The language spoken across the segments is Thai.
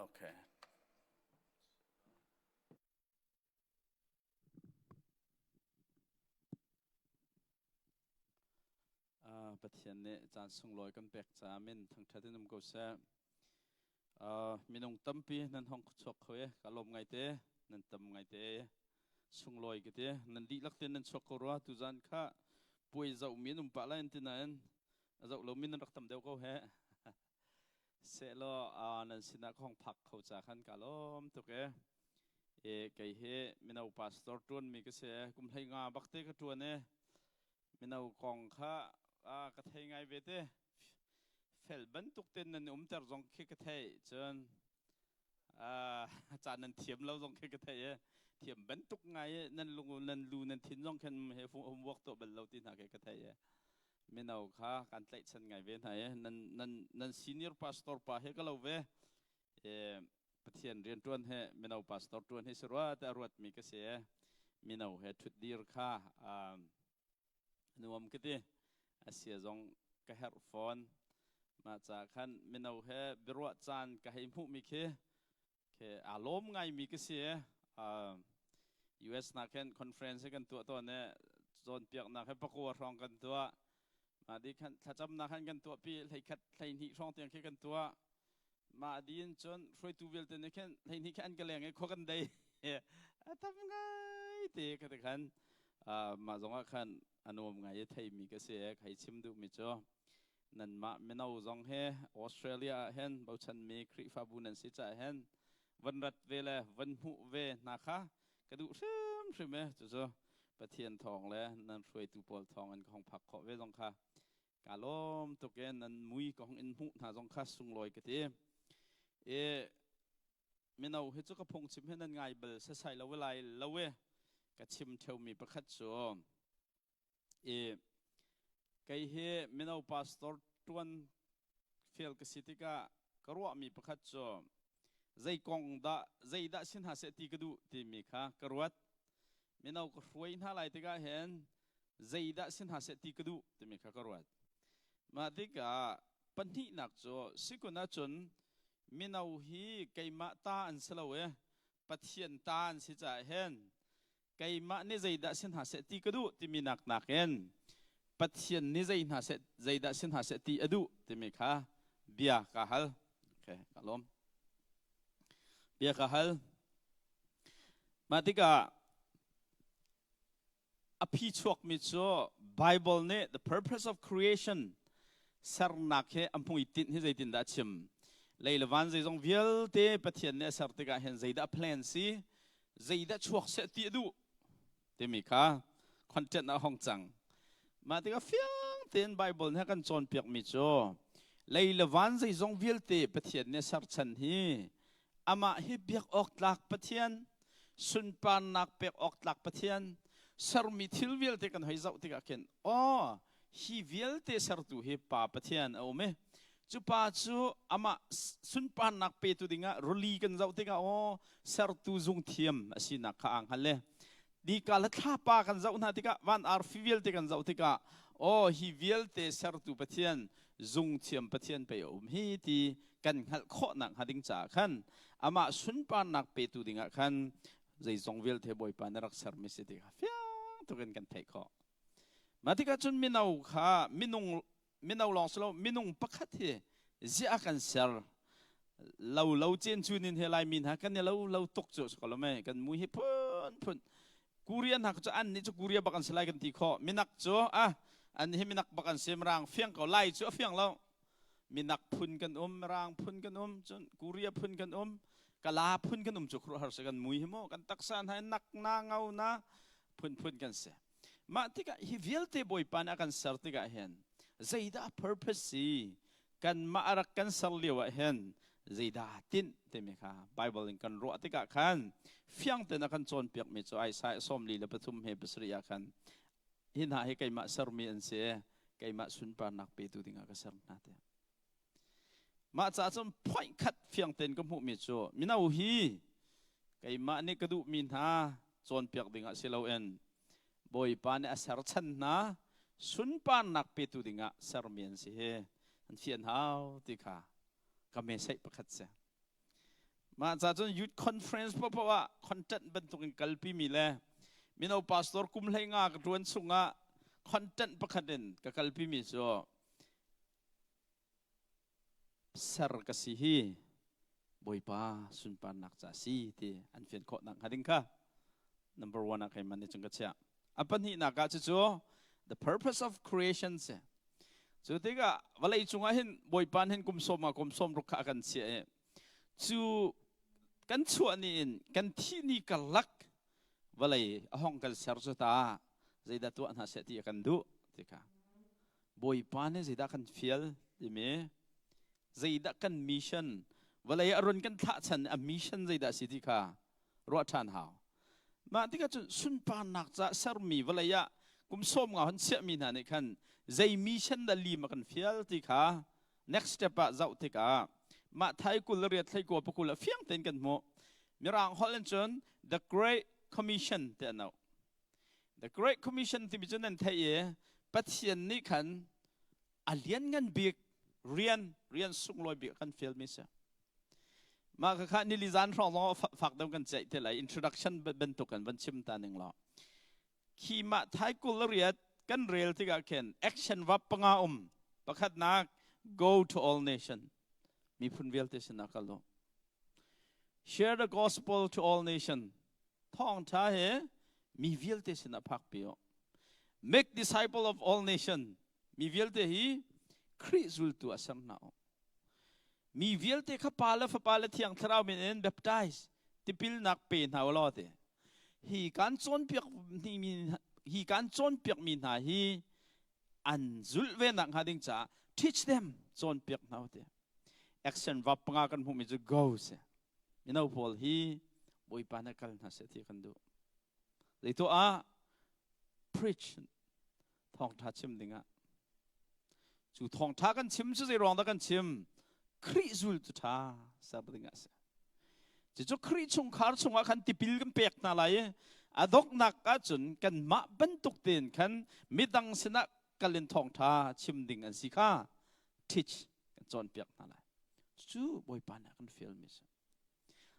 โอเคประเทศนี้จานส่งลอยกันแบกจามินทั้งทัดที่นุ่มกูเสมีนงตั้มปีนั่นห้องชกเขากะลมไงเตะนั่นตั้มไงเตะส่งลอยกันเตะนั่นดีลักเตนั่นชกเขารัวตุจานข้าป่วยเจ้ามีนุ่มปะละอินที่นั่นเจ้าเรามีนั่นรักตั้มเดียวเขาเสร็จแล้วนั่นสินักห้องพักเขาจะขันกะลมตุกไก่เฮมีนาอุปสตอร์ตุนมีก็เสียกุมไทยงาบักเตกตัวเนี่ยมีนากองข้ากระเทยไงเวทเฟลบันตุกเต้นนั่นแต่รองคิกระเทยจนจานนั่นเทียมเรารองคิกระเทยเทียมบันตุกไงนั่นลุงนั่นลูนั่นทิ้งรองแค่เฮฟงวกตัวเป็นเราที่หนักกระเทยมีนาข้าการเตะชันไงเวทไหนนั่นซีเนียร์พาสตอร์ป่าเฮก็เราเวประเทศเรียนตัวนี้มีนาพาสตอร์ตัวนี้สุดว่าแต่รวดมีก็เสียมีนาเฮทุดดีร์ข้านัวมกิติอาเซียจงกระเฮรฟอนมาจากขันมินเอาเฮบิรัวจานกระเฮมุมิเคอารมณ์ไงมีก็เสียUS นักเห็นคอนเฟรนซ์กันตัวเนี่ยโซนเปียกนักให้ประกวดรองกันตัวมาดีขันถ้าจำนักขันกันตัวปีให้คัดให้หิช่องเตียงแค่กันตัวมาดีนจนช่วยตัวเวลต์เนี่ยแค่ให้หิขันกันแรงให้ข้อกันได้ทำไงตีกันขันมาจงขันอันนู้นไงไทยมีก็เสียใครชิมดูมิจ้านั่นมาไม่เอาจงเฮออสเตรเลียเห็นบ่าวฉันมีคริฟาบูนันสิจ่าเห็นวันรัดเวลาวันหุเวนะคะกระดูใช่ไหมจ้าประเทียนทองแล้วนั่นช่วยตูปอลทองอันของผักขอเวจงค่ะกาล้มตุกเอ็นนั่นมุยของอินหุน่าจงค่ะสุงลอยกันทีไม่เอาเฮจุกพงชิมให้นั่นไงเบลใส่แล้วเวลาแล้วเวกระชิมเทวมีประคัตโซไก่เฮมินาพาสตอร์ตวนเฟลกสิติกากรัวมีประคัตโซใจกองใจสินหาเสติกดูที่มีค่ะกรัวมินากรวยน่าไรติกาเห็นใจสินหาเสติกดูที่มีค่ะกรัวมาติกาปัญหาหนักโซสิกุนัจนมินาฮีไก่มาตาอันสลาวปัทเทียนตาอันสิจ่าเห็นไก่มาเนี่ยใจสินหาเสติกดูที่มีหนักเห็นปัจจัยนี้ใจน่าเสใจดัชนหาเสตีอดูที่มีค่ะเบียร์กาฮัลโอเคกาลมเบียร์กาฮัลมาติกาอภิชวกมิโซ Bible เนี่ย the purpose of creation สารนักเหอัมพุงอิตินที่ใจตินดัชมเลยละวันใจจงเวลเตปัจจัยเนี่ยสารติกาเห็นใจดับเพลนซีใจดัชวกเสตีอดูที่มีค่ะคอนเทนต์ในห้องจังมาติกาเฟียงเต็นไบเบิลให้กันจนเปียกมิโซเลยละวันใจจงเวลเตปัจจัยเนี่ยสารชันฮีอามาฮิเบียกออกหลักปัจจัยสุนปานนักเปียกออกหลักปัจจัยสารมิทิลเวลเตกันให้เจ้าติกาเข็นอ๋อฮิเวลเตสารตูฮิปาปัจจัยเอาไหมจุปาจูอามาสุนปานนักเปตุดิงะรุลีกันเจ้าติกาอ๋อสารตูจงเทียมสินักข้างฮัลเลดีกาลท่าปากันเจ้าหน้าที่กะวันอาร์ฟิเวลเตกันเจ้าที่กะโอ้ฮิเวลเตสารตูปะเทียนจงเทียมปะเทียนไปฮีตีกันหัดข้อหนักหัดดิ้งจ่าขันอามาสุนปานนักเปตุดิ้งขันใจจงเวลเทบอยปานรักษาไม่เสด็จเฟียงตัวกันเทข้อมาที่กะจนมินเอาข้ามินเอาลองสโลมินุงปักขัดเฮเจ้ากันเซลเราเจนจูนินเฮลายมินฮะกันเนี่ยเราตกจุดสกอลไม่กันมุ้ยพุ่นกูเรียนหักจะอันนี้จะกูเรียนบักันสลายกันตีข้อมินักจ้อันนี้มินักบักันเสียมรางเฟียงเขาไล่จ้เฟียงเรามินักพุ่นกันรางพุ่นกันจนกูเรียพุ่นกันกะลาพุ่นกันจุกรัวหาสกันมุ้ยหิมกันตักสานให้นักนาเงานะพุ่นกันเสียมาที่กะฮิเวลเตบอยปานกันสัรติกะเห็นใจดา purpose กันมารักกันสัลเลียวเห็นใจดาตินเต็มค่ะ Bible กันรัวติกะขันเฟียงเตนักันจนเปียกมิจไอสายสมลีและปฐุมเฮปสริยาขันหินหาให้ไก่มาสรมีอันเสียไก่มาสุนปานักเปตุดิงากษัตริย์นาเตมาจากจนพ่อยขัดเฟียงเตนก็มุมิจมินาฮีไก่มานี่กระดูมินหาจนเปียกดิงาเซลเอ็นบอยปานอสารชันนะสุนปานักเปตุดิงาสรมีอันเสียอันเฟียนหาวติค่ะก็ไม่ใช่ประคัตเสีย mà cha chun youth conference pa wa content ban tukin kalpi mi le minau pastor kum lai nga ka tuan sunga content pakhatin ka kalpi mi so sar ka si hi boy pa sun pan nak cha si ti an fian kho nak hading ka number 1 akai man chung ka cha apan hi na ka chu the purpose of creation se chu tiga walai chunga hin boy pan hin kum som ru kha kan se chu kan chu ani in kan thi ni ka lak walai ahong kal sar chu ta zaida tu an se ti kan du tika boy pan ne zaida kan fiel ti me zaida kan mission walai arun kan tha chan a mission zaida si ti kha ro than haw ma tika chu sun pa nak cha sar mi walaya kum som nga hon se mi na ne khan zai mission da li ma kan fiel ti kha next step a zau ti ka ma thai kul riat thai ko pa kul fiang ten kan mo mirang holen chon the great commission te no the great commission ti bi chon an thai e pathian ni khan alian ngan bik rian sung loi bik kan fiel mi sa ma kha ni li zan rong lo fak dam kan chai te lai introduction ben to kan ban chim ta ning lo khi ma thai kul riat kan rel ti ga ken action wap panga pakhat nak go to all nation mi phun vel te sina kalo share the gospel to all nation thong tha he mi vel te sina phak pio make disciple of all nation mi vel te hi khrizul tu asam nao mi vel te kha pala fa pala thiang thrau min en baptize tipil nak pe naw lo te hi kan chon piak ni min hi kan chon piak min ha hi an zul ve nak hading cha teach them chon piak naw te action vap nga kan humi ju go se minau pol hi boy panakal na se thi kan du leito a preach thong tha chim dinga chu thong tha kan chim chu rong da kan chim khri zul tu tha sab dinga se chu khri chung khar chunga kan tipil kan pek na lai adok nak ka chun kan ma ban tuk ten kan midang sena kalin thong tha chim ding an sikha teach kan chon pek na lai chu boy pana kan film is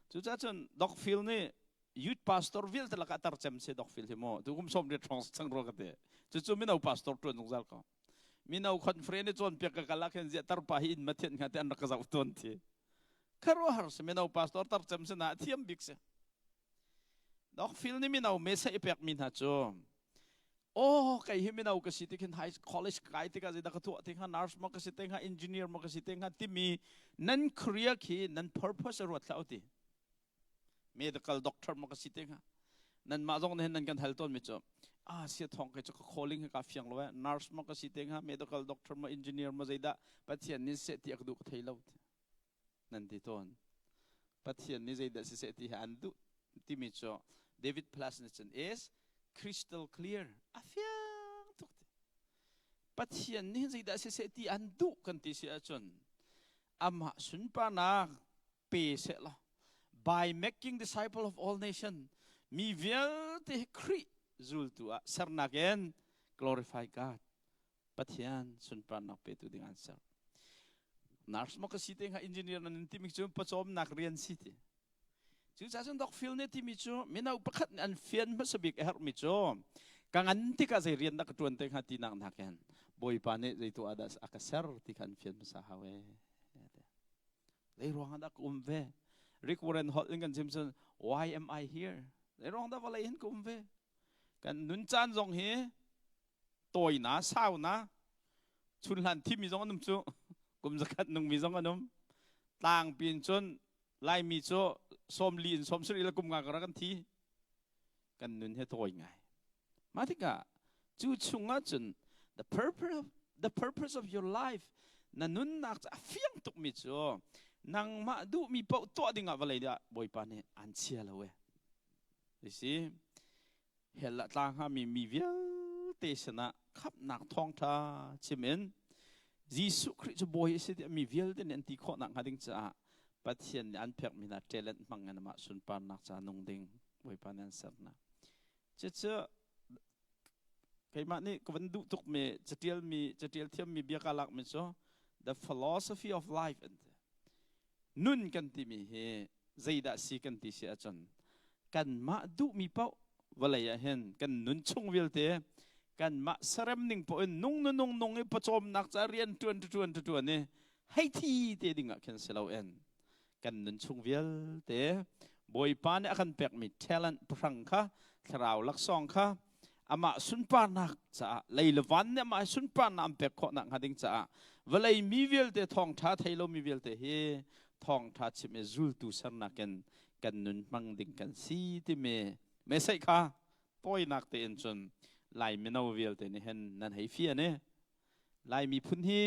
chu cha chun dok film ni youth pastor vil tala ka tar chem se dok film mo tu kum som de trons chang ro ka te chu minau pastor tu nong zal ko minau conference chon pek ka kala khen je tar pa hi in mathen nga te an ka zau ton thi kharo har se minau pastor tar chem se na thiam bik se dok film ni minau me se epek min ha chu oh kai hi minau ka si tikin high college kai te ka je da ka tu te kha nurse mo ka si te kha engineer mo ka si te kha timi nan career ki nan purpose ro thlauti medical doctor mo ka si te kha nan ma jong ne nan kan hal ton mi chu a si thong ka chu ka calling ka fiang lo nurse mo ka si te kha medical doctor mo engineer mo zaida pathian ni se ti ak du ka thei lo nan ti ton pathian ni zaida si se ti han du ti mi chu David Plasnichin is crystal clear afiang tuk pathian ni zaida se ti an du kan ti si achon ama sun pa na pe se la by making disciple of all nation mi vel te khri zul tu a sarna gen glorify God pathian sun pa na pe tu ding answer nars mo ka si te nga engineer nan ti mi chu pa chom nak rian si ti chu cha chun dok fil ne ti mi chu minau pakhat an fian ma sabik her mi chu kangan ti ka zai rian nak tuan te nga ti nak naken boy pa ne zai tu adas akasar ti kan fian sa hawe lei ruang da kumve Rick Warren Hotling kan Simpson why am I here lei ruang da walai hin kumve kan nun chan jong he toy na sao na chun lan ti mi jong anum chu kum zakat nung mi jong anum tang pin chun lai mi chu som lin som sri la kum nga ka kan thi kan nun he toy ngai ma thika chu chunga chun the purpose of your life na nun nak fiang tuk mi chu nang ma du mi pau to dinga walai da boy pa ne an chia la we you see hela tang ha mi vial te sana khap nak thong tha chimen Jisu Christ boy se mi vial den anti kho nak hading cha pathian an phek mi na talent mangan ma sun pa nak cha nong ding boy pa nan sarna che kai ma ni ko van du tuk me chatial thiam mi bia kalak mi so the philosophy of life nun kan ti mi he zayda si kan ti si achon kan ma du mi pau walaya hen kan nun chung wil te kan ma sarem ning po nung e pachom nak cha rian tuan ne hai thi te dinga ken selo en kan nun chung wil te boy pan akan pek mi talent prang kha thrau lak song kha ama sun pa nak cha leilewan ne ma sun pa nam pek kho nak hading cha walai mi wil te thong tha thailo mi wil te he thong tha chim e zul tu san na ken kan nun mang ding kan si ti me sai kha poi nak te en chun lai mi no wil te ni hen nan hai fia ne lai mi phun hi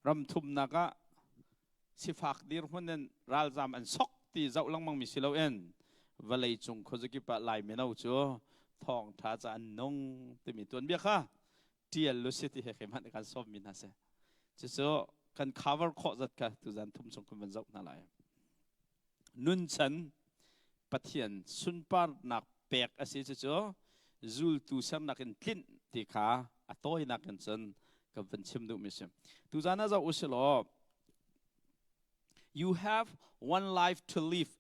ram thum naka si phak dir hunen ral jam an sok ti zau lang mang mi silo en walai chung khojaki pa lai mi no chu thong tha cha an nong ti mi tuan bia kha tiel lu si ti he kheman kan som min ha se chu so kan cover kho zat ka tu zan thum chung kun zau na lai nun chan pathian sun par nak pek asi chu chu zul tu sam nak in tlin ti kha atoi nak kan chan ka van chim du mi sem tu zana za usilo you have one life to live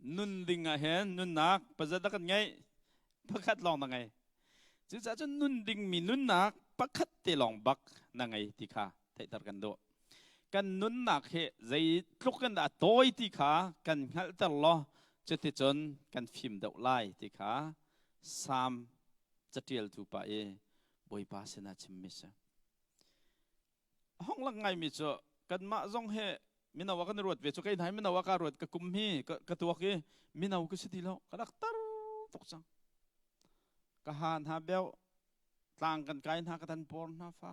nun ding a hen nun nak pazada kan ngai pakhat long na ngai chu cha chu nun ding mi nun nak pakhat te long bak na ngai ti kha thai tar kan do kan nun nak he zai tluk kan da toi ti kha kan hal tar lo chu ti chon kan phim dau lai ti kha sam chatial tu pa e boi pa sena chim mi sa hong lang ngai mi chu kan ma zong he mina wa kan ruat ve chu kai nai mina wa ka ruat ka kum hi ka tu ke mina u ka siti lo ka dak tar tok chang ka han ha bel tlang kan kai na ka tan porn na fa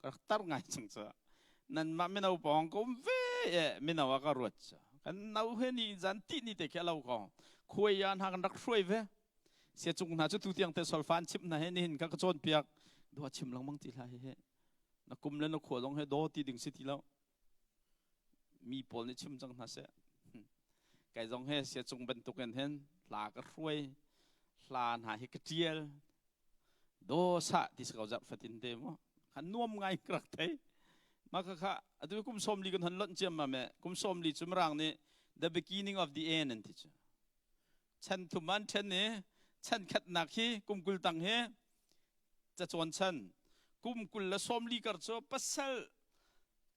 ka tar ngai chang cha nan ma mina u pong kum ve e mina wa ka ruat cha kan nau he ni zan ti ni te ke lau ko khoi yan ha kan dak shroi ve sia chung na chu tu tiang te sol fan chip na he ni hin ka ka chon piak do chim lang mang ti la he na kum le na kho long he do ti ding siti lo mi pol ni chim chang na se kai zong he sia chung ben tu ken hen la ka shroi hlan ha hi ka tiel do sa ti sa zat fatin te mo han nuam ngai krak thai ma kha adu kum som li kan han lon chem ma me kum som li chum rang ni the beginning of the end and teacher chan thu man chen ne chan khat nak hi kum kul tang he cha chon chan kum kul la som li kar cho pasal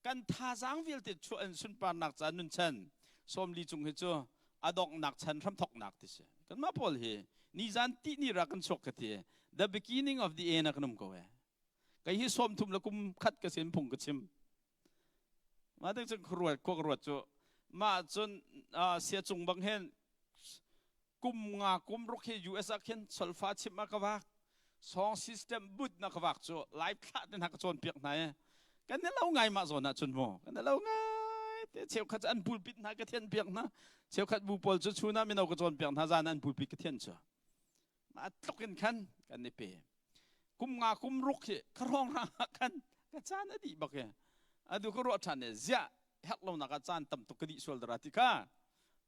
kan tha jang vil te chu an sun pa nak chan nun chan som li chung he cho adok nak chan ram thok nak ti se kan ma pol he ni zan ti ni ra kan chok ka ti the beginning of the end akanum ko we kai hi som thum la kum khat ka sen phung ka chim ma tak chang khruat ko ruat chu ma chun sia chung bang hen kum nga kum rok he us a khen solfa chim ma ka wak song system but na ka wak chu live thla den ha ka chon piak na kan ne lo ngai ma zona chun mo kan ne lo ngai te cheu khat an pulpit na ka thian piak na cheu khat bu pol chu chuna mi no ka chon piak na zan an pulpit ka thian chu ma tlokin khan kan ne pe kum nga kum rok he ka rong ra kan ka chan adi bak he adu ko ro than ne zia hak lo na ka chan tam to kadi sol dra ti ka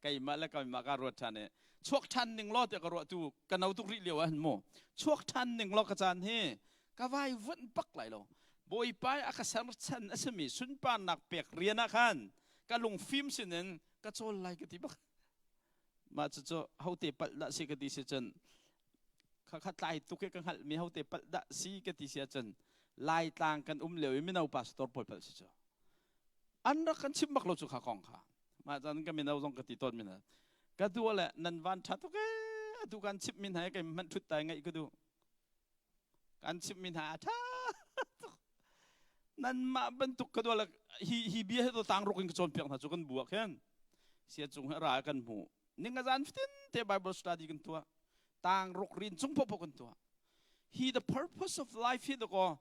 kai ma la ka ma ka ro than ne chok than ning lo te ka ro tu ka nau tu ri lewa han mo chok than ning lo ka chan he ka vai vun pak lai lo boi pai aka sam chan asami sun pa nak pek riana khan ka lung film sinen ka chol lai ka ti bak ma chu chu haute pal da si ka ti se chen kha kha tai tu ke kan hal mi haute pal da si ka ti sia chen lai tang kan lewi mi nau pastor poi pal si chu an ra kan chim bak lo chu kha kong kha ma jan ka mi nau zong ka ti ton mi na ka du le nan van tha tu ke tu kan chip min hai ka man thut tai ngai ka du kan chip min ha tha nan ma ban tu ka du le hi bi he to tang ro kin ka chon piak na chu kan buak hen sia chung ra kan mu ning a jan fitin te bible study kan tua tang rok rin chung po kan tua he the purpose of life he the ko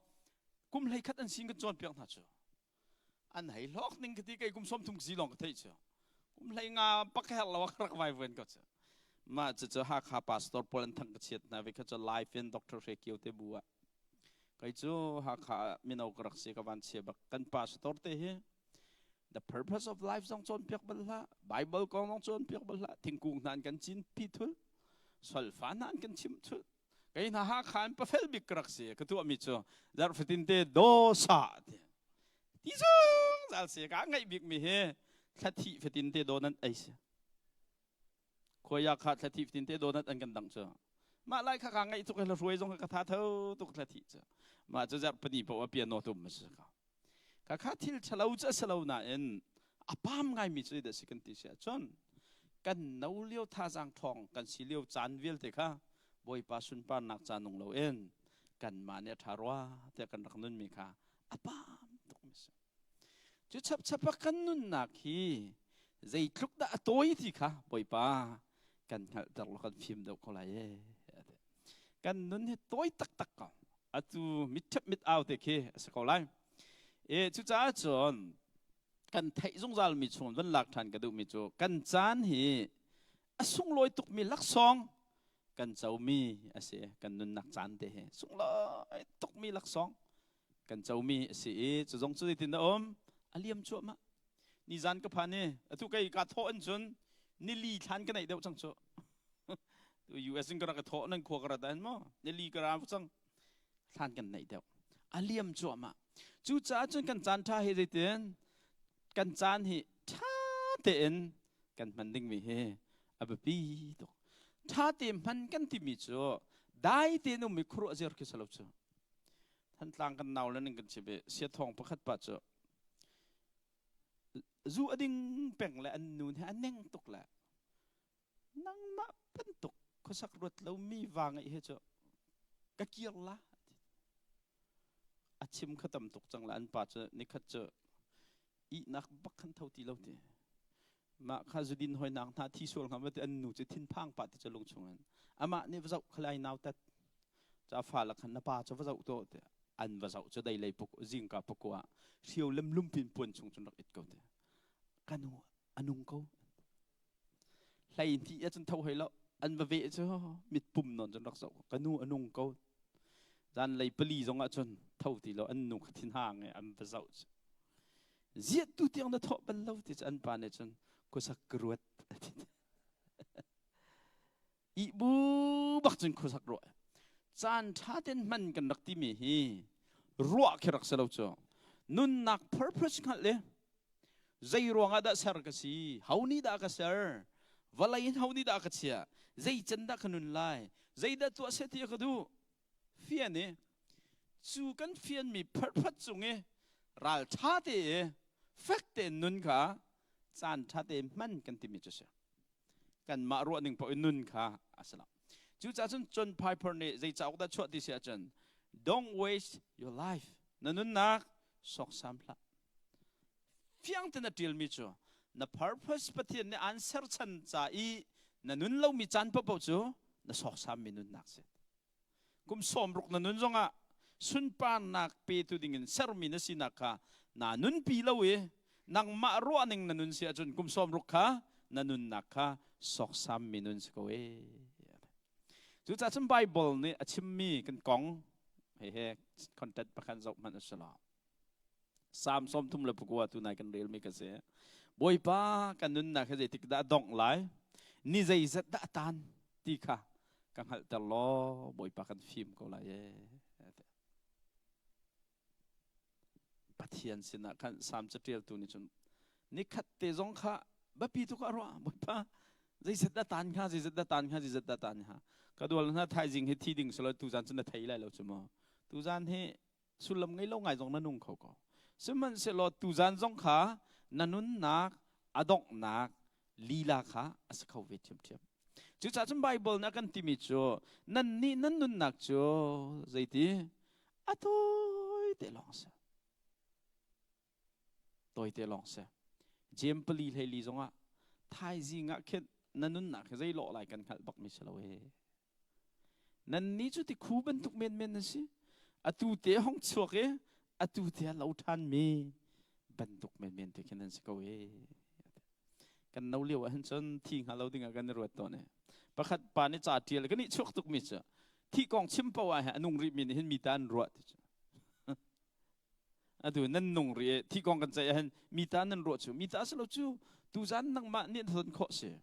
kum lai khat an sing kan chon piak na chu an hai lok ning ka ti kai kum som thum si long ka thai chu kum lai nga pakhel la wak rak vai ven ka chu ma chu ha kha pastor polan thang ka chet na ve ka chu life in doctor re kiu te bua kai chu ha kha minau krak se ka ban che bak kan pastor te he the purpose of life song chon piak bal la bible ko nong chon piak bal la thingkung nan kan chin pi thul sol fa nan kan chim thul kai na ha khan pa fel bik krak se ka tu mi chu dar fitin te do sa ti chu zal se ka ngai bik mi he khathi fitin te do nan ai se ขวยาขาดสถิตินเตโดนัดอันกันดังเจ้ามาไล่ข้างไงทุกคนรวยจงกระทาเท่าทุกสถิติเจ้ามาจะจับปนิปว่าเปียโนตุมมั้งสิครับข้าที่ฉลาดจะฉลาดน่ะเอ็นอาปามไงมิจุดเดสิกันติเสียจนกันนูเลี้ยวท่าจังทองกันสิเลี้ยวจานวิลเตค่ะบอยปาสุนปานนักจานงเราเอ็นกันมาเนี่ยทารวาแต่กันรักนุ่นมีค่ะอาปามตุกมิสจุดชับกันนุ่นนักฮีใจทุกดาตัวที่ค่ะบอยปากันหัดตลอดฟิล์มเด็กคนละเย่กันนุ่นเนี่ยตัวตักกันอะตูมิดเอาเด็กสกอลจุดจ้าจนกันไทยจงจาลมีชนวันหลักฐานกระดูกมีโจกันจานฮีส่งลอยตุกมีลักซองกันเจ้ามีอาเสกันนุนนักจานเตะส่งลอยตุกมีลักซองกันเจ้ามีอาเสจะจงจุดที่นั่นอาเลียมชัวมะนี่จานกับพันเนี่ยทุกไอ้กาโถอันจนนี่ลีทันกันไหนเดียวจังชัวตัวยูเอสก็รักโถนั่นขวากระดานมั้งนี่ลีกระดานจังทันกันไหนเดียวอาเลียมชัวมะจุดจ้าจนกันจานท่าเฮเดเตียนกันจานฮีท่าเต็นกันมันดึงมีเฮอับปีตกท่าเต็มมันกันที่มีจ่อได้เต็นมีครัวเจอร์คิสลบจ่อท่านต่างกันนาวแล้วนึงกันเฉยเสียทองประคัดปัจจ่อจู่อดิ่งเป่งและอันนู้นอันเน่งตกละนั่งมาเป็นตกเขาสักรถแล้วมีวางไอ้เฮจ่อกะเกียร์ละอาชิมขตำตกจังละอันปัจจ่อนี่ขัดจ่ออีนักบักขันเท่าที่เราเดมาข้าจะดินหอยนางท่าที่ส่วนของมันอันหนูจะทิ้งพังปัดที่จะลงชงนั้นอามาเนี่ยว่าจะขลายนาวแต่จะฟ้าละขันนับป้าจะว่าจะอุตโตเดอันว่าจะได้เลยปกจิงกับปกว่าเชี่ยวเล่มลุ่มพินปนชงจนรักอิดเก่าเดกันหัวอันนุ่งเขาไหลที่จนเท่าให้แล้วอันว่าเวจะมิดปุ่มนอนจนรักเสากันหัวอันนุ่งเขาด้านไหลปลีจงอ่ะจนเท่าที่เราอันนุ่งทิ้งห่างไงอันว่าจะเจียดตัวที่อันนั้นทบเราที่จะอันปานเนี่ยจนก็สักกรวดอีบูบักจนก็สักกรวดจานชาเต็นมันกันนักที่มีฮีรัวแค่รักษาเราจ้ะนุนนัก purpose กันเลยใจรัวงาดาสารกษีเฮานี่ดากษาวัลยินเฮานี่ดากษาใจจันดาขนุนไล่ใจดัตัวเสียที่กระดูเฟียนเนี่ยจูกันเฟียนมี purpose จงเอรัลชาเตะเฟกเตนุนค่ะจานชาเตมันกันที่มีจุดเสียกันมารัวหนึ่งพอนุนค่ะอัสลามจูจ่าจนจนพายพอร์เนใจจ่าอุดาชวดที่เสียจน don't waste your life นั่นนุนนักสกสามละเพียงแต่นั่นเดียวมีจูนั่น purpose ปฏิเนี่ย answer ฉันจ่าอีนั่นนุนเรามีจานปุ๊บจูนั่นสกสามมีนุนนักเสียกุมสมรุกนั่นนุนจงอ่ะสุนปานนักปีตุดิ่งเซอร์มินสินักค่ะนานุนปีละเวนังมารัวหนึ่งนานุนเสียจนกุมสมรุกค่ะนานุนนักค่ะสอกสามมินุนสกเวจุดจากชั้นไบเบิลนี่อชิมมีกันกองเฮ้คอนเทนต์ประกันจบมันสลาสามสมทุ่มละปกว่าตัวนายกันเรียลมีกันเสียบอยป้ากันนุนนักจะติดดาดองไหลนี่ใจจะดาตันตีค่ะกังหัดตลอบอยป้ากันฟิล์มก็ไหลปฏิญาณสินะกันสามจะเรียลตัวนี้จนนี่ขัดเตะจงข้าบัพพีทุกอารวะบ่ป้าใจจะดาตันข้าใจจะดาตันข้าใจจะดาตันข้าก็ดูแล้วนะไทยจริงให้ที่ดิ่งสลายตูจานจนไทยไรแล้วใช่ไหมตูจานให้สุลมไงเล่าไงจงนั่นนุ่งเขาก็ซึ่งมันสลายตูจานจงข้านั่นนุ่นนักอดอกนักลีลาข้าอาศัยเขาเวทีมจุดจากชั้นไบเบิลนักกันที่มีจ่อนั่นนี่นั่นนุ่นนักจ่อใจที่อะตัวเตลองเสตัวเตลองเสเจมปลีให้ลีจงอ่ะไทยจริงอ่ะแค่นั่นนุ่นนักใจหล่อไหลกันขัดบักมิสลาเวนั่นนี่จุดที่คู่เป็นทุกเมนนั่นสิอะตูเตะห้องชัวร์เกอะตูเตะเราทันมีเป็นทุกเมนที่แค่นั้นสิกเวกันเราเลี้ยวหันจนทิ้งหาเราดึงกันในรถตัวเนี่ยประคัดปานิจ่าเทียแล้วก็นี่ช่วงทุกมิสที่กองชิมปวายฮะนุ่งรีมินเห็นมีตานรถอะดูนั่นนุ่งรีที่กองกันใจเห็นมีตานั่นรถชูมีตาสโลชูตูจันนั่งมาเนี่ยทนข้อเสีย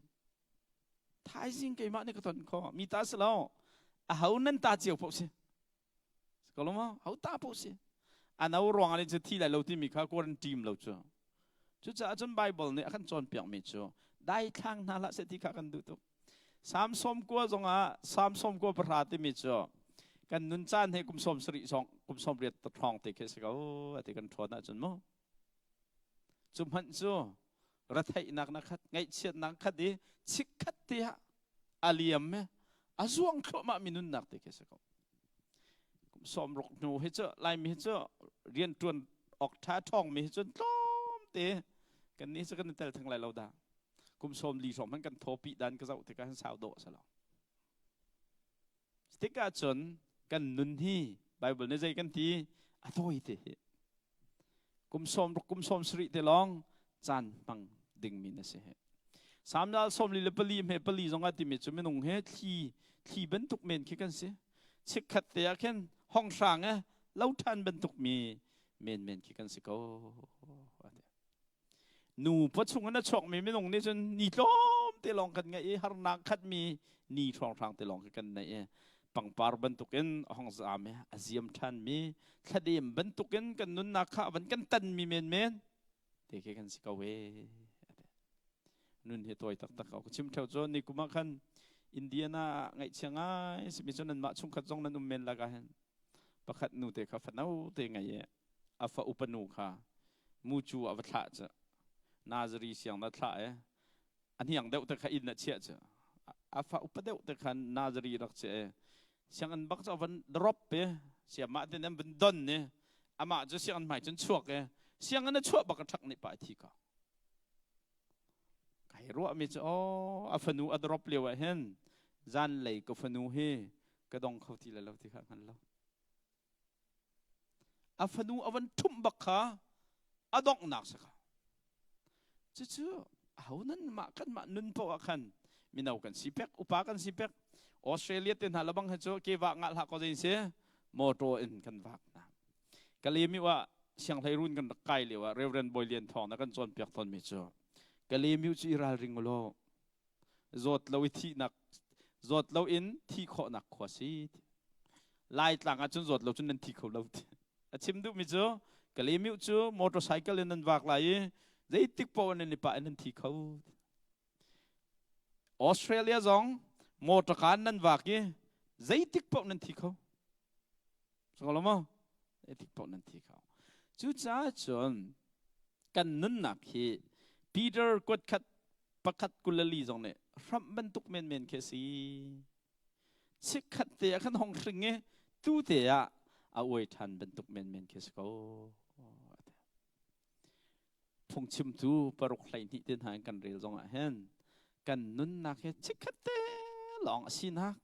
ไทยจริงไก่มาเนี่ยก็ทนข้อมีตาสโลเขานั่นตาเจียวพอสิก็รู้มั้ยเขาตาพอสิอันนั้นรองอะไรจะที่ไหนเราที่มีข้าวกวนทีมเราจ้ะจุดจะอาจารย์ไบเบิลเนี่ยขันจอนเปียกไม่จ้ะได้ทางนั่นละเสร็จที่ข้ากันดูตัว สามสมกัวจงอ่ะสามสมกัวประหารที่มีจ่อกันนุนจานให้กุมสมสริสองกุมสมเรียดตะทองติเคสก็ติกันทอนะจนมั้งจุมหันจ่อรัฐไทยนักขัดไงเชียนักขัดดีชิกขัดที่ฮะอาลียมเมอาจวงเข้ามามินุนนักติเคสก็กุมสมรกนูให้จ่อลายมีจ่อเรียนจวนออกท่าทองมีจนต้มเตะกันนี้สักกันแต่ทั้งหลายเราด่ากุมสมลีสมมันกันโทปีดันก็จะอุติการสาวโดสละสติกาจนกันนุนที่ไบเบิลในใจกันทีอโตยเตะกุมสมสริเตลองจานปังดึงมินเสเหสามดาวสมลีเลปลีเมปลีจงอาติเมจุเมนงเฮที่บรรทุกเมนคิกันสิเช็คขัดเตียเข็นห้องช่างเเล่าทันบรรทุกมีเมนคิกันสิก็หนูพัชงนั้นชกมีไม่ลงนี่จนนี่ล้อมเตลองกันไงฮาร์นักขัดมีนี่ทองเตลองกันไงปังปาร์บรรทุกกันห้องสามอาเซียมทันมีคดีมบรรทุกกันนุนนักขับกันตันมีเมนเตะกันสิกเวนุนเหตุตัวตักเขาชิมเท่าจนนี่กุมาคันอินเดียน่าไงเชียงไงสิมิจนั้นมาชุ่มขัดจงนั้นเมนละกันประคัดนูเตะขับฝันเอาเตะไงอาฟาอุปนูค่ะมูจูอวตารจะนาจรีเสียงนัดละอันนี้อย่างเดียวแต่ขันอินนัดเชียจะอาฟาอุปเดียวแต่ขันนาจรีรักเจ้เสียงอันบักจะวันดรอปเปเสียมาเดินเป็นดอนเนี่ยอามาจะเสียงอันใหม่จนชั่วเสียงอันนั้นชั่วบักทักนี่ไปที่ก็ใครรู้มิจะอาฟานูอัดรอปเลี้ยวเห็นจันเลยก็ฟานูเฮก็ต้องเข้าที่แล้วที่ข้างเราอาฟานูอวันทุ่มบักขาอดอกนักสักจู่ๆเอานั้นมากันมานุนพวกกันมีนเอากันสิเป็กอุปากันสิเป็กออสเตรเลียเต็นหาละบังให้จู่เกี่ยวกับงานหลักก็จะเสียมอโตอินกันวักนะก็เลยมีว่าเสียงไทยรุ่นกันใกล้เลยว่าเรเวรนบอยเลียนทองนักกันจนเปียกตอนมีจู่ก็เลยมีจีราริงโลจดเราที่นักจดเราอินที่ขอนักขวาสิไล่ต่างกันจนจดเราจนนั้นที่เขาเราชิมดูมิจูก็เลยมิวจูมอเตอร์ไซค์นั่นวักไหลใจติกปอนนี่ป่ะนั่นที่เขาออสเตรเลียจงมอเตอร์คาร์นั่นวักยี่ใจติกปอนนั่นที่เขาสักแล้วมั้งใจติกปอนนั่นที่เขาจู่จ้าจนกันนั่นนักที่ปีเตอร์กดขัดประคัดกุลลีจงเนี่ยรับบรรทุกเมนแค่สิเช็คขัดเตะขันห้องสิงเงี้ยตู้เตะเอาไว้ทันบรรทุกเมนเคสก็พงชิมทูปรุกไหลนี่เดินทางกันเร็วจังเห็นกันนุนนักชิคเตลองสินัก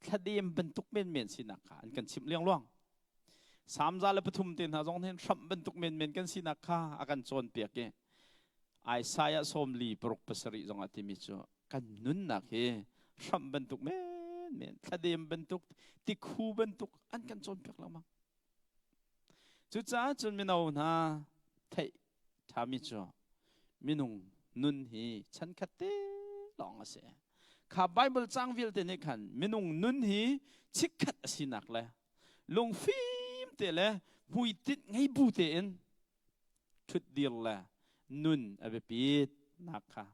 คดีมบรรทุกเมนสินักค่ะกันชิมเลี้ยงล่วงสามจาลปฐุมเดินทางจังเห็นรับบรรทุกเมนกันสินักค่ะอากันโจนเปียกไอซายะสมลีปรุกภาษาริจังอาทิมิจูกันนุนนักรับบรรทุกเมนคดีมบรรทุกติคูบรรทุกอันกันโจนเปียกแล้วมั้งจุดจ้าจนมินเอาหน้าเททามิจูมินุงนุนฮีฉันคัดเตลองเสียข้าไบเบิลจังวิลเตนิคันมินุงนุนฮีชิคัดสินักเลยลงฟิล์มเตเลยบุยติดไงบูเตนชุดเดียวเลยนุนเอาไปปิดนักค่ะ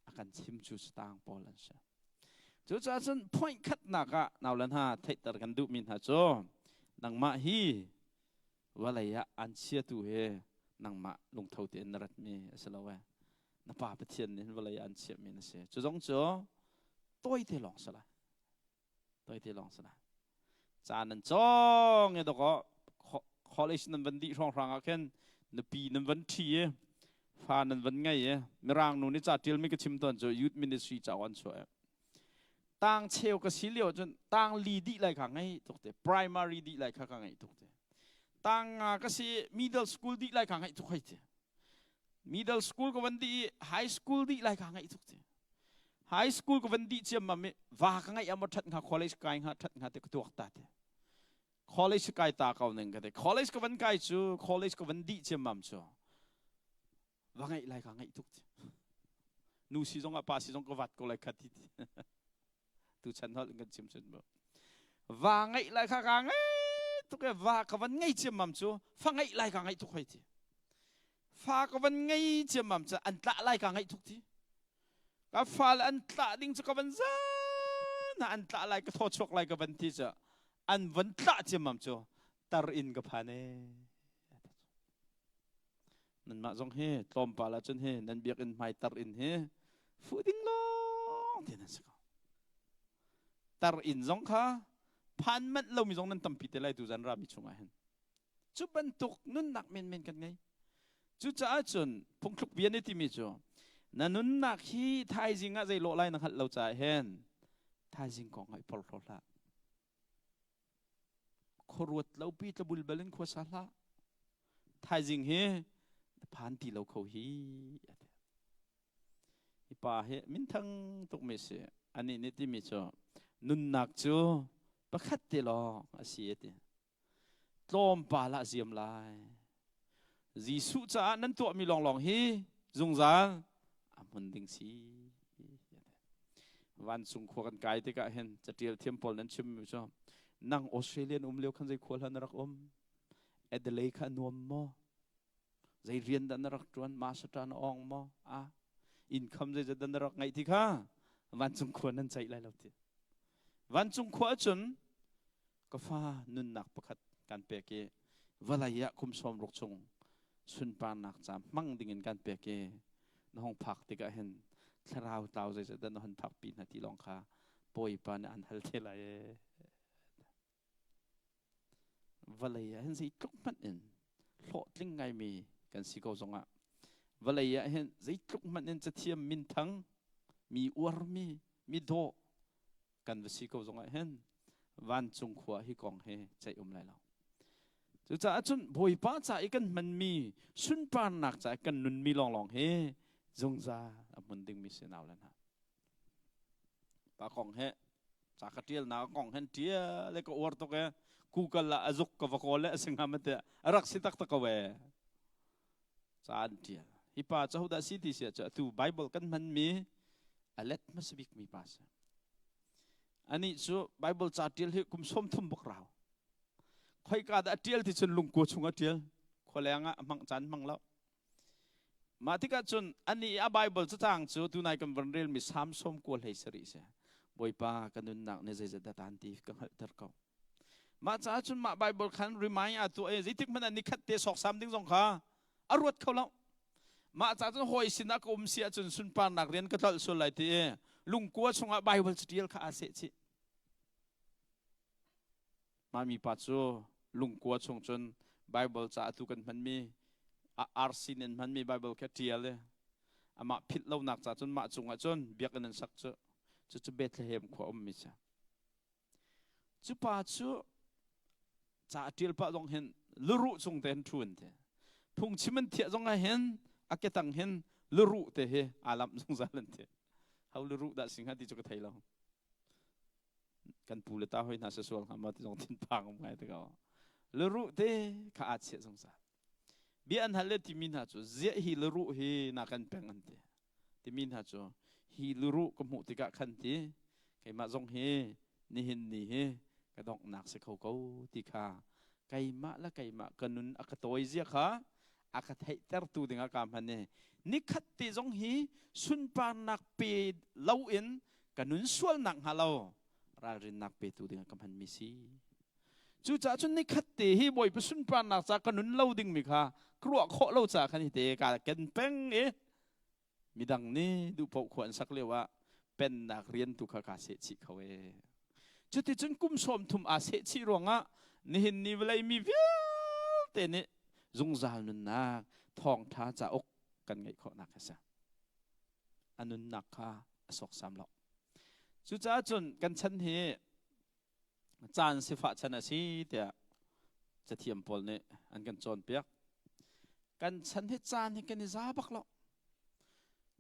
อาการชิมจูสตางปอลันเสียจุดจ้าจนพอยคัดนักอะนาวลันฮาเทตระกันดูมินฮาโจนังมาฮีว่าอะไรอะอันเชียตัวเฮนังมาลงเท่าเตียนรัดมีสลาวะนับป่าเทียนนี่ว่าอะไรอันเชียมีนะเสียจุดจงโจตัวที่ลองสละตัวที่ลองสละจานันจงเนี่ยตัวก็คอลเลจนั้นวันดีช่องทางกันนปีนั้นวันที่ฟ้านั้นวันไงไม่ร่างนู้นนี่จัดเที่ยวไม่ก็ชิมตอนโจยูทมินิสทรีจากวันช่วยตั้งเชลก็สีเหลียวจนตั้งลีดีไรข้างไงทุกเตะ primary ดีไรข้างไงทุกเตะตั้งก็สี middle school ดีไรข้างไงทุกเตะ middle school ก็วันดี high school ดีไรข้างไงทุกเตะ high school ก็วันดีเชื่อมาไม่ว่าข้างไงเอามาทัดข้า college กายข้าทัดข้าเตะก็ตัวตัด college กายตาเขาหนึ่งก็เตะ college ก็วันกายจู college ก็วันดีเชื่อมาจูว่าไงไรข้างไงทุกเตะนูซีจงอาปาซีจงก็วัดก็ไรขัดที่ตัวฉันเขาเล่นกันชิมชิมบ่ว่าไงไรข้างไงทุกอย่างว่ากับวันไงเชื่อมั่นจูฟังไงไรข้างไงทุกทีฟ้ากับวันไงเชื่อมั่นจูอันตะไรข้างไงทุกทีกับฟ้าอันตะดิ้งจูกับวันใจ na an tla lai ka tho chok lai ka ban ti cha an van tla che mam cho tar in ka phane nan ma zong he tom pa la chen he nan biak in mai tar in he fu ding long ti nan sa tar in zong kha phan mat lo mi zong nan tam pi te lai tu zan ra mi chunga hen chu ban tuk nun nak men men kan ngai chu cha chun phung thuk bian ni ti mi cho na nun nak hi thai jinga zai lo lai na khat lo cha hen thai jing kong ai pol pol la khorwat lo pi ta bul balin kho sa la thai jing he phan ti lo kho hi hi pa he min thang tuk me se ani ni ti mi cho nun nak chu pakhat te lo asi te tlom pa la ziam lai jisu cha nan to mi long long hi zung zal amun ding siวันสุงขวกันไกลที่กะเห็นจะเตียลเทียมพอลนั้นชิมอยู่ชอบนั่งออสเตรเลียนเลี้ยวขันใจขวลันรักเอเดเลย์ขันนวมมอใจเรียนดันรักจวนมาสตรานองมออินคัมใจจะดันรักไงที่ข้าวันสุงขวนั้นใจไรเราทีวันสุงขวจนก็ฟ้านุนหนักประคัดการเปเกวลายะคุมสมรกชงสุนปานหนักจามมั่งดิ่งการเปเกในห้องพักที่กะเห็นถ้าเราเตาใจจะดันหันพักปีนาทีลองค่ะป่วยปานอันฮัลเทลัยวันเลยเห็นสิทุกมันเองโลดลิงไงมีกันสิโกซงอ่ะวันเลยเห็นสิทุกมันเองจะเทียมมินทั้งมีอวรมีโดกันวิสิโกซงอ่ะเห็นวันจงขวาให้กองเฮใจไรเราจะจะจนป่วยปานใจกันมันมีสุนปานหนักใจกันนุนมีลองเฮจงจ้ามันดึงมิเสนาวแล้วนะปากของเฮจากกระเทียลนากองเฮนเทียเล็กอวดตัวแกกูกัลละอจุกกับกอลเลสิงหามันเตะรักสิตักตะกเวจานเทียฮิปาจะหูดาสิติเสียจะตูไบเบิลกันมันมีอเล็ดมัสบิกมีภาษาอันนี้สู้ไบเบิลจะเทียลให้กุมสมทุมบกเราใครการเทียลที่ฉันลุงกัวชงเทียลคนแรงอ่ะมังจันมังแล้วมาที่กันจนอันนี้ไบเบิลจะต่างจูตุนายกันวันเรียนมีสามสมกวลให้สริเสียบ่อยป้ากันนุนหนักในใจจะตันตีกันหัดตะเขามาจากจนมาไบเบิลคันรีมายน์ตัวเองที่มันอันนี้คัดเตะสอกสามดิ้งสองขาอรวดเขาแล้วมาจากจนหอยสินักอมเสียจนสุนปานนักเรียนก็ตัดส่วนไหลที่ลุงกัวชงไบเบิลสตีลข้าอาเสชิมามีปัจจุลุงกัวชงจนไบเบิลจะตุกันมันมีอาร์ซินมันมีไบเบิลแค่เทียเลยอามาพิดเราหนักจากจนมาจงจนเบียกันนั้นสักจะเบธเลเฮมขวาอมมิชาจุปัจจุจะเทียลปะตรงเห็นลุรุจงเต็นทุนเถอะพุ่งชิมันเทียจงเห็นอาเกตังเห็นลุรุเตะเฮอาลัมจงซาลันเถอะเขาลุรุดัชสิงห์ที่จุกไทยเรากันปูเลต้าหอยนาเสสวงหามาที่จงทิ้งพังออกมาที่เขาลุรุเตะข้าอาเชียจงซาเบียนฮัลเลติมินฮาจูเจียฮิลรุฮีนักันเป็งอันเตติมินฮาจูฮิลรุกมุติกะขันตีไก่มาจงเฮนี่หินนี่เฮกระดองหนักเสกเขาติคาไก่มาละไก่มากันนุนอักตัวเจียค่ะอักเทเตอร์ตูดึงอากาศมันเนี่ยนิคัตติจงฮีสุนปานักเปดเล่าอินกันนุนส่วนหนักฮาโลรารินนักเปตูดึงอากาศมันมิซีจู่จ้าจนนิคัตติฮีบ่อยไปสุนปานักจากกันนุนเล่าดึงมิค่ะครัวโคเล่าจากขันเตะกาเก็นเป็งมีดังนี้ดูพอขวัญสักเรียกว่าเป็นนักเรียนตุกขะเสชิเขาจุดที่จนกุมสมทุมอาเสชิรวงอ่ะนี่เห็นนี่เวลามีวิวเตนี่จงจานุนนักทองท้าจะอกกันไงเขานักซะอันนุนนักค่ะสอกสามหลอกจุดจ้าจนกันฉันเฮจานสิฟ้าชนะสิเดียจะเทียมพอลเนี่ยอันกันจนเปียกกันฉันให้จานให้กันนิซาบักแล้ว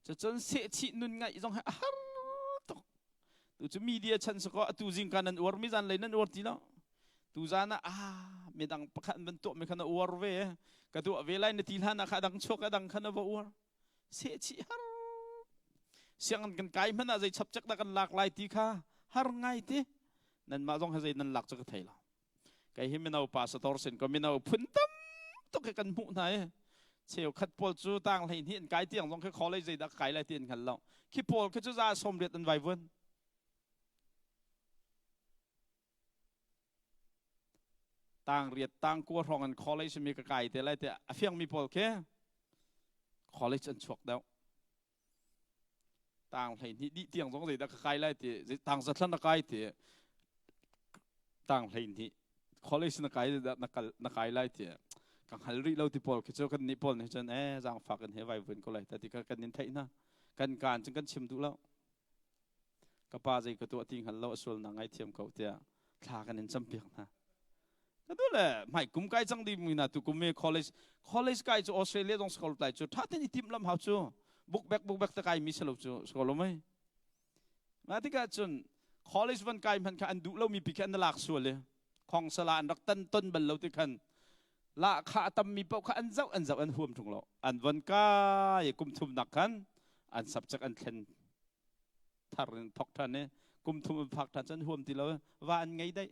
จะจนเสียชีนุนไงจงให้อาร์ตกตัวจะมีเดียฉันสก็ตัวจริงกันนั้นอวดไม่จานเลยนั่นอวดทีแล้วตัวจานะไม่ดังประคันเป็นตัวไม่ขนาดอวดเวกระตัวเวลาในทีละนักดังโชกดังขนาดว่าอวดเสียชีฮาร์เสียงกันไกลมันอาจจะชับจักกันหลากหลายทีค่ะฮาร์ไงทีนั่นมาจงให้ใจนั่นหลักจักไทยแล้วไกลให้ไม่เอาปาสตอร์เซนก็ไม่เอาพุ่นตั้มต้องแค่กันมุนไหนเชี่ยวขัดปอลจูต่างให้เห็นไกลเตียงต้องแค่ขอเลยใจดักไกลเลยเตียงกันแล้วขี้ปอลแค่จะสมเด็จอันไวเวิร์น ต่างเรียนต่างกัวรองกันคอลเลจมีกระไก่แต่ไรแต่เฟียงมีพอลแค่คอลเลจอันชกแล้วต่างเพลงที่ดีเตียงสองสิตะไคร้ไรที่ต่างสัตว์นักไก่ที่ต่างเพลงที่คอลเลจนักไก่นักไก่ไรที่กังฮัลรีเราที่พอลคิดว่ากันนี่พอลเนี่ยจนจางฝากกันเฮไว้เพื่อนก็เลยแต่ที่กันนินไทยนะกันการจึงกันชิมดูแล้วก็ป้าใจก็ตัวทิ้งหันเราส่วนนางไอเทียมเขาเตียทากันนินจำเปียกนะก็ดูแลไม่กุมไก่จังดีมีนะตุกุมเมคอลเลจไก่จากออสเตรเลียต้องสกอลไตจูถ้าที่นี่ทีมลำหาวจูบุกแบกตะไก่มีสรุปจูสกอลไหมมาที่กันจนคอลเลจวันไก่มันกันดูเรามีปีกันหลักส่วนเลยของสลานรักต้นบรรลุที่กันละข้าตำมีเป้าข้าอันเจ้าอันห่วมถุงเราอันวันก้าอย่ากุมทุมหนักกันอันสับจากอันเทนทารินทอกท่านเนี่ยกุมทุมพักท่านฉันห่วมที่เราว่าอันไงได้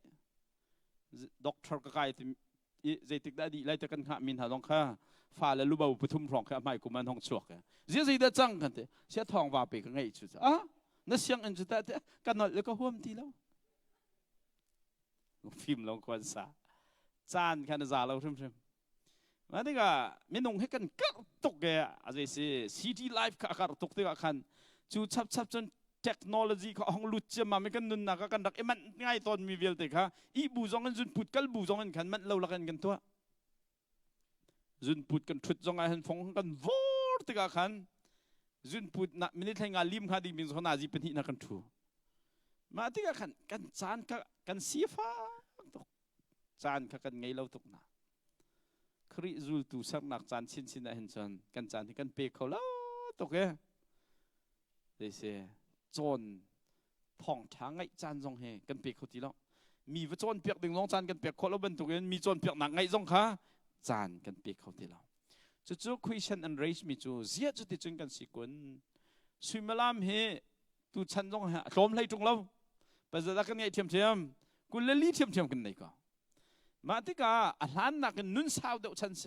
ด็อกเตอร์ก็ไกลที่ใจติดได้ดีไล่ตะกันข้ามินหาลองข้าฟ้าแล้วรู้บ่าวปฐุมพรองข้าไม่กุมมันห้องชัวกเสียใจได้จังกันเถอะเสียทองว่าไปก็ไงจุดนั่นเสียงอันจุดแต่กันหน่อยแล้วก็ห่วมที่แล้วฟิล์มลงควันสาจานคันซาเราทุ่มมาที่ก็ไม่นุ่งให้กันกัดตกแกอะไรสิซีทีไลฟ์กัดตกที่ก็คันจูชับจนเทคโนโลยีเขาห้องลุดจะมาไม่กันนุนนักกันดักมันง่ายตอนมีเวลแต่ค่ะอีบูจงกันจุนพุดกันบูจงกันขันมันเราละกันตัวจุนพุดกันชุดจงกันฟงกันวอร์ที่ก็คันจุนพุดนักมินิทงานลิมคดีมินสนาจีเป็นที่นักกันทัวมาที่ก็คันกันจานกันเสียฟ้าจานกันไงเราตกนะคริจูลตูสักนักจานชินนะเห็นจันกันจานที่กันเปเขาแล้วตกเอ๋เสียจนทองช้างไงจานจงเฮกันเปเขาทีแล้วมีว่าจนเปียกดึงลงจานกันเปียกคนแล้วบรรทุกเงินมีจนเปียกหนักไงจงค่ะจานกันเปียกเขาทีแล้วจู่ๆ question and race มีจู่เสียจุดที่จึงกันสิกุนสุมาลามเฮตูชันจงฮะชมเลยจงเราไปจะได้กันไงเทียมกุลลี่เทียมกันไหนก็มาที่กาอัลฮันนักนุนสาวเดาชันเส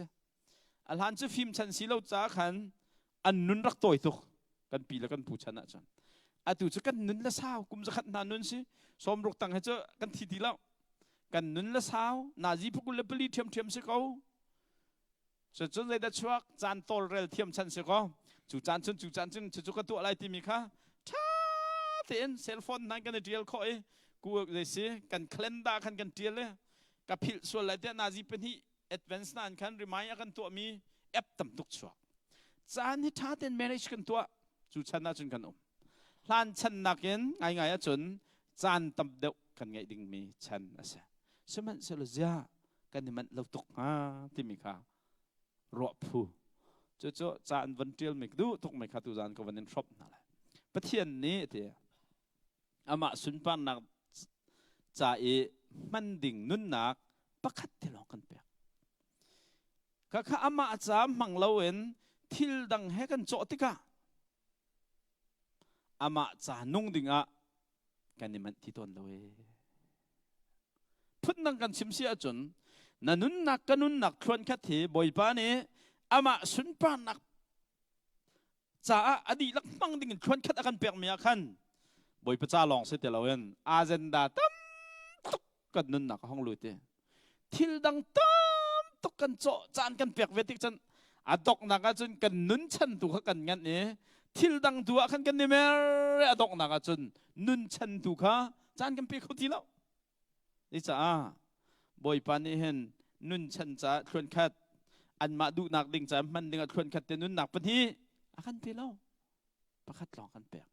อัลฮันจะฟิล์มชันสีเราจ้าขันอันนุนรักตัวอีกกันปีละกันผู้ชนะจันอาตุจะกันนุนละสาวกุมจะขัดนานุนสิสมรุกตังให้เจอกันทีแล้วกันนุนละสาวนาจีพวกกุลเปลี่ยเทียมสิเขาจะจนได้ช่วยจานโตเรลเทียมชันสิเขาจู่จานจนจู่กันตัวอะไรที่มีค่ะท้าเตียนเซลโฟนนั่นกันเดียลคอยกูเลยสิกันเคลนดากันเดียลเลยกับพิลส่วนอะไรแต่นาจีเป็นที่ advance นั่นคันรีมายกันตัวมีแอปต่ำตุกชัวจานที่ท้าเต้น manage กันตัวจู่ชนะจนกันพลานชันนักเงินไงจนจานต่ำเดวกันไงดิ่งมีชันนะเสียสมันเสลเซียกันนี่มันเราตกที่มีค่ะรอผู้จู่จานวันเดียวไม่ดูตกไม่ขาดตัวจานก็วันนี้ชอบนั่นแหละประเทศนี้ที่อามาสุนปันนักจ่ามันดิ่งนุนนักประคัดที่ลองกันเปียกข้าอามาจามมังเลวินทิลดังให้กันโจติกาอามาจานุ่งดิ่งอ่ะกันนี่มันที่ต้นเลยพุทธนังกันชิมเสียจนนันนุนนักกันนุนนักครวนคัดที่บ่อยป้านี่อามาสุนปานักจ่าอดีลักมังดิ่งครวนคัดกันเปียกเมียขันบ่อยพระเจ้าลองเสียแต่ละเว้นอาเจนดาตั้มกันนุนนักห้องลุยเตทิลดังตั้มตกกันโจจานกันเปียกเวทิกจันอาดอกนักจนกันนุนชันตัวกันงั้นเนี่ยทิลดังตัวกันกันเนี่ยแม่อาดอกนักจนนุนชันตัวจานกันเปียกเขาทีแล้วนี่จ้าบ่อยปานนี้เห็นนุนชันจ้าชวนคัดอันมาดูนักดิ่งจ้ามันดิ่งชวนคัดแต่นุนนักปนที่อากันทีแล้วประคัดลองกันเปียก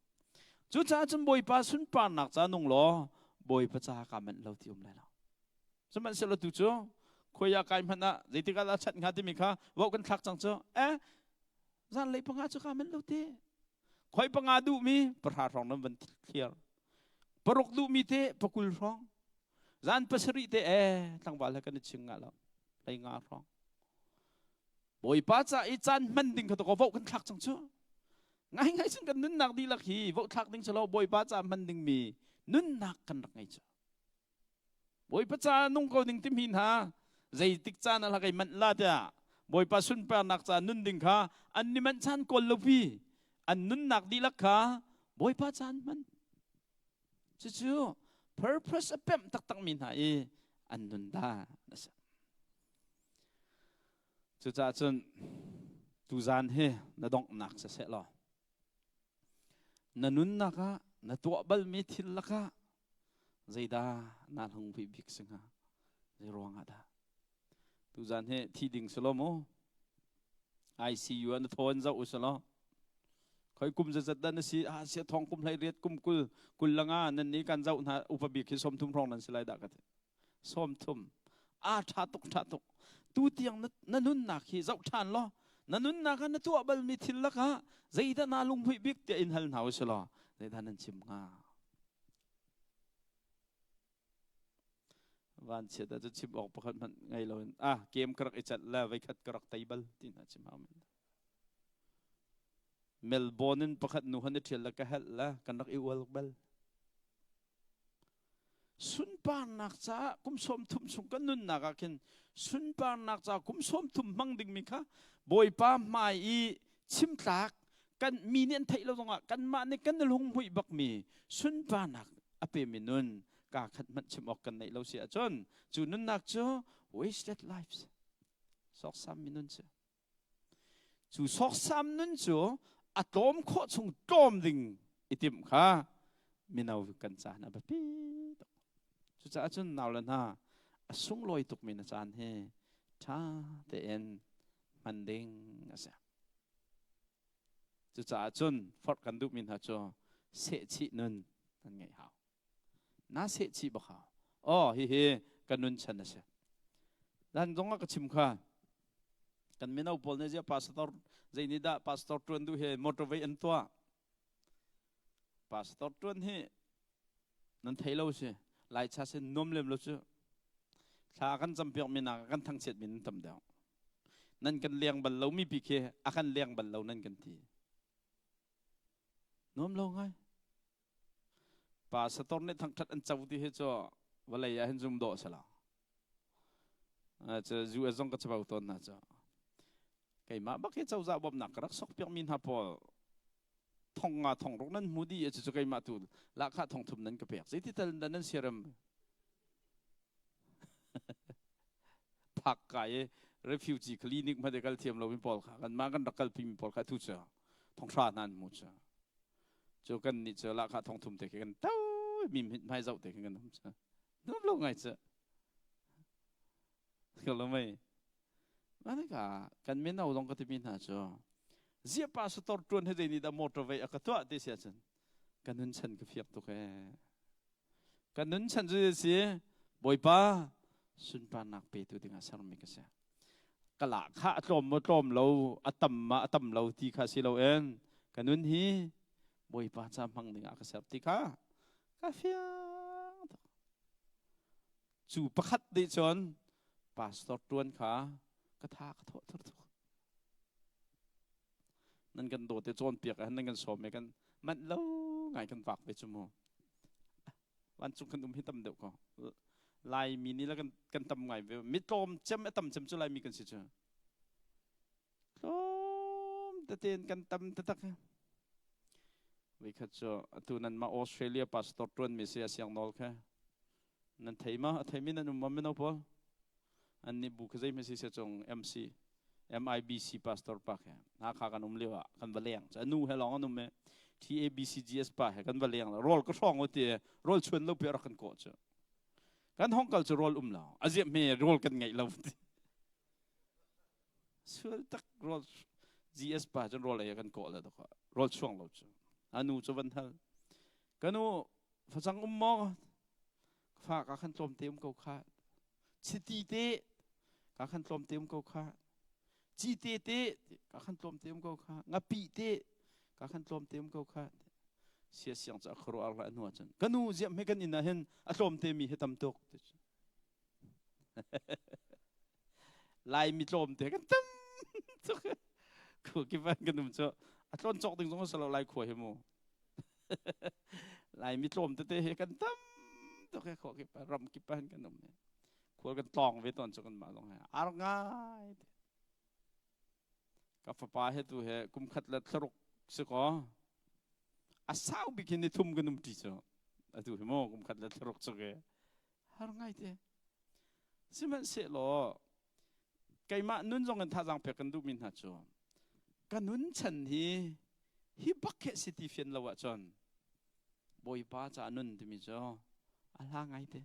จุดจ้าจนบ่อยปาสุนปานนักจ้านุ่งล้อบ่อยพระเจ้าการมันเราที่อมเลยแล้วสมัยเสร็จแล้วจู่จ้าคุยยาการมันนะจิตการละชัดงานที่มีค่ะว่ากันทักจังจ้าจันเลยพังอาจุการมันเราที่คอยพังอาดูมีประหารรองนั้นมันเคลียร์ปรกดูมีเตะปกุลรองจันภาษริเตะตั้งบาลกันชิงงาแล้วไปงารองบ่อยป้าจ้าอีจันมันดิ่งเขาตะโกว่ากันทักจังจ้าง่ายๆซึ่งกันนุนนักดีลักฮีว่าทักดิ่งฉลาบ่อยป้าจ้ามันดิ่งมีนุนนักกันรักไงจ้าบ่อยป้าจ้านุ่งเขาดิ่งที่มีหาใจติกจานอะไรกันมันลาดะบ่อยป้าสุนปานักจ้านุนดิ่งค่ะอันนี้มันชันกอลลวีอันนุนนักดีลักค่ะบ่อยป้าจ้ามันจู่ๆ purpose เป็มตักมีหาอันนุนดา chú cha chân tu gian he na dong nak sẽ lo na nun naka na tua bal mi thil laka zaida na hong vi bik singa zirong ada tu gian he thi ding salomo ICU an thon za usalo khoi kum za dan na si a sia thong kum lai riat kum kul langa nan ni kan zau na upabik ki som thum rong nan silai da ka som thum a tha tuk tu tiang na nun nak hi zau than lo na nun nak na tua bal mi thil laka zaida na lung hui bik te in hal na usalo zaida nan chim nga van chia da chim ok pakhat man ngai lo game krak i chat la vai khat krak table tin ha chim ham Melbourne pakhat nu han thil la ka hal la kanak i wal bal sun pa nak cha kum som thum sung kan nun naka kin sun pa nak cha kum som thum mang ding mi kha boi pa mai i chim tlak kan mi nen thai lo zonga kan ma ne kan lung hui bak mi sun pa nak ape mi nun ka khat mat chim ok kan nei lo sia chon chu nun nak cho wasted lives sok sam mi nun cha chu sok sam nun cho atom kho chung tom ding itim kha minau kan cha na ba pi chú cha chun nào lần ha sung loi tuk min chan he tha te en manding asa chú cha chun phot kan du min ha cho se chi nun tan ngai hao na se chi ba hao oh hi kan nun chan asa dan zonga ka chim kha kan minau pol ne ja pastor zainida pastor tun du he motivate an tua pastor tun he nan thailo se lại cha sẽ nôm lên luôn chứ, cha kan champion mình à kan thăng chết mình tầm đó, nên kan liang bal lâu mi bị kia, kan liang bal lâu nên kan thi, nôm lâu ngay, pa sa tor này thăng thắt anh cháu thì hết cho, vậy là anh zoom độ sao, cho dù ở trong cái cháu tôn na cho, cái mà bác cái cháu ra bom nạc rắc sọc piang min hấp thong thong rong nan mudi cho cái mà tu lạ khá thong thum nan cái bẹc vậy thì tal nan serum phak cái refugee clinic mà để cái tiêm lâu mi pol khá kan ma kan dakal pi mi pol khá thu cha thong sa nan mu cha cho kan ni cha lạ khá thong thum te kan tau mi mai zau te kan cha nó lâu ngày cha cái lâu mai mà cái kan men nào long cái tin ha cho zia pastor tuan he ni da motivate akatwa te sia chen kanun chan ka fiak to ke kanun chan ju si boipa sun pa nak pe tu dinga sang mi ka sa kala kha tlom lo atam lo ti kha si lo en kanun hi boipa cha mang dinga ka sa ti kha ka fiak chu pakhat de chon pastor tuan kha ka tha ka thoนั่นกันโดดแต่โจนเปียกนั่นกันสอบเหมือนกันมันเล่าไงกันฝากไปชั่วโมงวันจุกกันตุ้มให้ตำเดียวก็ลายมีนี่แล้วกันตำไงไปมิตรมเจ้าไม่ตำเจ้าจุลายมีกันสิเจ้าโอ้แต่เตียนกันตำแต่ตักวิคัตเจ้าตัวนั้นมาออสเตรเลียพาสตอร์ตวนมีเสียเสียงนอลแค่นั่นไทยมีนั่นมันไม่เอาพออันนี้บุคคลไม่เสียจง MIBC pastor pa khe na kha kan lewa kan baleng cha nu he long anum me TABCGS pa he kan baleng rol ko song ote rol chun lo per kan ko cha kan hong kal chu rol la azia me rol kan ngai lo sul tak rol GS pa chen rol ai kan ko la da rol chuang lo cha anu chu van thal kanu phachang mo pha ka khan tlom tem ko kha chiti te ka khan tlom tem ko kha chi te ka khan tlom tem ko kha ngapi te ka khan tlom tem ko kha sia siang cha khro ar la nu chan kanu zia me kan ina hen a tlom te mi hetam tok lai mi tlom te kan tam ko ki ban kan dum cho a tlon chok ding jong salo lai kho he mo lai mi tlom te he kan tam to ke kho ki pa ram ki pan kan dum ne kho kan tong ve ton cho kan ma long ha ar ngai ka fa pa he tu he kum khat la thlorok se ko asau bikin thum ganum ti cho atu he mo kum khat la thlorok cho ke har ngai te siman se lo ไก่มานุ่นจงกันท่าจังเปกันดูมินหาจอกันนุ่นฉันฮีบักเกสิติเฟียนละวะจอนบอยป้าจะนุ่นที่มีจออะไรไงเตะ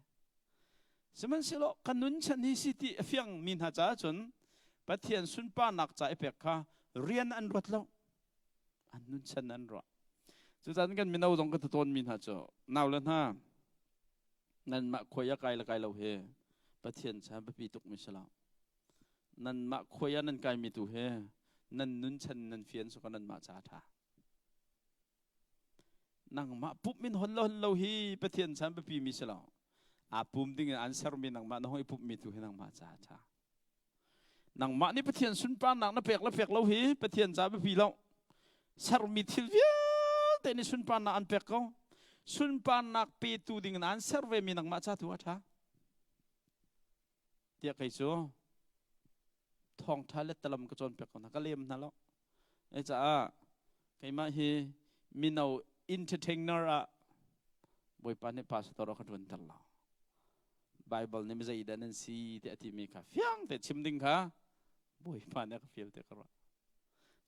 สมัยสิโลกันนุ่นฉันฮีสิติเฟียงมินหาจ้าจนปะเทียนสุนป้านักใจเปกค่ะเรียนอันรวดแล้วอันนุ่นฉันอันรวดจุดนั้นกันมีนาจงกันต้นมินหาจอนาวแล้วนะนั่นมาคุยกันละกันเราเฮปะเทียนฉันไปปีตุกมิสลานั่นมาคุยนั่นไกมีตัวเฮนั่นนุ่นฉันนั่นเฟียนสุกันนั่นมาจ้าท่านั่งมาปุ๊บมินหันเราฮีปะเทียนฉันไปปีมิสลาปุ๊บดิ้งอันเซอร์มินนั่งมาน้องปุ๊บมีตัวเฮนั่งมาจ้าท่านั่งมานี่ปะเทียนสุนปานนั่งนับเปกเราฮีปะเทียนจ้าไปปีเราเซอร์มิทิลเวียแต่นี่สุนปานนั่งอันเปกเขาสุนปานนักปีตัวดิ้งอันเซอร์เวมินั่งมาจ้าตัวท่าเดียกใครชัวทองท้าเล็ดตะลำกระจรเปียกนะก็เลี้ยมนั่นแล้วไอ้จ้าใครมาเฮมินเอาอินเตอร์เทนเนอร์อะบอยปานนี่พาสตอร์ขัดวันตลอดไบเบิลนี่ไม่ใช่อีดันนั่นสิแต่ที่มีค่ะฟียงแต่ชิมดิ้งค่ะบอยปานนี่ก็ฟีลแต่กระ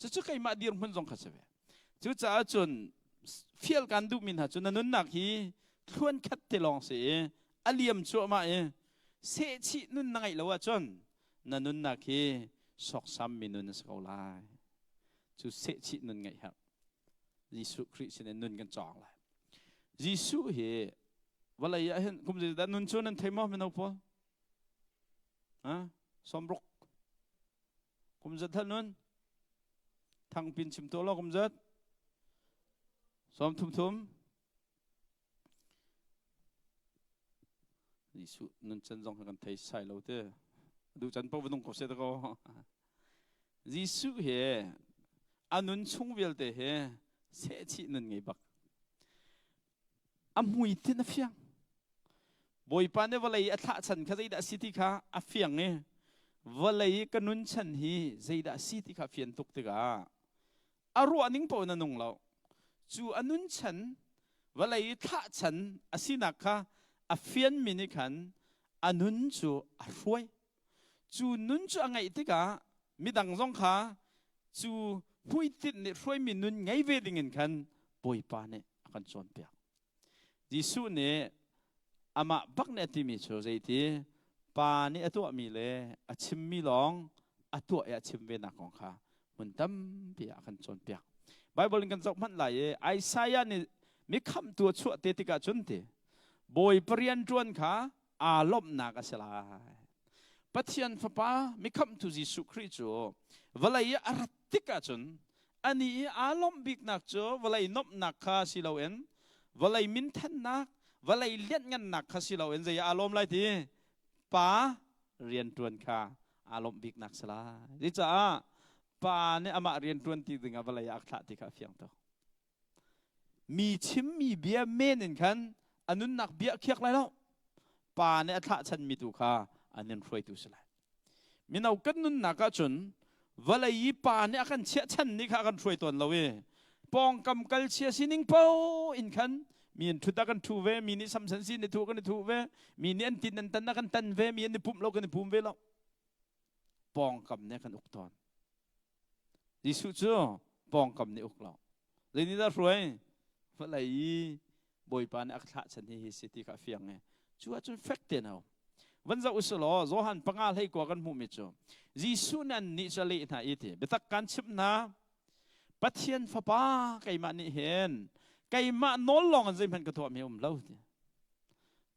จู่ๆใครมาเดียร์มันจงขัดเสียจู่จ้าจนฟีลกันดูมินหาจนนั่นนักฮีทวนคัดเตลองเสียอเลียมชัวมาเสียชีนุ่นนั่งไงแล้วว่าจนนั่นนุ่นนักฮีสอกซ้ำมีนุ่นสกาวไลจู่เสียชีนุ่นไงครับยิสุคริสต์เนี่ยนุ่นกันจองเลยยิสุเฮวันไรเห็นคุณจะได้นุ่นชวนนั่นเทมอไม่เอาพอสมรุกคุณจะท่านนุ่นทางปินชิมตัวเราคุณจะสมทุ่มยิสุนุ่นจันจงกันไทยใส่เราเต้ดูจันพอวันนุ่งกบเสด็จก็ยิสุเฮอันนุ่นชงเวลเตเฮเสียชีนุ่นไงบักมุยที่น่าเฟียงบอยปานเนี่ยวันไรอัฐฉันข้าใจด่าสิทธิข้าอัฟยังเนี่ยวันไรกันนุ่นฉันฮีใจด่าสิทธิข้าเฟียนตุกติกาอารมณ์นิ่งปนนุ่งเราจู่อันนุ่นฉันวันไรท่าฉันอาศินักข้าอัฟยันมินิขันอันนุ่นจู่อรวยจู่นุ่นจู่อะไรติกามีดังซงข้าจู่มุยติดเนี่ยรวยมีนุ่นไงเวดิ่งกันบอยปานเนี่ยกันจวนเปียกยิสุเนี่ยอามาบักเนี่ยที่มีโชว์ใจที่ปานี่ตัวมีเลยอาชิมมีลองตัวอาชิมเวนักของข้ามันตั้มเปียกันจนเปียกไบเบิลกันจบมันหลายไอซายานี่มีคำตัวชั่วเตติกาจนเตบอยเปลี่ยนจวนข้าอารมณ์นักเสลายปัจจัยฟ้ามีคำตัวยิสุคริสต์เวลาอารัติกาจนอันนี้อารมณ์บิกนักจ้เวลานบนักข้าสิเราเองเวลามินทันนักเวลาเลี้ยงเงินนักข้าสิเราเอ็นใจอารมณ์ไรทีป้าเรียนตวนข้าอารมณ์บิกนักสลายดิจ้าป้าเนี่ยอามาเรียนตวนที่ดึงเวลาอยากทัดที่ข้าเฟียงตัวมีชิมมีเบียเมนินขันอันนั้นนักเบียเคียกไรแล้วป้าเนี่ยทัดฉันมีตัวข้าอันนั้นรวยตัวสลายมีเอากันนั้นนักจนเวลาอีป้าเนี่ยกันเชี่ยฉันนี่ข้ากันรวยตัวเราเว้ปองกำกัลเชียสินิงเป้าอินขันมีนทุตากันทูเวมีนิสัมสันสีนทูกันทูเวมีนิอันตินันตันนักันตันเวมีอันปุ่มเรากันปุ่มเวแล้วปองกำเนี่ยกันอุกตอนยิสุจ้าปองกำเนี่ยอุกเราเรื่องนี้ได้รวยเวลาอีบอยปานอักษรฉันที่สิทธิข้าเฟียงเนี่ยชัวร์จนเฟกเตนเอาวันจะอุสโลโจฮันปังอาให้กว่ากันมุมิจ้ายิสุนันนิจเลน่าอีทีเบตักการชิบนาปัจเจียนฟ้าป้าไก่มานี่เห็นไก่มาโน้นลองกันสิมันกระตัวมีเล่า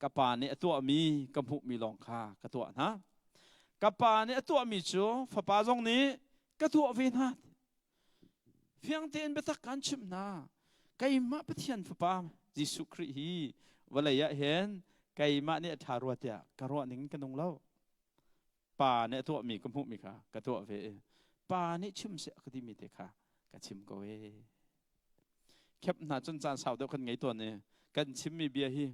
กับป่าเนี่ยตัวมีกับหุมีลองคากระตัวนะกับป่าเนี่ยตัวมีจูฟ้าป้าตรงนี้กระตัวเวนัดเพียงเตียนไปตักการชิมนาไก่มาปัจเจียนฟ้าป้ายิสุคริฮีวันเลยเห็นไก่มาเนี่ยทารวดเนี่ยกระรวดนิ่งกันตรงเล่าป่าเนี่ยตัวมีกับหุมีค่ะกระตัวเวป่าเนี่ยชิมเสียก็ที่มีเด็กค่ะก็ชิมก็เวแคบหน้าจนจานสาวเดียวกันไงตัวเนี่ยกันชิมมีเบียร์ฮี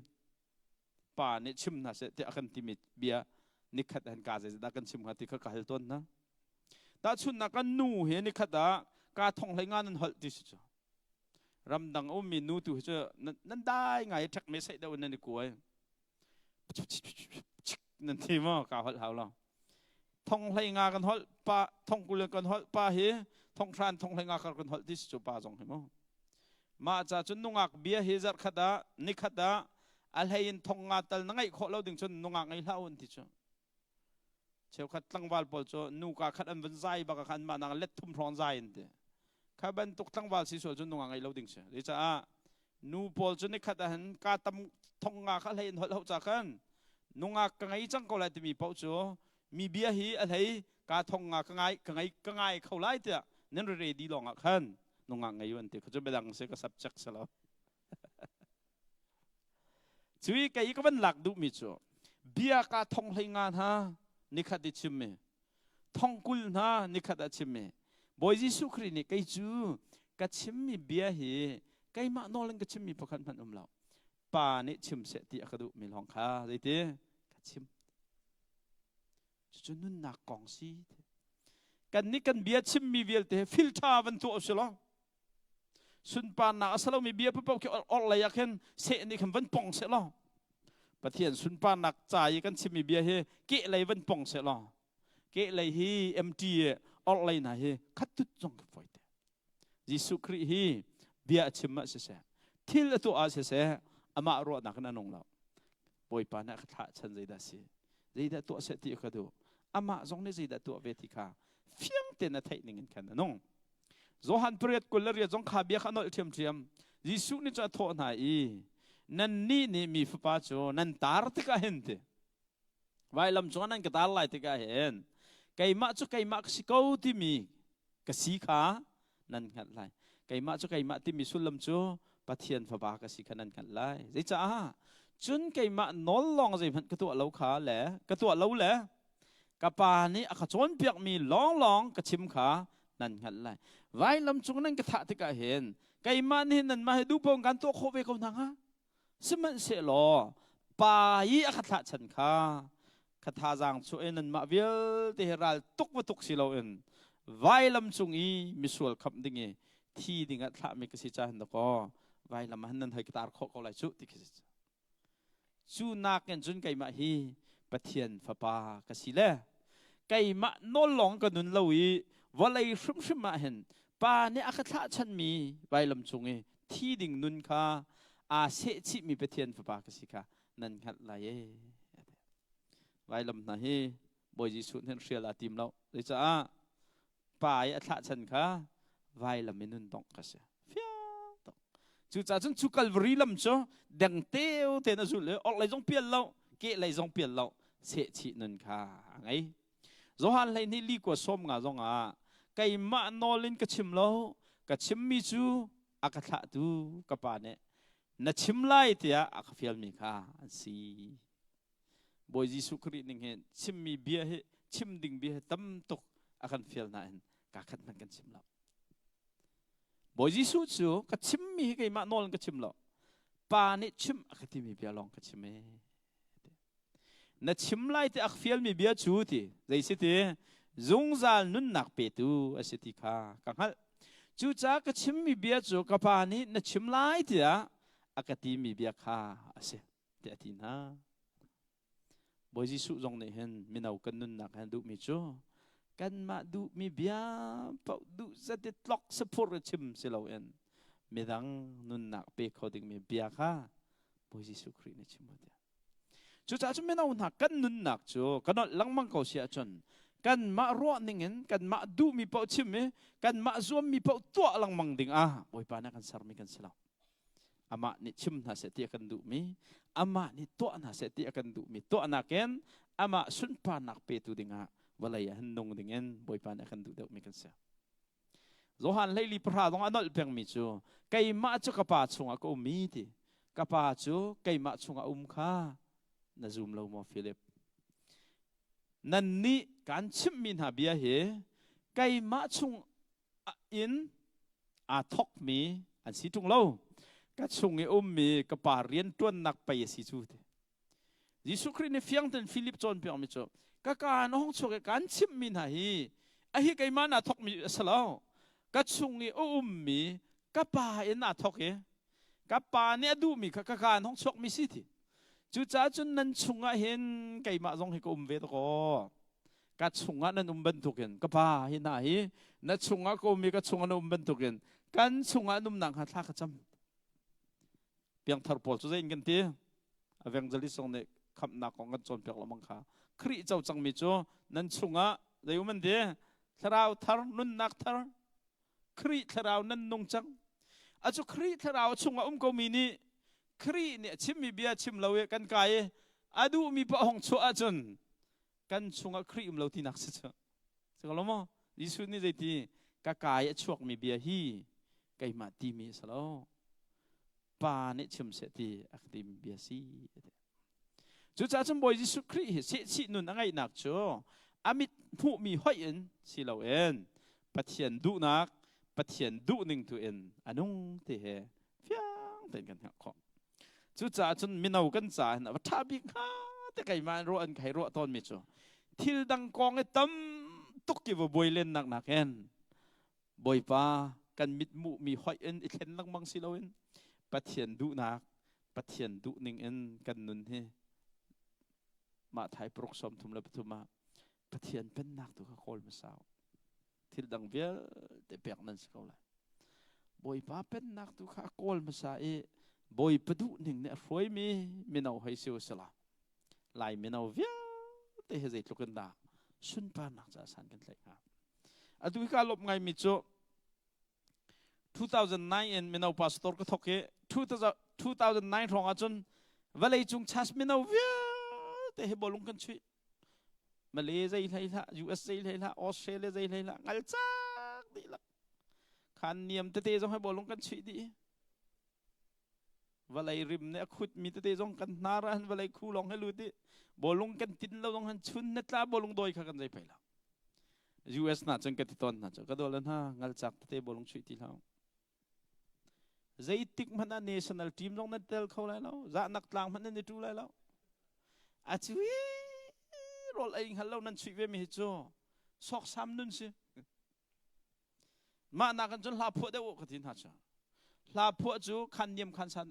ป่าเนี่ยชิมหน้าเสร็จกันที่มีเบียร์นิคัดหันกาเสร็จกันชิมกันที่เขากาต้นนะแต่ชุนนักกันนู่เห็นนิคัดกาท่องไหลงานนั้นหัดที่สุดรำดังอุ้มมีนู่ตัวเจ้านั่นได้ไงทักไม่ใช่เดี๋ยวนั่นดีกว่านั่นที่มั่งกาหัดเขาเรา ทองไหงากันหอลปาทองกุลกันหอลปาเฮทองทรานทองไหงากันหอลที่สุปาจงเห็นมั้งมาจากจุนนุงักเบียเฮจัดขัดานิขัดาอัลเฮยินทองงาตัลนังไงขอเราดึงจุนนุงักไงเล่าอันที่จุเชี่ยวขัดตั้งวาลปอลจุนุกาขัดอันวันใจบักขันมานางเล็ดทุ่มพรอนใจอันเดียข้าบันตุกตั้งวาลสิส่วนจุนนุงักไงเราดึงเชี่ยวดิจ้านูปอลจุนนิขัดหันกาตำทองงาขัดเฮยินหอลเอาจากกันนุงักกังไงจังก็เลยที่มีปอลจุมีเบียฮีอะไรกาทองงากังไงเขาไล่เถอะนั่นเรดีลองอ่ะขันนุงักไงวันที่เขาจะไปดังเสก subject ซะแล้วช่วยกันอีกวันหลักดูมิจูเบียกาทองไหงานฮะนิคัดดิชิมเมทองกุลฮะนิคัดดิชิมเมบอยจิสุครีนี่ไกจูกัดชิมมีเบียฮีไกมาโนลังกัดชิมมีพกันพันเราป่านี่ชิมเสติอักดูมีลองค่ะได้เถอะกัดชิมจุนุนนักกองซีกันนี่กันเบียชิมมีเบียเตฟิลทาวันตัวสิลอสุนปานนักสลามีเบียเพื่อเกี่ยวออกเลยอยากเห็นเสนี่คำวันปองเสลอประเทศสุนปานนักใจกันชิมมีเบียเฮเกะเลยวันปองเสลอเกะเลยฮีเอ็มทีออกเลยนะเฮขัดตุดจงกับไฟเตยิสุคริฮีเบียชิมมาเสียที่ละตัวอาเสียอามารัวนักนั่นองเราปอยปานักท่าฉันใจได้สิใจได้ตัวเสติก็ดูอามาจงนี่ใจได้ตัวเวทีค่ะเฟียงเต็นไทยนิ่งกันนะน้องโจฮันเปรียดกุลเรียจงขาเบียขนอเทียมยิสุนี่จะโทษนายนั่นนี่มีฟุปาโจนั่นตาร์ติกาเห็นเตไว้ลำจวนนั่นก็ตาร์ไลติกาเห็นไก่มาจุไก่มาสิเขาที่มีกสีขานั่นกันไลไก่มาจุไก่มาที่มีสุลลำจูปะเทียนฟุปากสีขานั่นกันไลใจจ้าจุนไก่มานอลลองใจมันกระตัวเล้าขาแหละกระตัวเล้าแหละกระปานี่อขจรเปียกมีลองกระชิมขานั่นกันไลไว้ลำจงนั่นกระทะที่กะเห็นไก่มานี่นั่นมาให้ดูพงกันตัวโคเวกนังฮะสมันเสลอป่ายีอคทะฉันข้าคทาจังช่วยนั่นมาเวลเทหรัลตุกวตุกสิโลเอ็นไว้ลำจงอีมิสวลคำดิ่งที่ดิ่งอัตละมีกสิจาหันตะก็ไว้ลำหันนั่นให้กตาร์โคเขาไหลชุติกสิจาจูนักเงินจุนไก่มาฮีปะเทียนฟ้าป่ากสิเล่ไก่มาโนหลงกันนุนลวีว่าเลยชุ่มมาเห็นป่าเนี่ยอคทะฉันมีไว้ลำจงอีที่ดิ่งนุนข้าอาเสชิมีปะเทียนฟ้าป่ากสิกานั่นขัดไหลไว้ลำนะฮีบอยจิสุนเห็นเสียละทีมเราเลยจ้าป่าอคทะฉันข้าไว้ลำมินุนตองกสิจู่จ้าจนชุกัลวรีลำจ้าดังเตี้ยวเทนสุดเลยออกเลยจงเปลี่ยนเราเกะเลยจงเปลี่ยนเราเสชินันค่ะไงโจฮันเลยนี่ลีกว่าส้มงาจงไก่มาโนลินกระชิมเรากระชิมมิจูอากาศดูกระปานเนี่ยนัดชิมไล่เตียอากาศฟิลมีค่ะสิบอยจิสุครินิ่งเห็นชิมมีเบียร์ชิมดิ่งเบียร์ตั้มตกอาการฟิลนั่นกาขัดนั่งกันชิมเราบอยจิสุจูกระชิมมีไก่มาโนลินกระชิมเราปานี่ชิมอากาศที่มีเบียร์ลองกระชิมนัดชิมไล่เตียอากาศฟิลมีเบียร์จูที่ใจสิเตียจงจานุนนักเปตูอาศัยค่ะกังหัลจู่จ้ากชิมมีเบียจูกับปานี้นัดชิมไล่เดียอากาศมีเบียค่ะอาศัยเดียทีน่าบอยจิสุจงเนี่ยเห็นมินเอากันนุนนักเห็นดูมิจูกันมาดูมีเบียปะดูจะติดล็อกสปูร์ชิมสิเราเอ็นมิดังนุนนักเปเขาดึงมีเบียค่ะบอยจิสุครีนชิมเดียจู่จ้าจุมินเอาหนักกันนุนนักจูกันนอลังมังเขาเสียจนกันมารัวนิ่งกันมาดูมีเป้าชิมกันมาซวมมีเป้าตัวลังมังดิ่งบอยปานักันสารมีกันสลาอามานี่ชิมน่าเสตีกันดูมีอามานี่ตัวน่าเสตีกันดูมีตัวนักเอ็นอามาสุนปานักเปตุดิ่งวลัยหันนงดิ่งบอยปานักันดูเด็กมีกันเสียโจฮันเลยลีพระดงอันนั้นเพียงมิจูไก่มาจูกระปาชงก็มีทีกระปาจูไก่มาชงข้านาซูมเราโมฟิลิปนั่นนี่การชิมมินหาเบียเหไก่มาชงอินอาทอกมีอันสิจุงเราก็ชงเอมีกระปาเรียนต้นนักไปสิจูเตยิสุคริสต์ในเฟียงตันฟิลิปจอนเปียมิจูก็การห้องชงการชิมมินหาฮีไอ้ไก่มานาทอกมีสลาวก็ชงเอมีกระปาเอ็นอาทอกกระปาเนี่ยดูมีก็การห้องชงมีสิทีจู่จ้าจุนนั้นชงเห็นไก่มาจงให้ก็เวทก็ กัดชงนั้นบรรทุกเห็นก็พาหินาฮีนัดชงก็มีกัดชงนั้นบรรทุกเห็นกันชงนั้นหนังหัดทักจำเพียงทาร์ปอลจะยินกันทีเวงเจลิสองเนี่ยคำนักของกันจนเปียกละมังค่ะคริเจ้าจังมิจูนั่นชงเดี๋ยวมันดีทาราวทาร์นุนนักทาร์คริทาราวนั่นนงจังอาจุคริทาราวชงก็มีนี่คริเนี่ยชิมมีเบียชิมเราเกันไก่อาดูมีปะหงชัวจนกันชงคริมเราที่นักสิจ้ะสักลมยิสุนี่ใจที่กากายช่วงมีเบียฮีไก่มาตีมีสโลป่าเนี่ยชิมเสตีอักตีมีเบียซีจุดจ้าจำบอยยิสุคริเสียชีนุนอะไรนักจ้ะอามิผู้มีห้อยเอ็นสิเราเอ็นปะเทียนดูนักปะเทียนดูหนึ่งตัวเอ็นอันนู้นเตะเฟี้ยงเป็นกันหักของจุดจ้าจนมีนากันจ้านะว่าท้าบิกฮะแต่ไก่มาโรอันไข่โรตอนมิจ้ะทิลดังกองไอ้ตั้มตุกกี่ว่าบอยเล่นหนักเอ็นบอยป้ากันมิดมุมีห้อยเอ็นอีกเห็นลังบังสิเราเอ็นปะเทียนดูนักปะเทียนดูหนึ่งเอ็นกันนุนเฮมาถ่ายปลุกสมทุมและปฐุมาปะเทียนเป็นนักตัวเขาโคลมาสาวทิลดังเวลแต่เปียกนั่นสิเขาเลยบอยป้าเป็นนักตัวเขาโคลมาสาวบอยประดุหนึ่งเนี่ยรวยมีเอาให้เสียวสละลายมีเอาเวลแต่เหตุลูกกันด่าสุนปานักจะสั่นกันเลยครับอดูการลบไงมิโจ2009เอ็นมีเอาพาสตอร์ก็ทอกเก2009รองอาจารย์เวลาจุงชัสมีเอาเวลแต่เหตุบอลลงกันช่วยมาเลเซียเลยละ US เลยละออสเตรเลียเลยละงัลจักดีละขันเนียมเตะจงให้บอลลงกันช่วยดีว่าไรริมเนี่ยขุดมีเตะจงกันนารันว่าไรคู่ลองให้รู้ดิบอลลงกันตินเราต้องหันชุนนัดละบอลลงโดยข้ากันใจไปแล้ว US น่าจังกันติดตอนน่าจะก็โดนแล้วนะงัลจักเตะบอลลงช่วยดีแล้วใจติกมันนั่น national team ตรงนั้นเตลเขาเลยแล้วจะนักต่างมันนั่นดูเลยแล้วอาชีวรอลเองฮัลโหลนั่นช่วยเวมิฮิโจสอกซ้ำนั่นสิมานักกันจนลาพวดได้โอ้กตินฮัจฉะลาพวดจูขันเยี่ยมขันสั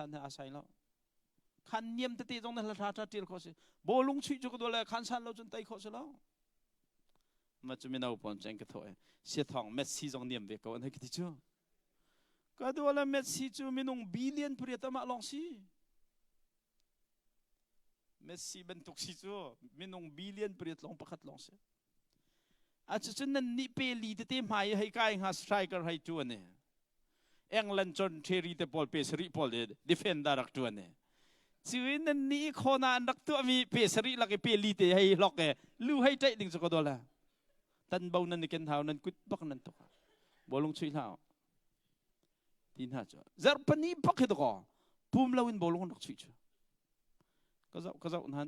นอาศัยแล้วขันเยี่ยมตีตรงนั้นละท่าตีเขาสิโบลุงช่วยจูก็ดูแลขันสันเราจนไตเขาสิแล้วมาจะมีน่าอุปนิสัยก็ถอยเสียทองเมสซี่จงเยี่ยมเวกวันให้กิจจูก็ดูแลเมสซี่จูมีนุ่งบิลเลียนเปรียบมาลองสิเมสซี่เป็นตุกซิจูมีนุ่งบิลเลียนเปรียบลองประคัดลองสิอาจจะฉันนั้นนิเปลีเตะไม่ให้กายหาสไตรเกอร์ให้ตัวเนี่ยเอ็งลันจอนเทรีเตปอลเปสรีปอลเดดิเฟนดารักตัวเนี่ยชีวิตนั้นนี่คนนั้นรักตัวมีเปสรีลักเปลีเตให้ล็อกลู่ให้ใจดึงสกัดละตันเบานั้นนี่กันเท้านั้นกุดบักนั้นตัวบอลลงช่วยเท้าทีน่าจะเจอปนีบักเหตุก็ปุ่มเราอินบอลลงนักช่วยก็จะนั่น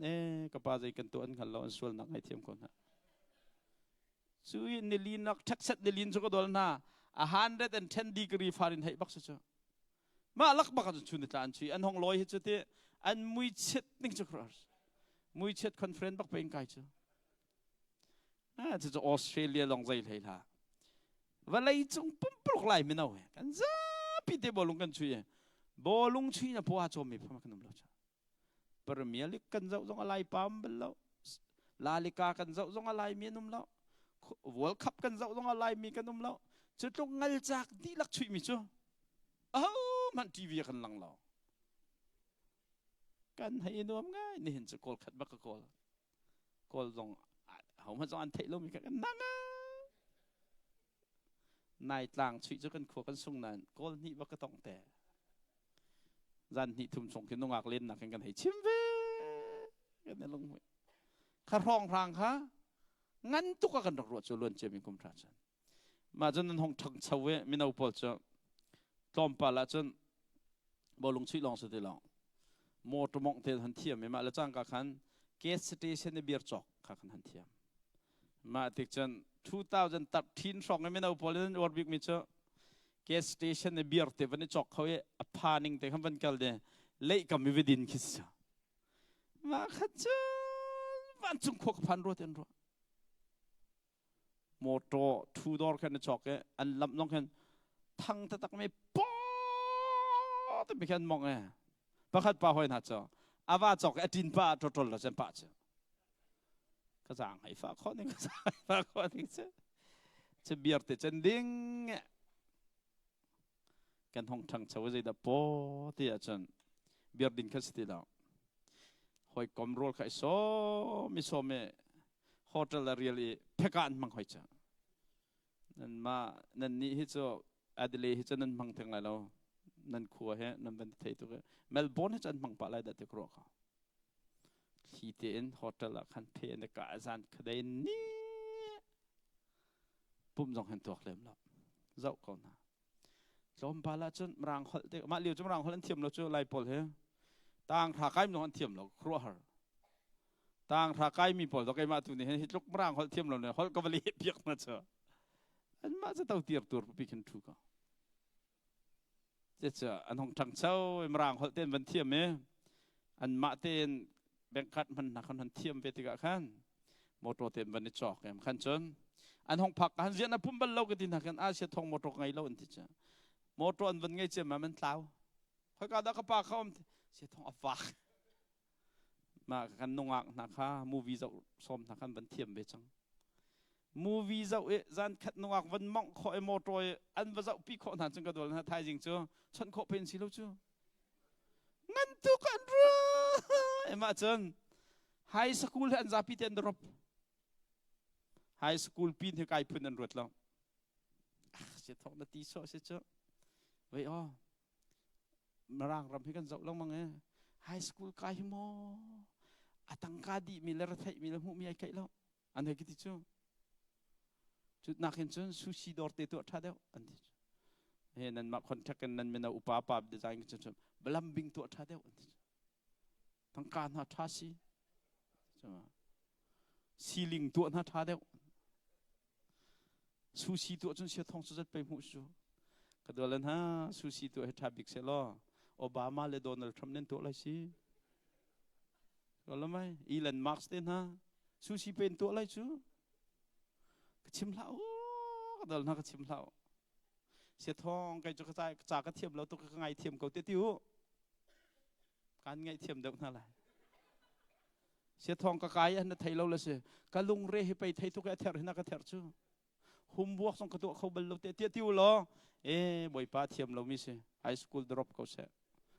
ก็ป้าใจกันตัวอันขันเราอันส่วนนักให้เทียมคนฮะช่วยเนลินนักทักษะเนลินสกัดละนะ110 degree Fahrenheit บักเสียมาลักบักจะชุนตานช่วยอันห้องลอยเหตุเตะอันมุยเช็ดนิ่งจะคราสมุยเช็ดคอนเฟรนซ์บักเป็นไงจ้ะจะออสเตรเลียลองใจเลยล่ะวันไรจงปุ่มปลุกไหลไม่เอากันจ้าปีเตบอลลงกันช่วยบอลลงช่วยนะพวกอาจอมีพมาขนมเราจ้ะปรมีลิกกันจะต้องอะไรปั๊มเบลล์ลาลิกากันจะต้องอะไรมีนุ่มแล้วWorld Cupกันจะต้องอะไรมีกันนุ่มแล้วจะต้องงัลจากดีลักช่วยมิจ้ะมันทีวีกันหลังเรากันให้นวมง่ายนี่เห็นจะกอลขัดบักกอลต้องเขามาจะอันเทลมีกันนั่งนายต่างช่วยจะกันขวกันส่งนั้นกอลนี่บักก็ต้องแต่ยันนี่ทุ่มส่งขึ้นน้องอักเล่นนักกันให้ชิมเวกันในลงมือข้าร้องพรางค่ะงั้นตุกกันรักรวดจะล้วนเจมิคุมพระจันมาจนนั้นห้องทังเฉวมินาอุปจะตอมปาละจนบอลลงช่วยลองสุดที่ลองมอตมองเทนหันเทียมมาละจ้างกัขันเกสสเตชันในเบียร์จอกกัขันหันเทียมมาติดจน2013 2มินาอุปเลยนั้นวอร์บิกมิเชอเกสสเตชันในเบียร์เทวันนี้จอกเขาอพานิงแต่คำวันกัลเดเล่กับมิวดินคิดซะมาขัดจนวันจุงขวกพันรัวเต็นรัวมอเตอร์ทูดอร์แค่ในจอกอันลำน้องแค่ทั้งตักไม่ป๊อแต่ไม่แค่มองประคัดป้าหอยนัดจ้ะอาว่าจอกดินป้าตัวละเจนป้าจ้ะ ก็สั่งให้ฝากข้อนึงก็สั่งฝากข้อนึงจะเบียร์แต่จันดิ้งกันห้องทางเช้าใจดับโป้ที่อาจารย์เบียร์ดินคัสติดาวหอยกอมโรลไข่โซมิโซเมโฮเทลเรียลเพกันมังหอยจ้ะนั่นมานั่นนี่ฮิโซอดีเลฮิโซนั่นมังเทงไรเรานั่นขัวเหรนั่นเป็นที่ตัวเมลเบิร์นฮิโซมังปะไรดัตเตกรอกที่เต็นโฮเทลคันเพนกับอาจารย์คดีนี้ปุ่มส่งเห็นตัวเคลมแล้วเจ้าก่อนนะจอมพาละจนมรังหอลเตมาเลี้ยวจนมรังหอลเทียมเราจะไล่ปอลเหรอต่างทาไกมีนเทียมเราครัวหรต่างทาไกมีปอลตัวไกมาตัวนี้เห็นลุกมรังหอลเทียมเราเนี่ยหอลก็บริเปียกนะเจ้าอันมาจะต้องเตียบตัวไปกันทุกข์เจ้าอันของทางเช้ามรังหอลเทียมวันเทียมเนี่ยอันมาเตียนแบ่งคัดมันนักขันเทียมไปติกะขันโมโตเทียมวันนี้จอกแอมขันจนอันห้องพักอันเจียนพุ่มบอลเราก็ตินักกันอาเซียทองโมโตไงเราอันที่จะโมโตอันวันไงเจ้ามันเท้าเขาก็ได้กระปากเขาเสียทองอับฟักมากันนงอักนะคะมูวีจะสมนักกันบันเทียมไปจังมูวีจะจันขัดนงอักวันมองขอโมโตอันว่าจะปีขอหนาจังกระโดดนะไทยจริงเจ้าฉันขอเป็นสิลูกเจ้างั้นทุกคนรู้เอ็มอาจารย์ไฮสคูลอันจะพิจารณาไฮสคูลปีนที่ไกลพื้นอันรวดแล้วเสียทองนาทีโซ่เสียเจ้าเว้ยอ๋อมาร่างรำให้กันเจ้าลงมั้งเอ้ไฮสคูลไกลโมอาตังกาดีมีเลระไทยมีเลหูมีไอ้ไก่แล้วอันไหนกี่ที่เจ้าจุดนักเห็นจนซูชิดอร์เตตัวท่าเดียวอันที่เห็นนั่นมาคอนแทคกันนั่นเป็นอุปาดีไซน์กันจนบลัมบิงตัวท่าเดียวอันที่ทั้งการหาท่าซีใช่ไหมซีลิงตัวหน้าท่าเดียวซูชิตัวจนเสียทองสุดไปหมู่ชัวก็ดูแล้วนะซูชิตัวให้ทับบิกเซลล์โอบามาและโดนัลด์ทรัมป์เน้นตัวอะไรสิก็แล้วไหมอีแลนมาร์กส์เน้นนะซูชิเป็นตัวอะไรชัวก็ชิมเหล้าก็ดูแล้วนะก็ชิมเหล้าเสียทองไก่จุกใจจากกระเทียมแล้วตัวก็ไงเทียมเขาเตี้ยวการไงเทียมเด็กนั่นแหละเสียทองก็กายอันนั้นไทยเราเลยสิก็ลุงเร่ให้ไปไทยทุกแอเทอร์ให้นักแอเทอร์ชัวหุ่มบวกส่งกระตัวเขาบรรลุเตี้ยติวล้อบ่อยป้าเทียมเราไม่ใช่ไฮสคูลดรอปเขาเสีย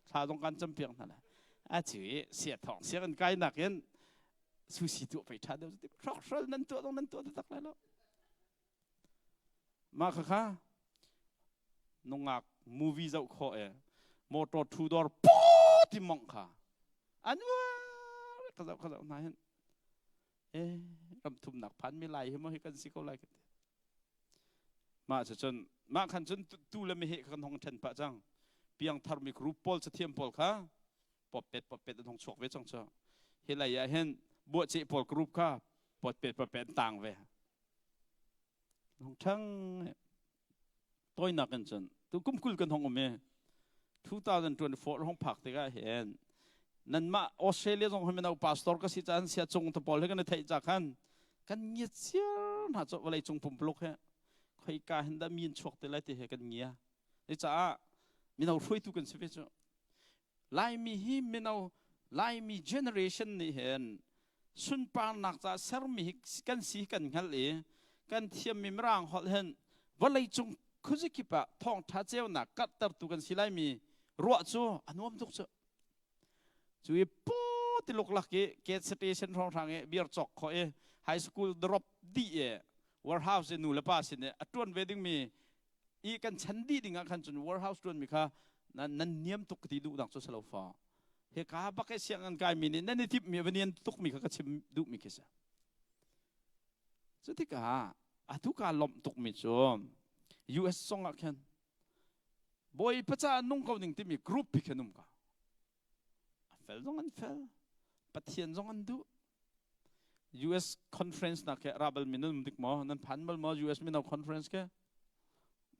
ถ้าต้องการจำเพียงนั่นแหละจีเสียทองเสียกันไกลหนักยันซูชิตัวไปชาเดียวติดครอกชลนั่นตัวต้องนั่นตัวตักแล้วมาค่ะนงอักมูวี่เจ้าข้อมอเตอร์ทูดอร์ป๊อที่มองค่ะอันว่าเขาจะนายเห็นกำทุ่มหนักพันไม่ไหลให้มาให้กันสิเขาไหลกันมาจนมาขันจนตู้เลยไม่เห็นกันห้องเทนปะจังเพียงทาร์มิกรูปปอลจะเทียมปอลค่ะปอดเป็ดห้องชกเวจังเจ้าเห็นอะไรเห็นบวชเจ็บปอลกรูปค่ะปอดเป็ดต่างเวห้องช่างต้อยหนักกันจนตู้กุ้มกุลกันห้องอเม2024ห้องผักที่ก็เห็นนั่นมาออสเตรเลียส่งให้มันเอาพาสตอร์ก็สิจันเสียจงตะปอลให้กันในไทยจากกันกันเงียบเสียน่าจะอะไรจงปุ่มปลุกเหรอใครกล้าเห็นได้มีนชกแต่ไรที่เหกันเงียนี่จ้ามีเอาช่วยทุกันสิเพื่อไล่มีหิมมีเอาไล่มีเจเนอเรชันนี่เห็นสุนปานนักจะเสริมมีกันสีกันฮัลเลยกันเทียมมีมร่างหอเห็นว่าอะไรจงคุจิกิปะท้องท้าเจ้าหนักกัดตับตุกันสิไล่มีรัวจูอันนู้นทุกเจ้าจุยปูติลูกหลักเกตสเตชันทองทางเบียร์จอกเขาไฮสคูลดรอปดีวอร์เฮาส์นูเลป้าสิเนี่ยตัวนเวดิ้งมีอีกันชั้นดีดิ่งกันจนวอร์เฮาส์ตัวนมีค่ะนั่นเนียมตุกติดูดังสุดสลาฟ้าเฮก้าบักเสียงกันกายมีนี่นั่นที่มีวันนี้ตุกมีค่ะก็ชิมดูมีค่ะสุดที่ก้าทุกการล้มตุกมีชม US ส่งกันบอยพระเจ้านุ่งเขาหนึ่งที่มีกรุ๊ปพิกนุ่มกันเฟลจงอันเฟลปัทยันจงอันดู US conference นักราบลมินุมดิกหมอนั่นพันบลหมอ US มินา conference แค่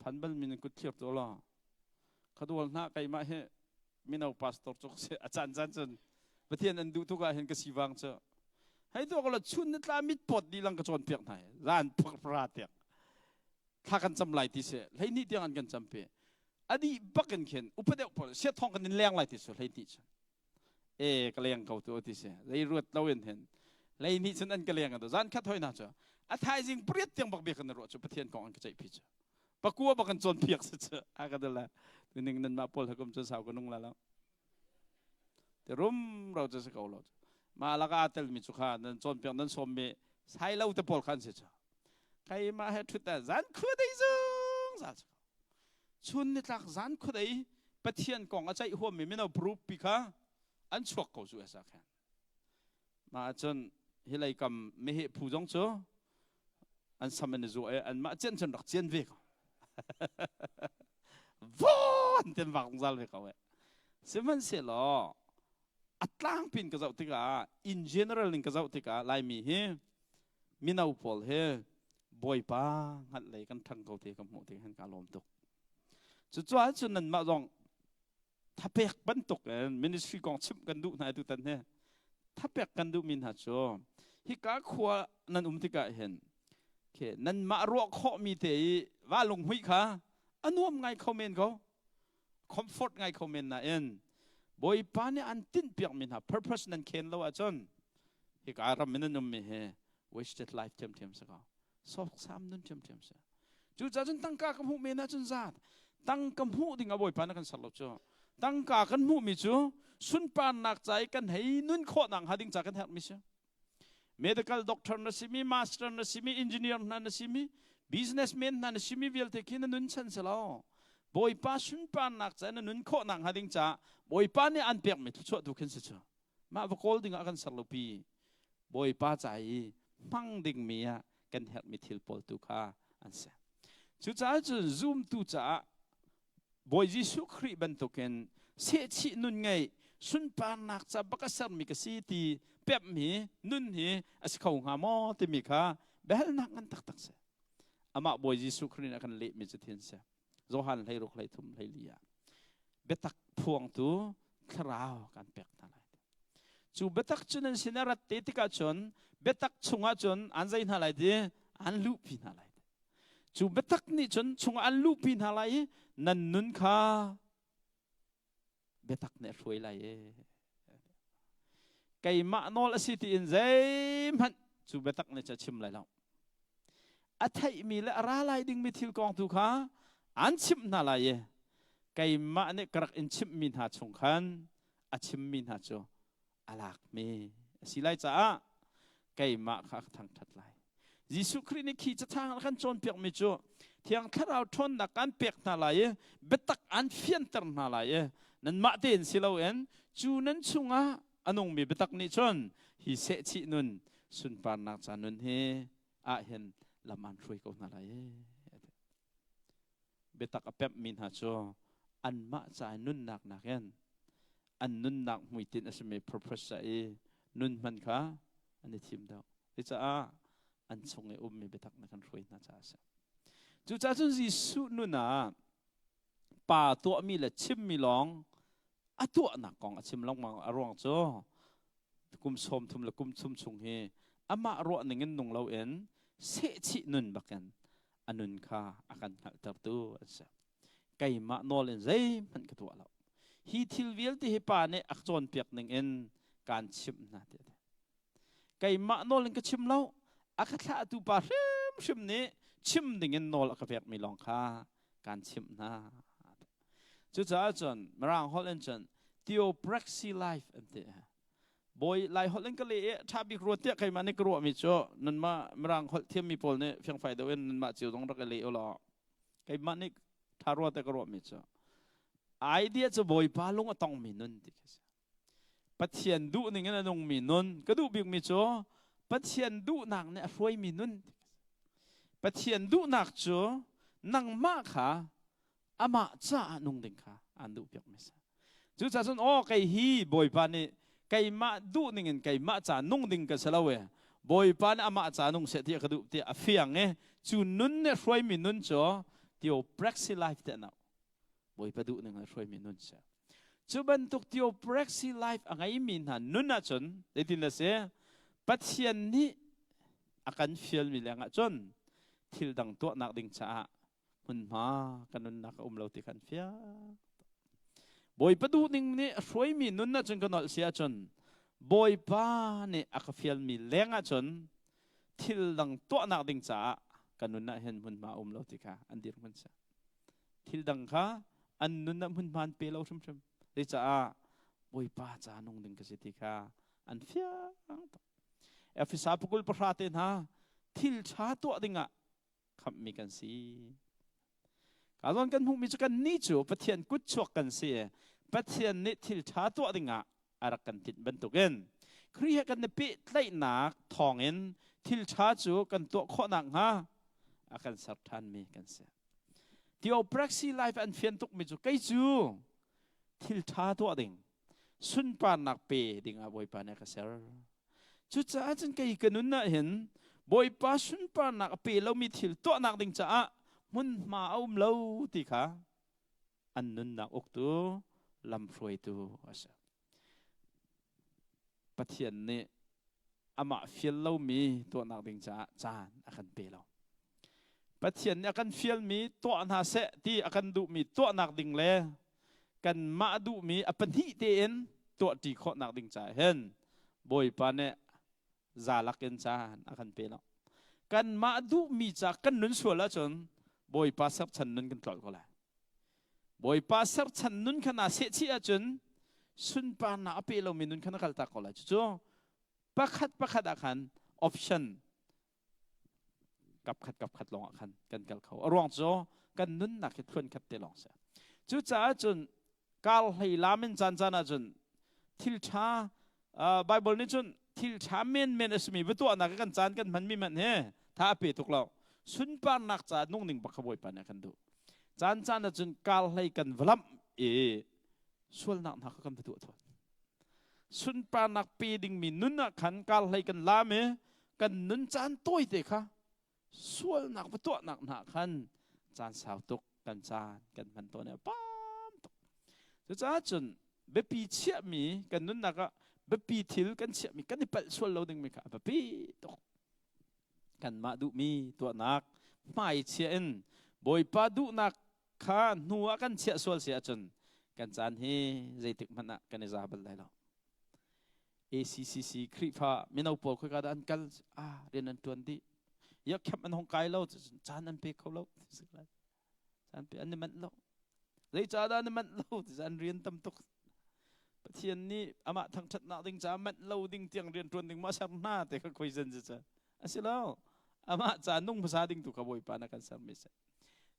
พันบลมินุกุดเทียบตัวละเขาดูว่าหน้าใครมาเฮมินาพาสตอร์จุกเสอาจารย์จนปัทยันอันดูทุกอย่างเห็นกษีวังเจ้าให้ตัวก็ละชุนนิดละมิดปอดดีลังกระจรเปียกไหนร้านพระเตียงถ้ากันจำไหลที่เสียให้นี่เดียงกันจำเป็นอดีบักกันเข็นอุปเดชพอเสียทองกันนินแรงไหลที่สุดให้นี่จ้ะก็เลี้ยงเขาตัวที่เสียเลยรวดเราเห็น เลยนี่ฉันอันกะเลียงกันตัวจันคัดถอยน่าจ้ะอาทายจริงเปรี้ยเตียงบักเบียกันรอจุประเทียนของอันกระจายพิจปะกัวบักกันจนเพียกซะเจออากันตัวละตัวหนึ่งนั่นมาปนให้กรมจนสาวกันนุ่งแล้วแต่รุ่มเราจะสกาวเรามาแล้วก็อาเตลมิจุขานั่นจนเพียงนั่นสมมีใช้เราแต่ปนกันเสียจ้ะใครมาให้ทุกแต่จันคือได้จังสัตว์ชุนนี่ตักจันคือได้ประเทียนของอาจารย์หัวมีไม่เอาปรูปปีค่ะอันชวกเขาช่วยสักแค่มาจนเฮลัยกำไม่เหตุผู้จงเจออันสมัยนี้จู่อันมาเจนจนรักเจนเวกว้าวเต็มฝังจัลเวกเอาไว้เสียมันเสียหรออัตลังปินก็จะติกา in general นี่ก็จะติกาลายมีเฮมินาอุปอลเฮบอยป้าหัดเลยกันทั้งเขาเทกับหมู่เทหันการลมตกจุดจ้าจุดนั้นมาลองถ้าเปียกบรรทุกมินิสทรีกองชิมกันดูนายดูตันเนี่ยถ้าเปียกกันดูมินหัดโจฮิกาขวานั่นติกาเห็นเคนั่นมารวกข้อมีเตยว่าลงหุยค่ะอันนู้มไงคอมเมนต์เขาคอมฟอร์ตไงคอมเมนต์นะบอยป้าเนี่ยอันตินเปียกมินหา purpose นั่นเคนแล้วว่าจนฮิการำมินนุ่มมีเฮ wasted life เทียมสักเอาสอบสามนุ่นเทียมสักจู่จ้าจนตั้งกากำหูเมน่าจนซาดตั้งกำหูดิ่งเอาบอยป้านักกันสลับจ้าตั้งกากันหูมิจูสุนปานนักใจกันให้นุ่นโคนังหาดิ่งจากกันแทบมิเช medical doctor นั่นสิมี master นั่นสิมี engineer นั่นสิมี businessman นั่นสิมีวิลเทคินนุ่นชันเสลาบอยป้าสุนปานนักใจนั่นนุ่นโคนังหาดิ่งจากบอยป้าเนี่ยอันเปียกมิทุกทุกคนสิจ้ามาบอกอลดิ่งอากันสลับปีบอยป้าใจมั่งดิ่งมีกันแทบมิทิลปอลตุกาอันเสจุดจ้าจุด zoom ตุจ้าบอยยิสุคริบันตุกันเสียชีนุนไงสุนปานักจะบักษรมีกษีตีเปียบมีนุนฮีอาศัยเขาหามอติมีค่ะเบลนักกันตักเสอามาบอยยิสุครินักันเละมิจทินเสโจฮันให้รุกให้ทุ่มให้เลียเบตักพวงตัวคราวกันเปียกนั่นแหละจูเบตักจุนันสินารัตเตติกาจนเบตักชงอาจนอันใจนั่นแหละดีอันลูปีนั่นแหละจูเบตักนี่จนชงอันลูปีนั่นแหละนั่นนุนค่ะเบตักเนี่ยรวยเลยไก่มาโนลสิติอินเซมันจูเบตักเนี่ยจะชิมเลยแล้วอาทัยมีและอะไรอะไรดึงมิทิลกองทุกค่ะอันชิมนั่นเลยไก่มาเนี่ยกระอินชิมมินหาชงคันอาชิมมินหาโจอาลักมีสิไลจ้าไก่มาค่ะทางทัดไลยิสุครินิขีจะทางขันจนเปียกมิโจที่ยังถ้าเราทนนักการเปียกนั่นเลยเบตักอันเฟียนตร์นั่นเลยนั่นมาเดินสิเราจูนั้นชงอันนงมีเบตักนี่จนฮิเสชินุนสุนปานนักจานุนเฮอาเห็นละมันช่วยเขานั่นเลยเบตักอเป๊บมินหาโจอันมาจานุนนักอันนุนนักมุยตินอาศัย purpose ใจนุนมันค่ะอันนี้ทีมเดียวที่จะอันชงมีเบตักนักกันช่วยน่าจะเสียจู่จ้าจนยิสุนุนป่าตัวมีละชิมมีลองอัตัวนักกองชิมลองมาอรวงโจกุมชมทุมละกุมชุมชงเฮอามาอรวงหนึ่งนงเราเสชินุนบักกันอันนุนค่ะอาการหักตับตัวอันเสียไก่มาโนเลนใจมันกระตัวเราฮีทิลวิลที่เฮป่าเนี่ยอักจนเปียกหนึ่งการชิมนาเดียไก่มาโนเลนก็ชิมเราอักขะตุปาชิมนี้ชิมหนึ่งโนลกเปียกมีลองค่ะการชิมนาจุดจ้าจนมารางฮอลเลนจนทีโอพรักซี่ไลฟ์อันเดียบอยไลฮอลเลนก็เลยชาบิกรัวเตียใครมาในกรัวมิโจนั่นมามารางฮอลเทียมมีพอลเนี่ยเพียงไฟเดวินนั่นมาจิวตรงรักเลยเอาละใครมาในทารัวแต่กรัวมิโจไอเดียจะบอยพาลงต้องมีนุนดิปัจเจียนดูหนึ่งนั่นนงมีนุนก็ดูบิกมิโจปัจเจียนดูหนักเนี่ยรวยมีนุนปัจเจียนดูหนักโจนังมากค่ะอามาจ้านุ่งดิ่งค่ะอันดูเปียกไม่ใช่จุดจ้าส่วนโอ้ไก่ฮีบอยปานี่ไก่มาดูหนึ่งไก่มาจ้านุ่งดิ่งกันเสลาเวบอยปานอามาจ้านุ่งเสียที่กระดูกที่เฟียงจูนุ่นเนี่ยรวยมีนุ่นจ้าที่โอพรักซี่ไลฟ์แต่น่ะบอยปาดูหนึ่งรวยมีนุ่นเสียจูบันทุกที่โอพรักซี่ไลฟ์อะไรมีน่ะนุ่นน่ะจนได้ยินแล้วเสียปัจเจียนนี้อาการเฟียลมีแรงจนทิลดังตัวนักดิ่งจ้ามันมากันนุนนักเราติกันเฟียบอยประตูหนึ่งนี่รวยมีนุนนะจนกันนอเสียจน บอยป้าเนี่ยอักเฟียลมีแรงอ่ะจนทิลดังตัวนักดิ่งจ้ากันนุนน่ะเห็นมุนมาเราติค่ะอันเดียร์มันซะทิลดังค่ะอันนุนน่ะมุนมันเปล่าชุ่มๆเลยจ้าบอยป้าจ้านงดิ่งกันสิติค่ะอันเฟียงเอฟซาปุกุลประราเตนฮะทิลชาตัวดิ่งอ่ะขับมีกันสิการลอนกันหุมีจักันนี่จูปะเทียนกุศลกันสิปะเทียนนี่ทิลชาตัวดิ่งอ่ะอารักกันติดบรรทุกเงินครียกันในปีไล่หนักทองเงินทิลชาจูกันตัวข้อหนักฮะอาการสัตทันมีกันเสียที่เอาปรักษีไลฟ์อันเฟียนตุกมีจูใกล้จูทิลชาตัวดิ่งสุนปานนักเปดิ่งอาบอยปานเนี่ยกันเสียจุดจ้าจนใกล้กันนู้นน่ะเห็นบอยปาสุนปานนักเปเรามีทิลตัวนักดิ่งจ้ามุนมาเอาเราติค่ะอันนู้นนักอกตัวลำฟรวยตัวอาศัยปะเทียนนี่อามาฟิลเรามีตัวนักดิ่งจ้าจานอาการเปเราปะเทียนอาการฟิลมีตัวนาเสที่อาการดูมีตัวนักดิ่งเล่กันมาดูมีอปันหิเตนตัวที่ข้อนักดิ่งจ้าเห็นบอยปานเนี่ยจาลักเอ็นจานอาการเปเรากันมาดูมีจากกันนุนส่วนละจนบอยปาสับฉันนุนกันตลอดก็เลยบอยปาสับฉันนุนขนาดเสียชีอาจนสุนปานาเปเรามีนุนขนาดกัลตากอลจู่ปักขัดอาคันออปชั่นกับขัดลองอาคันกันกัลเขารวงจู่กันนุนนักเหตุคนขัดเตลองเสียจู่จ้าจนกาลให้ลามินจานอาจนทิลชาไบเบิลนี่จนทิลชาเมนสมีประตูนักกันจานกันมันมีมันเฮถ้าเปตุกเราสุนปานักจานนุ่งหนึ่งปักขบวยปานกันดูจานจนกาลให้กันวลับส่วนนักกันประตูทวนสุนปานักปีดิ่งมีนุนนักขันกาลให้กันลาเมกันนุนจานตัวเด็กค่ะส่วนนักประตูนักขันจานสาวตุกกันจานกันมันตัวเนี่ยปั๊มตุกจะจ้าจนเบปีเชี่ยมีกันนุนนักเบปีทิลกันเชี่ยมีกันนี่เปิดส่วนเราดึงมีค่ะเบปีตุกกันมาดูมีตัวนักไม่เชี่ยนบอยปาดูนักข้าหัวกันเชี่ยส่วนเสียจนกันจานเฮใจตึกมันนักกันในซาบัลได้แล้ว ACCC คริฟ้าไม่เอาปอลคุยกันกันเรียนอันตัวนี้อยากแคบมันห้องไกลแล้วจานอันเปเขาแล้วจานเปอันนี้มันแล้วเลยจานอันนี้มันแล้วจานเรียนตั้มตุกประเทศนี้อามาทั้งชัดหน้าดิ่งจานมันแล้วดิ่งเตียงเรียนตัวดิ่งมาสักหน้าแต่ก็คุยเส้นจ้ะอันสิแล้วอามาจานนุ่งภาษาดิ่งตุกขบวยปานักกันสามเมษ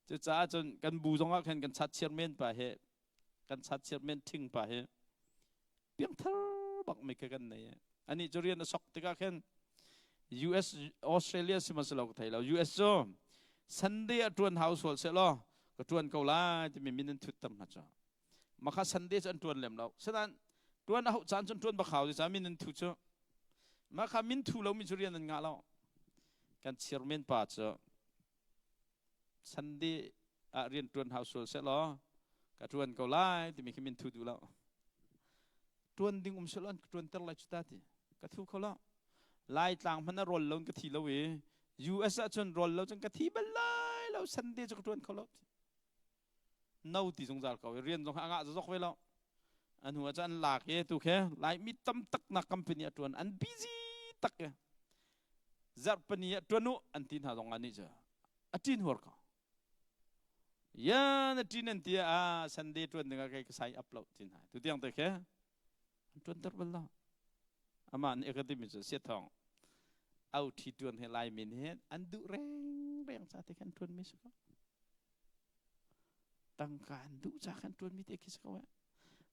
จะจ้าจนกันบูจงอักเห็นกันชัดเชียร์เมนไปเหกันชัดเชียร์เมนทิ้งไปเหเพียงเท่าบักไม่เคยกันเนี่ยอันนี้จะเรียนสกติกาเห็น US ออสเตรเลียสิมาสลากไทยแล้ว US จ้ะ Sunday ตรวน household เสร็จแล้วก็ตรวนเกาหลีจะมีมินทุตตั้มนะจ้ะมาค่ะ Sunday จะตรวนเล่มแล้วฉะนั้นตรวนเอาจานจนตรวนบักเขาจะมินทุจ้ะมาค่ะมินทุแล้วมีจะเรียนนั่นงาแล้วกันเชียร์เมนป่าจ้ะ Sunday เรียนตรวน household เสร็จแล้วก็ตรวนเกาหลีจะมีมินทุดูแล้วตรวนดิ่งเสร็จแล้วตรวนเตอร์ไลจุดที่ก็ทุกเขาแล้วไล่ต่างพันธุ์รอลแล้วก็ทีละเว US จนรอลแล้วจนก็ทีบัลไลแล้ว Sunday จะกตรวนเขาแล้วน่าที่สงสารเขาเรียนตรงอ่างจะจกไว้แล้วอันหัวจะอันหลากตุกแค่ไล่มีตั้มตักนักคัมภีร์ตรวนอันบิซีตักแค่จับปนีตรวนุอันที่หาตรงอันนี้จ้ะอันที่หัวเขายันที่นั่นที่Sunday ตรวนนึงก็แค่ใส่อัพโหลดที่ไหนตัวที่ยังตัวแค่ตรวนตรวนแล้วอามันเอกติมิจะเสียทองเอาที่ตรวนให้ลายมินเห็นอันดุแรงสัตย์กันตรวนมิสก็ตั้งการดุจากกันตรวนมิเตกิสก็ว่า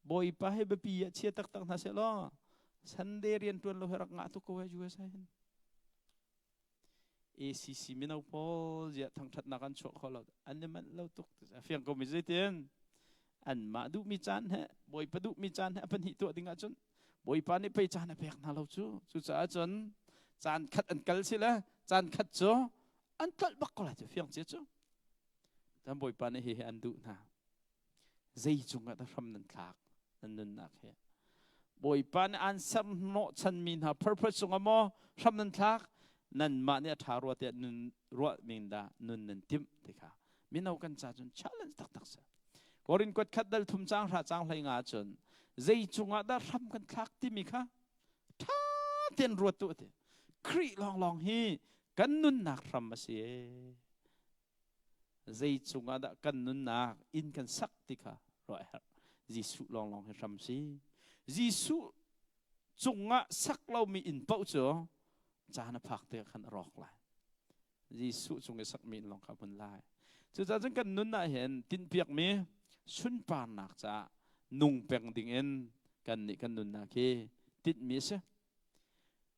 บอยป้าให้เบปีเชียตักตั้งท่าเสล้อสันเดเรียนตรวนเราให้รักงาตุกว่าjuga saya ACC มินเอาพอจะทั้งทัดนักการโชว์เขาเราอันนี้มันเราตุกเฟียงก็มิจะเตียนอันมาดุมิจานฮะบอยป้าดุมิจานฮะเป็นหิตัวดิ่งอาจนบอยปานี่ไปจานเปียกน่าเราจู่จ้าจนจานขัดอันกัลสิละจานขัดจู่อันกัลบักก็เลยจะเฟียงเสียจู่แต่บอยปานี่เฮอันดูนะใจจุงอ่ะแต่ทำนั่นหลักนั่นนักเฮบอยปานี่อันสัมโนชันมีนะ purpose จุงอ่ะมั้งทำนั่นหลักนั่นมาเนี่ยทารวดเนี่ยนุ่นรัวมินดานุ่นนั่นทิมที่ค่ะมินเอากันจ้าจน challenge ตักเสียกอรินกวดขัดดัลทุ่มจางหาจางไหลงาจนใจจุงอ่ะได้ทำกันทักที่มีค่ะ เต็นรัวตัวเตครีลองฮีกันนุนนักรำมาเสียใจจุงอาดกันนุนนักอินกันสักติค่ะรอยฮะยิสุลองให้รำสียิสุจุงอาสักเรามีอินเป้าจ่อจานพักเตะขันรอกเลยยิสุจุงอาสักมีลองขับมันไล่จุดจังกันนุนนักเห็นตินเปียกมีสุนปานนักจ้านุ่งเปียงดิ่งเอ็นกันนี่กันนุนนักที่ติดมีเส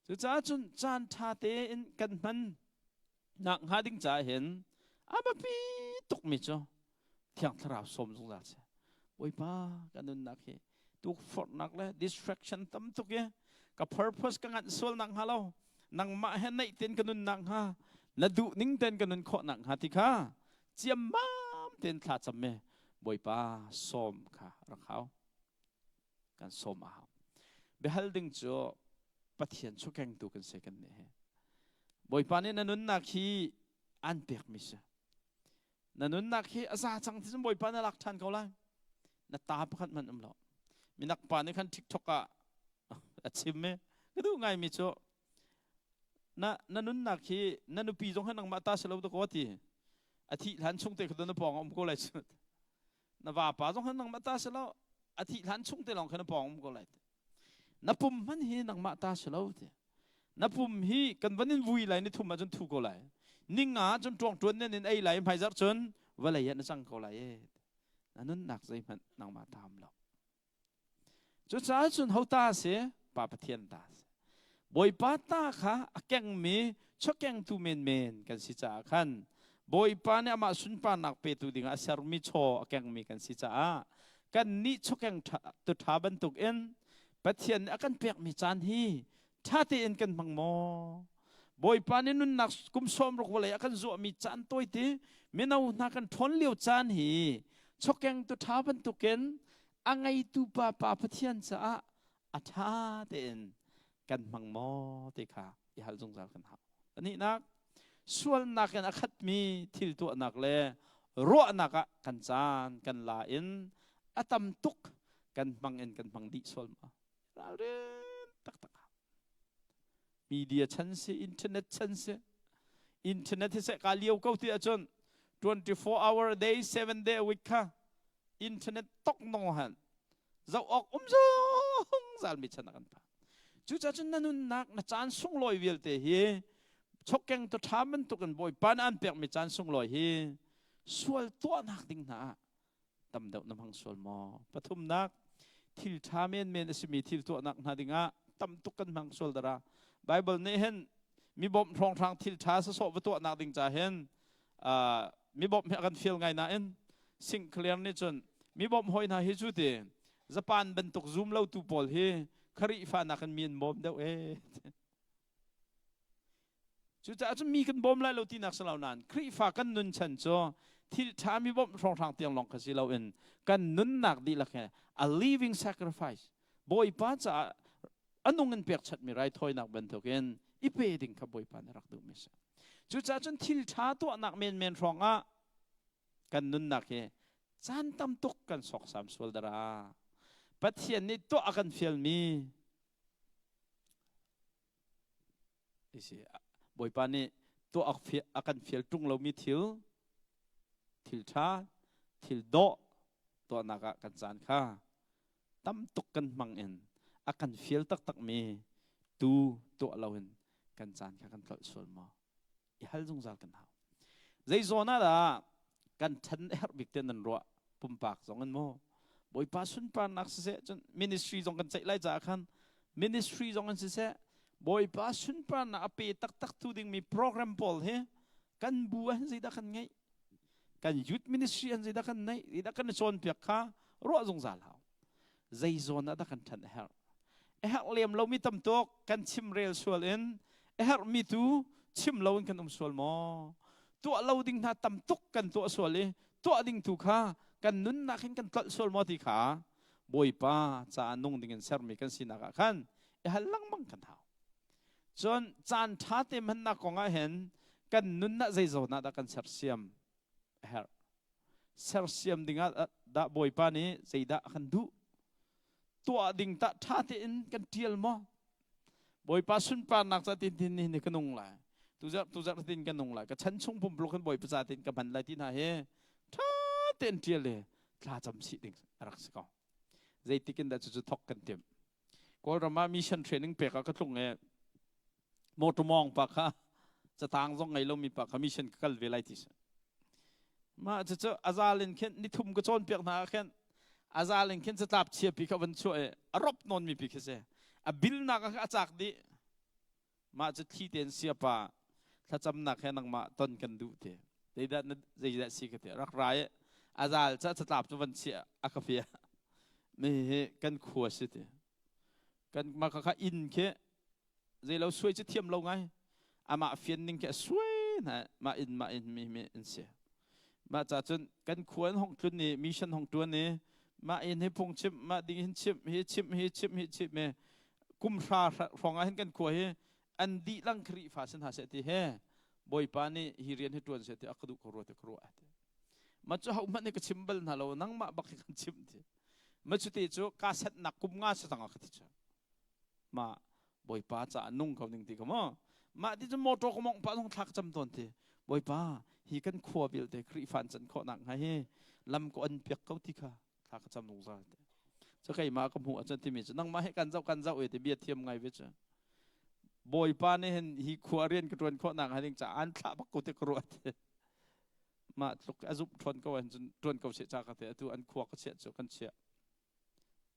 จุดจุนจานทาเตอินกันมันนักหาดิ่งจ่าเห็นอาบปีตกมิจ่อที่ยังทราบสมสงสารเสียโอ้ยป้ากันนุนนักที่ตุกฟอดนักเลย distraction ตั้มตุกเยกับ purpose กันงัดส่วนนักฮาเรานังมาเห็นในเต็นกันนุนนักฮะและดูนิ่งเต็นกันนุนขอนักฮะที่ข้าเจียมบ้ามเต็นขาดจำเมบ่อยป้าส้มค่ะรักเขากันส้มเอาเบลดึงจ่อปะเทียนชุกแกงตัวกันเสกันเนี่ยบ่อยป้าเนี่ยนันนักที่อันเปียกมิเสนันนักที่อาซาจังที่สมบ่อยป้าเนี่ยรักทันเขาเลยนัตาพัดมันอำลอมีนักป่าในขันทิกทอกอะชิมไหมก็ดูไงมิจ่อนันนักที่นันปีจงให้นังมาตาเสลาวตัวก็ที่อาทิตย์หลังช่วงเตะคนนั้นปองอมก็เลยสุดนับว่าป้าจงให้นังมาตาเสลาวอาทิตย์หลังช่วงเตะลองคนนั้นปองอมก็เลยนับปุ่มมันฮีนังมาตาเสลาวเตะนับปุ่มฮีกันวันนี้วุ่ยไหลนี่ทุ่มมาจนถูกก็เลยนิ่งจนตรวงจวนเนี่ยไอ้ไหลไม่จักจนว่าไหลยันจังก็เลยนั่นหนักใจมันนังมาตามเราจุดสายจนเขาตาเสียป้าปะเทียนตาบ่อยป้าตาค่ะแกงมีชกแกงตูเมนกันสิจ้าขันบ่อยป้าเนี่ยมาสุนป้านักเปตุดิ่งอาศัยมีโชแกงมีกันสิจ้ากันนี่ชกแกงตุท้าบรรทุกเอ็นปะเทียนอากันเปียกมีจานฮีท่าเตียนกันบังโมบ่อยป้าเนี่ยนุ่นนักกุมซ้อมรกวเลยอากันจั่วมีจานตัวตีไม่เอาหนักกันทนเลี้ยวจานฮีชกแกงตุท้าบรรทุกเอ็นอังไงตูป้าปะเทียนจ้าอาท่าเตียนกันมังโมติค่ะอีฮัลจงจารกันหาอันนี้นักส่วนนักกันอัดมีทิลตัวนักเลยรัวนักกันจานกันลาอินอัตมตุกกันมังอินกันมังดิส่วนมาเราเรื่องตักมีเดียชั้นเสียอินเทอร์เน็ตชั้นเสียอินเทอร์เน็ตที่เสกาเลียวเขาที่อาจารย์24 hour a day 7 day a week ค่ะอินเทอร์เน็ตตกนองหันจะออกซงจาลมิชนะกันปะจุดจันนั่นนักนะจานส่งลอยเวลเตะชกแกงตัวท้ามันตุกันบ่อยปานอันเปียกมีจานส่งลอยส่วนตัวนักดิ่งหนาตำเดาน้ำหังส่วนมอปฐุมนักทิลท้าเมนสิมีทิลตัวนักหนาดิ่งอ่ะตำตุกันหังส่วนดาราไบเบิลนี่เห็นมีบ่มทองทางทิลท้าสะสอบตัวนักดิ่งจ่าเห็นมีบ่มให้กันฟีลไงนะเอ็นสิ่งเคลียร์นี่จนมีบ่มหอยนาฮิจุดเองญี่ปุ่นบรรทุกซูมเล่าตูปอลคริฟ้านักมีนบอมเดาจุดจะจะมีกันบอมไล่เราที่นักสลาวนั้นคริฟ้ากันนุนฉันจ่อที่ถ้ามีบอมทองทางเตียงลองกันสิเรากันนุนนักดีละแค่ a living sacrifice บอยป้าจะอันนู้นเงินเปียกชัดมีไรถอยนักบรรทุกอีเปดิ่งขับบอยป้าในรักดูมิสจุดจะจนที่ถ้าตัวนักเมนทองกันนุนนักจานตำตุกกันสองสามส่วนดาราปัจเจียนนี้ตัวอากันฟิลมีบ่อยปานนี้ตัวอากันฟิลจุงเรามีทิลชาทิลโดตัวนักกันจานข้าตำตุกกันมังเอ็นอากันฟิลตักมีตัวเราเห็นกันจานข้ากันกลส่วนมาอีฮัลจงจารกันหาใจโซน่าละกันฉันเฮร์บิกเตนันรัวปุ่มปากสองกันโมบ่อยป้าสุนปานักเสียจนมินิสทรีจงกันใจไล่จากขันมินิสทรีจงกันเสียบ่อยป้าสุนปานักเปตักทุดิ่งมีโปรแกรมพอลเฮกันบัวให้ได้กันไงกันยุดมินิสทรีให้ได้กันไงได้กันโซนเปียกข้ารอจงสาลาวใจโซนได้กันทันเฮร์เลียมเรามีตำตกกันชิมเรลส่วนเอ็นมีตูชิมเรากันส่วนมอตัวเราดิ่งท่าตำตกกันตัวส่วนเลยตัวดิ่งถูกข้ากันนุนนักเห็นกันกลส่วนมอที่ขาบ่อยป้าจะนุ่งดิ่งเซอร์มีกันสินักขันฮัลลังบังกันเท้าจนจานท้าเต็มหันนักของเห็นกันนุนนักใจโจนักกันเซอร์เซียมเซอร์เซียมดิ่งดาบ่อยป้านี้ใจดาขันดูตัวดิ่งตาท้าเต็มกันเทียลมอ บ่อยป้าสุนปานักจะตินตินนี่กันนงละtu jak tin kan nong la ka chan chung pum blokan boy pa tin ka ban la tin ha he tha ten tiel le tla cham si ding arak se ko zai tikin da chu thok kan tem ko rama mission training pe ka tlung nge motor mong pa kha cha tang zong ngai lo mi pa ka mission kal ve lai ti sa ma chu azalin khen ni thum ka chon pek na khen azalin khen cha tap chia pi ka ban chu e arop non mi pi khe se a bil na ka achak di ma chu thi ten sia paถ้าจำหนักแค่นังมาต้นกันดูเถอะได้ได้ได้ได้สิกันเถอะรักร้ายอาจารย์จะตามจนวันเสียอาคาเฟียไม่กันขวดสิเถอะกันมาข้าอินแค่ใจเราช่วยจะเทียมเราไงอามาเฟียนนิ่งแค่ช่วยนะมาอินไม่อินเสียมาจากจนกันขวดห้องจุนนี่มิชชั่นห้องตัวนี้มาอินให้พงชิมมาดิ้งชิมเฮชิมเมกุมชาฟองให้กันขวดอันดีลังครีฟาสันหาเสติเฮบอยปานี่ฮิเรียนให้ตัวเสติอักดุครัวเตครัวมาจู่เขามันนี่ก็ชิมเบลน่าเรานั่งมาบักกันชิมทีมาจู่ที่จู่กาเซตนักกุมงาสตังอักติจ้ามาบอยปาจะนุ่งเขาหนึ่งทีก็มาที่จะมอตก็มองปาต้องทักจำตนทีบอยปาฮิกันขวบเบลเตครีฟันจันขอหนังให้ลำก็อันเปียกเขาที่ค่ะทักจำนุ่งซาเตจะใครมากับหัวจันที่มีจะนั่งมาให้กันเจ้าเอติเบียดเทียมไงเวจ้าบอยปานี่เห็นฮิขวาเรียนกระทรวงข้อหนังให้ถึงจะอันทับกุฏิกรวดมาลุกอาจุบทวนก็วันจนทวนก็เสียจากกันตัวอันขวาก็เสียจากกันเสีย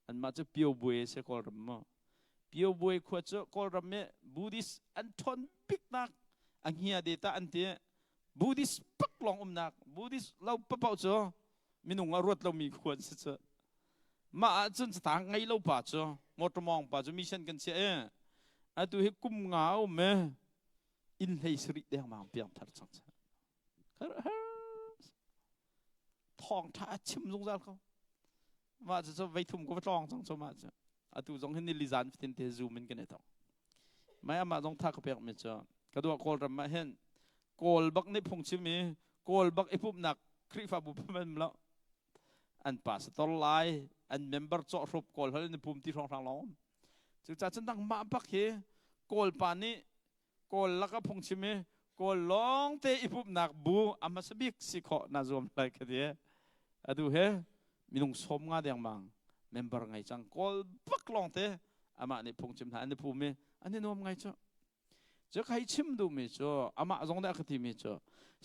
อันมาจะเปียวบวยเสียกอลรำมาเปียวบวยขวดจะกอลรำเมบูดิสอันทนปิกนักอันเฮียเดต้าอันเดียบูดิสปักลองนักบูดิสเราปะเป่าจ้ะมินุงอรวดเรามีขวดเสียมาจนสถานไงเราป่าจ้ะมอตมองป่าจะมีเช่นกันเสียอาตุเฮกุมงาวเมอินเฮสริเดียงมาเปียงทัดสังเสทองท่าชิมสงสารเขาว่าจะไปทุ่มก็ไปทองสังสมาจ้ะอาตุจงเห็นนิลิซานฟินเทซูมันกันเนี่ยต้องไม่อามาจงทักเปียกมิจ้ะกระดูกโกลรำมาเห็นโกลบักในพงชิมีโกลบักไอปุ่มหนักคริฟาบุพมันแล้วอันปัสตอลไลอันเมมเบอร์จ่อรบโกลเขาในปุ่มที่ทางล้อมจึงจะฉันตั้งมาปักเหโกลปานี่โกลลักพงชิมโกลลองเตอิปุบนักบูอามาสบิกสิขอนาจอมไรกันเดียอะดูเฮมีนุ่งสมงาเดียงมังเมมเบอร์ไงจังโกลปักลองเตอามานี่พงชิมท่านนี่ภูมิอันนี้นวมไงจ้ะจะใครชิมดูมิจ้ะอามาจงได้อักติมิจ้ะ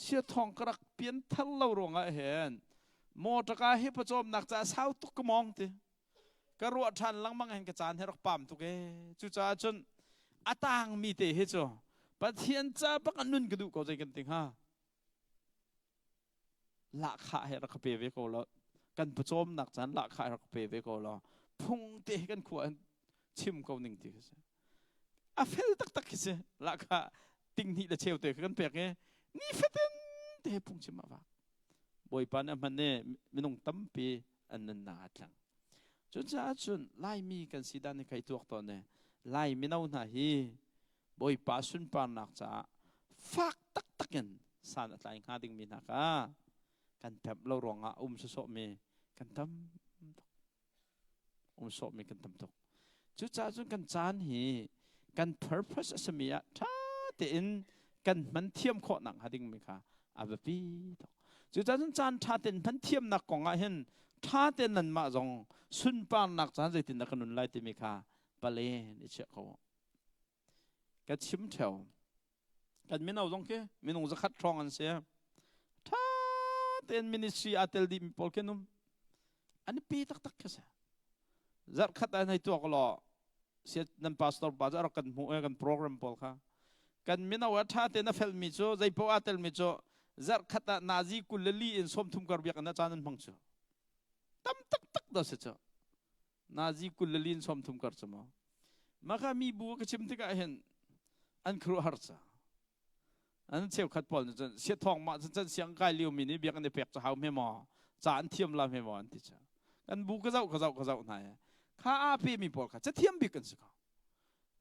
เสียทองกระเปลี่ยนทัลเราลงเห็นโมตะกาเฮปจอมนักจะสาวตุกมองเตกระรวดทันลังมังเห็นกระจานให้รักปั๊มทุกเอจุจ้าจนอาตางมีเตะเฮจ้ะปะเทียนจ้าปักอันนุนกระดูกใจกันติงฮะละขาให้รักเปเวโกลกันประจอมนักจานละขาให้รักเปเวโกลพุ่งเตะกันขวานชิมเขาหนึ่งทีก็ใช่อาเฟลตักก็ใช่ละขาติงที่ละเชลเตะกันเปียกเงี้ยนี่เฟตินเตะพุ่งชิมมาว่าบอยปานมันเนี่ยไม่ต้องตั้มปีอันนั้นหนาจังจนจะจนไล่มีกันสิดานในใครตัวตอนเนี่ยไล่ไม่เอาหน้าฮีบอยป้าสุนปานนักจ้าฟักตักกันสานอะไรหาดิ่งมีนักกันแทบเรารองสอบมีกันทำสอบมีกันทำตกจุดจ้าจนกันจานฮีกัน purpose สมีอะถ้าเต็นกันมันเทียมข้อหนังหาดิ่งมีค่ะอาแบบนี้จุดจ้าจนจานถ้าเต็นมันเทียมนักกองเห็นถ้าเต็นนั้นมาจงสุนปานนักจานจะตินนักขนุนไล่ติมีค่ะปะเลนี่เชื่อเขากันชิมเถวกันไม่เอาจงแค่ไม่นุ่งจะคัดทองอันเสียถ้าเต็นมินิสทรีอาเตลดีมีพอลแค่นุ่มอันนี้ปีตักแค่เสียจัดคัดอันให้ตัวก็รอเสียนั่นพาสตอร์บาจะรักกันหัวกันโปรแกรมพอลค่ะกันไม่เอาว่าถ้าเต็นนักเฟลมิโจ้ใจพออาเตลมิโจ้จัดคัดนาซีกุลลีอินสมทุมการเบียกันนะจานันพังเจ้าตั้มตักเดาเสียเจ้านาซีกุลลีอินสมทุมการเจ้ามาค่ะมีบัวก็ชิมที่ก็เห็นอันครัวฮาร์ซ่าอันเชี่ยวขัดปอลจนเสียทองมาจนเสียงไก่เลี้ยวมีนี่เบียกันในเปียกจะหาไม่หมอจานเทียมลาไม่หมออันที่จ้ากันบุกก็เจ้าไหนข้าอาเปมีปอลค่ะจะเทียมบิกันสิครับ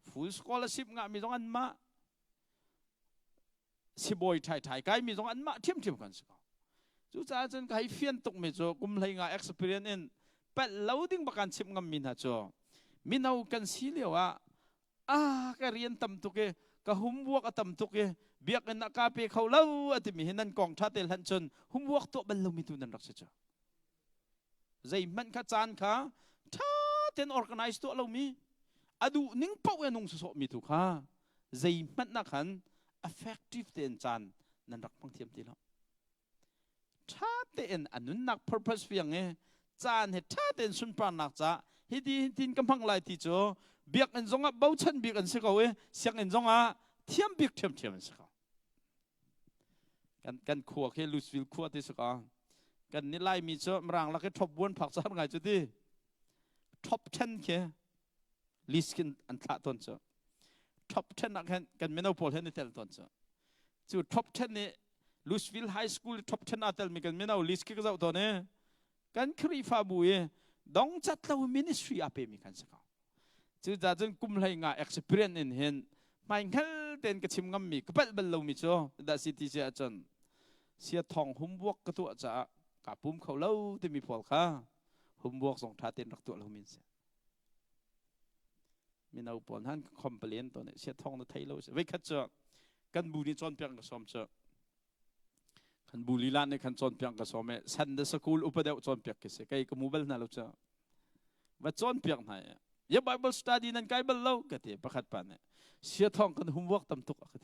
ฟูสกอลชิปงามีตรงอันมาสิบอยไทยไก่มีตรงอันมาเทียมกันสิครับจู่จ้าจนไก่เฟียนตกไม่จ้ากุมเลยงา experience เป็ดเล่าดิ้งประกันชิปงามีนะจ้ามีเอากันสีเหลียว ก็เรียนตำตุกก็หุ่มวัวก็ตำตุกเบียกนักกาเปเขาเล่าที่มีเห็นนั่นกองชาติหันจนหุ่มวัวตัวบรรลุมิตุนันรักษาใจมันขจานข้าถ้าเต็น organize ตัวเรามีอดูนิ่งเป้าเอนุ่งสุสมิตุข้าใจมันนักขัน effective เต็นจานนั่นรักพังเทียมตีแล้วถ้าเต็นอันนั้นนัก purpose เพียงจานเหตุถ้าเต็นสุนปานนักจ้าฮิดีทินกำพังไล่ที่จ่อเบียกอันจงอ่ะเบาชันเบียกอันสิเขาเสียงอันจงอ่ะเทียมเบียกเทียมอันสิเขากันขัวแค่ลูสวิลขัวที่สิเขากันนี่ไล่มีจ่อมรังแล้วก็ทบวนผักสารไงจุดที่ท็อป10แค่ลิสกินอันขาดต้นจ่อท็อป10นักกันไม่เอาพอลเห็นในเทลต้นจ่อจุดท็อป10นี่ลูสวิลไฮสคูลท็อป10อันเทลมีกันไม่เอาลิสกินก็จะตัวนี้กันครีฟาบุยดองจัดเรามินิสทรีอาเปมีกันสิเขาจุดจนกุมเลยงา experience เห็นไม่งั้นเต็นกระชิมงำมีก็เป็นบรรลุมิจ่อแต่สิที่เสียจนเสียทองหุ่มบวกกระตัวจะกับปุ่มเขาเล่าที่มีพอลค่ะหุ่มบวกส่งท่าเต็นรักตัวเรามินเสียมีเอาปนหันคอมเพลนตัวนี้เสียทองตัวไทยเราเสียไว้ขัดเจาะกันบุรีจอนเพียงกระสอมเจาะกันบุรีล้านในขันจอนเพียงกระสอมสันเดสกูลอุปเดวจอนเพียงกิเสกไอ้กมูเบลนั่นเราเจาะว่าจอนเพียงไหนยาไบเบิลสตัดี้นั่นไกเบลเล่ากันที่ประคัดปานเนี่ยเสียทองกันหุ่มบวกตั้มตุกกันที่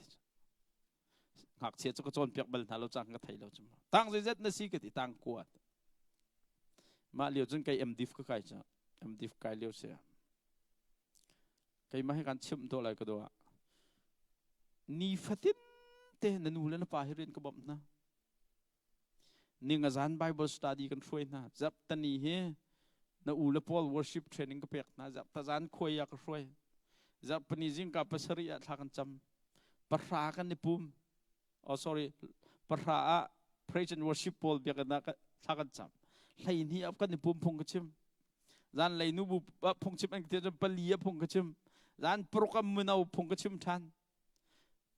หากเสียจุกจอนเพียงเบลนั่นเราจังกันไทยเราจุ่มตั้งใจเจ็ดนาทีกันที่ตั้งกวดมาเลี้ยวจนไกเอ็มดิฟก็ไกจ้ะเอ็มดิฟไกเลี้ยวเสียไกมาให้การชิมตัวอะไรก็ตัวนี่ฟัตินเตนันนูเลนป้าฮิรินก็บอกนะนี่งาน Bible study กันช่วยนะจับตันนี้เฮนะอูเลพอล worship training ก็เปียกนะจับตาจานคุยอยากช่วยจับปนิจิงกับภาษาริยะทากันจำปะรากันในปุ่มsorry ปะรา praise and worship Paul เปียกนะทากันจำไล่นี่อับกันในปุ่มพงกชิมจานไล่นูบุพงชิมอันเดียวจะปลียพงกชิมจานโปรแกรมมันเอาพงกชิมทัน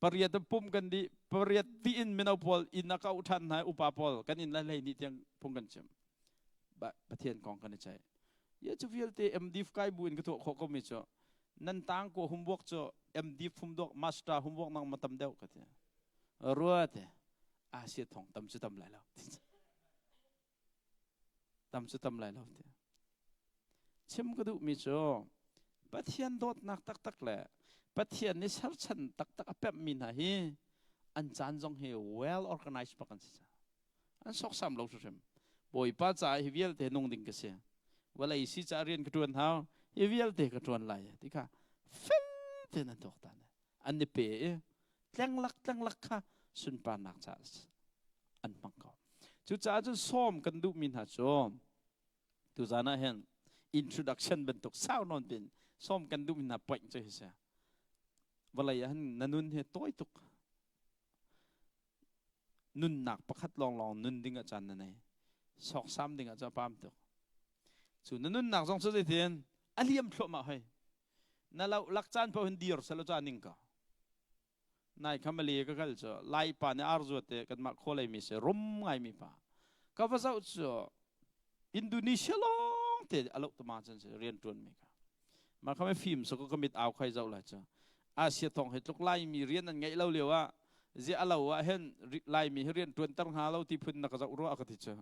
ปริยัติปุ่มกันดีปริยัติอินมันเอาพอลอินนักเอาทันหายอุปาพอลกันอินไล่นี่ที่ยังพงกันชิมประเทศกองกันในใจยาจะวิลเตเอ็มดีฟไกบุญก็ถูกข้อมิจ่อนั่นต่างกูหุ่มบวกจ่อเอ็มดีฟหุ่มดอกมาสเตอร์หุ่มบวกนั่งมาทำเดียวกันเนี่ยรัวเตอาเซียทองทำสุดทำไรแล้วทำสุดทำไรแล้วเตชิมก็ดูมิจ่อประเทศโดดนักตักแหละประเทศนี้ชัดชันตักเป๊ะมีนะฮีอันจานจงเฮ well organized ประกันสิจ้ะอันสกสามเราสุดเต็มบ่อยป้าจ่ายฮิวิลเตนงดิ่งกันเสียว่าอะไรสิจ่าเรียนกระทรวงเท้าฮิวิลเตกระทรวงไรที่ค่ะฟิลเตนันตกตานะอันนี้เป๋ตั้งลักค่ะสุนปานักจ่าอันมังกรจุดจ่าจนซ้อมกันดูมินหาจอมตุจานะเห็น introduction เป็นตกเศร้านอนเป็นซ้อมกันดูมินหาปล่อยใจเสียว่าอะไรยันนันนุนเฮต้อยตุกนุนหนักประคัดลองนุนดิ่งอาจารย์นั่นเองสองสามดิ่งอาจารย์ปามตุกส่วนนุนหนักสองสุดที่เทียนอันเลี้ยมพลมาให้นั่นเราลักจานพอเห็นดีร์สละจานิ่งก็นายคำเลียก็จะไล่ป่าในอาร์จวดเตกันมาโคเลยมีเสรุมไงมีป่าก็ภาษาอุตสาอินโดนีเซียลองเตอารมณ์ตัวมาจนเรียนจวนมีก็มาเขาไม่ฟิล์มสก็มิดเอาใครเจ้าละจ้ะอาเซียทองเห็ดลูกไล่มีเรียนนั่นไงเราเรียกว่าเจ้าเราว่าเห็นไล่มีเรียนจวนตั้งหาเราที่พื้นนักจะรู้อะไรที่เจ้า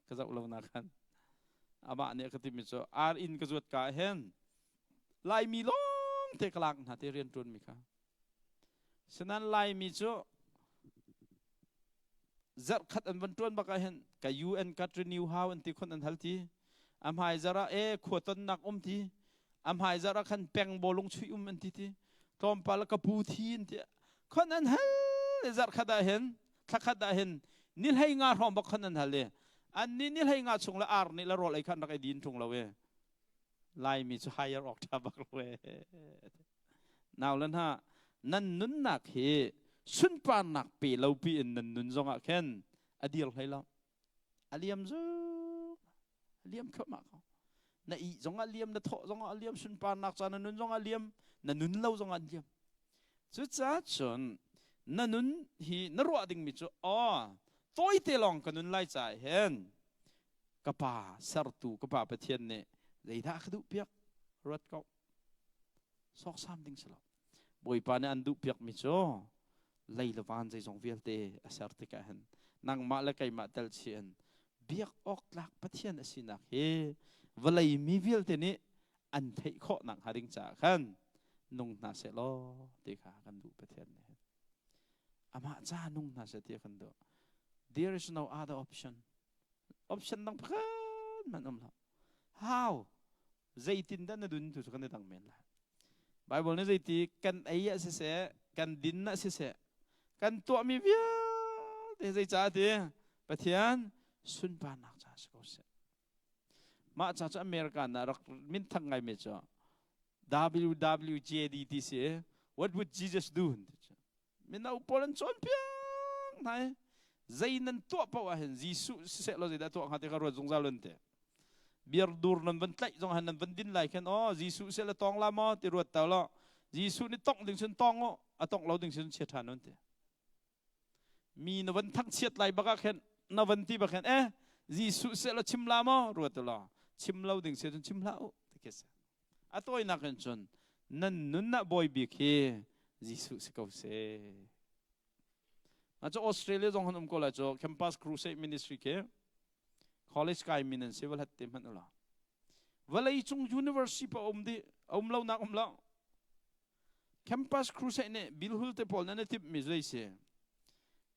ก็จะเราหนักกันอาบะเนี่ยก็ที่มีเจ้าอาร์อินก็จวดกาเห็นไล่มีล้องเทกลางหาที่เรียนจวนมีค่ะฉะนั้นไล่มีเจ้าจัดขัดอันวันจวนบักเห็นกับ UN กัตรีนิวฮาวอันที่คนอันทัลทีอำหายจระขวดต้นนักทีอำหายจระขันแปงโบลงชุยอันที่ตอมปาลกปูทีนที่คนอันฮัลจัดขัดเห็นทักขัดเห็นนิลให้งาหอมบักคนอันฮัลเลยอันนี้นิลให้งาชงละอาร์นี่ละรอไอ้ขันนักไอ้ดินชงละเวไล่มีจะให้ออกทับักเวน่าเล่นฮะนั่นนุนนักเฮสุนปานนักปีเราปีนั่นนุนจงอ่ะเข็นอดีลให้เราอเลียมจูอเลียมเข้ามาเขาในอีจงอเลียมในโถจงอเลียมสุนปานนักจานันนุนจงอเลียมนั่นนุนเราจงอเลียมสุดท้ายจนนั่นนุนฮีนรัวดิ่งมิจูอ๋อตัวอีเตลองกันนุนไล่ใจเห็นกป้าสารตูกป้าประเทศเนี่ยเลยถ้าขดุเปียกรถเขา ซอกซ้ำดิ้งสลบบอยปานอันดุเปียกมิโซเลยละวันใจจงเวียลเตอสารติกาหันนางมาละไกมาเตลเชียนเบียกออกลักปะเทียนสินักเฮวลัยมีเวียลเตนี้อันเทยข้อนังหาดิงจากขันนุ่งนาเสลอติกากันดูปะเทียนเนี่ยอามาจ้านุ่งนาเสตีกันดู there is no other option นังพันมันละ how ใจตินดันดุนทุกคนได้ตั้งเมนละไบเบิลนี่ใจตีกันไอ้ยะเสกันดินนะเสกันตัวมีเวียเดี๋ยวใจจ้าตีปะเทียนสุนปานักจ้าสกุลเสมาจากอเมริกันนะรักมินทั้งไงเมจ่อ WWJD เส what would Jesus do มินเอาพลันชนเพียงไหนใจนั้นตัวเปล่าเห็นยิสุเสเราจะได้ตัวหาที่เขารวดจงซาลุนเตbiar dur nan ban tlai jong han nan ban din lai khen o jisu se la tong la mo ti ruat taw lo jisu ni tong ding sun tong o atong lo ding sun chet han te mi na ban thak chet lai baka khen na ban ti ba khen jisu se la chim la mo ruat lo chim lo ding se sun chim la o te kes atoi na khen chun nan nun na boy bi ke jisu se ko se acho Australia jong han ko la cho campus crusade ministry ke college kai minen civil hat tem han la walai chung university pa omlo na omlo campus crusade ne bilhul te pol na tip mi zai se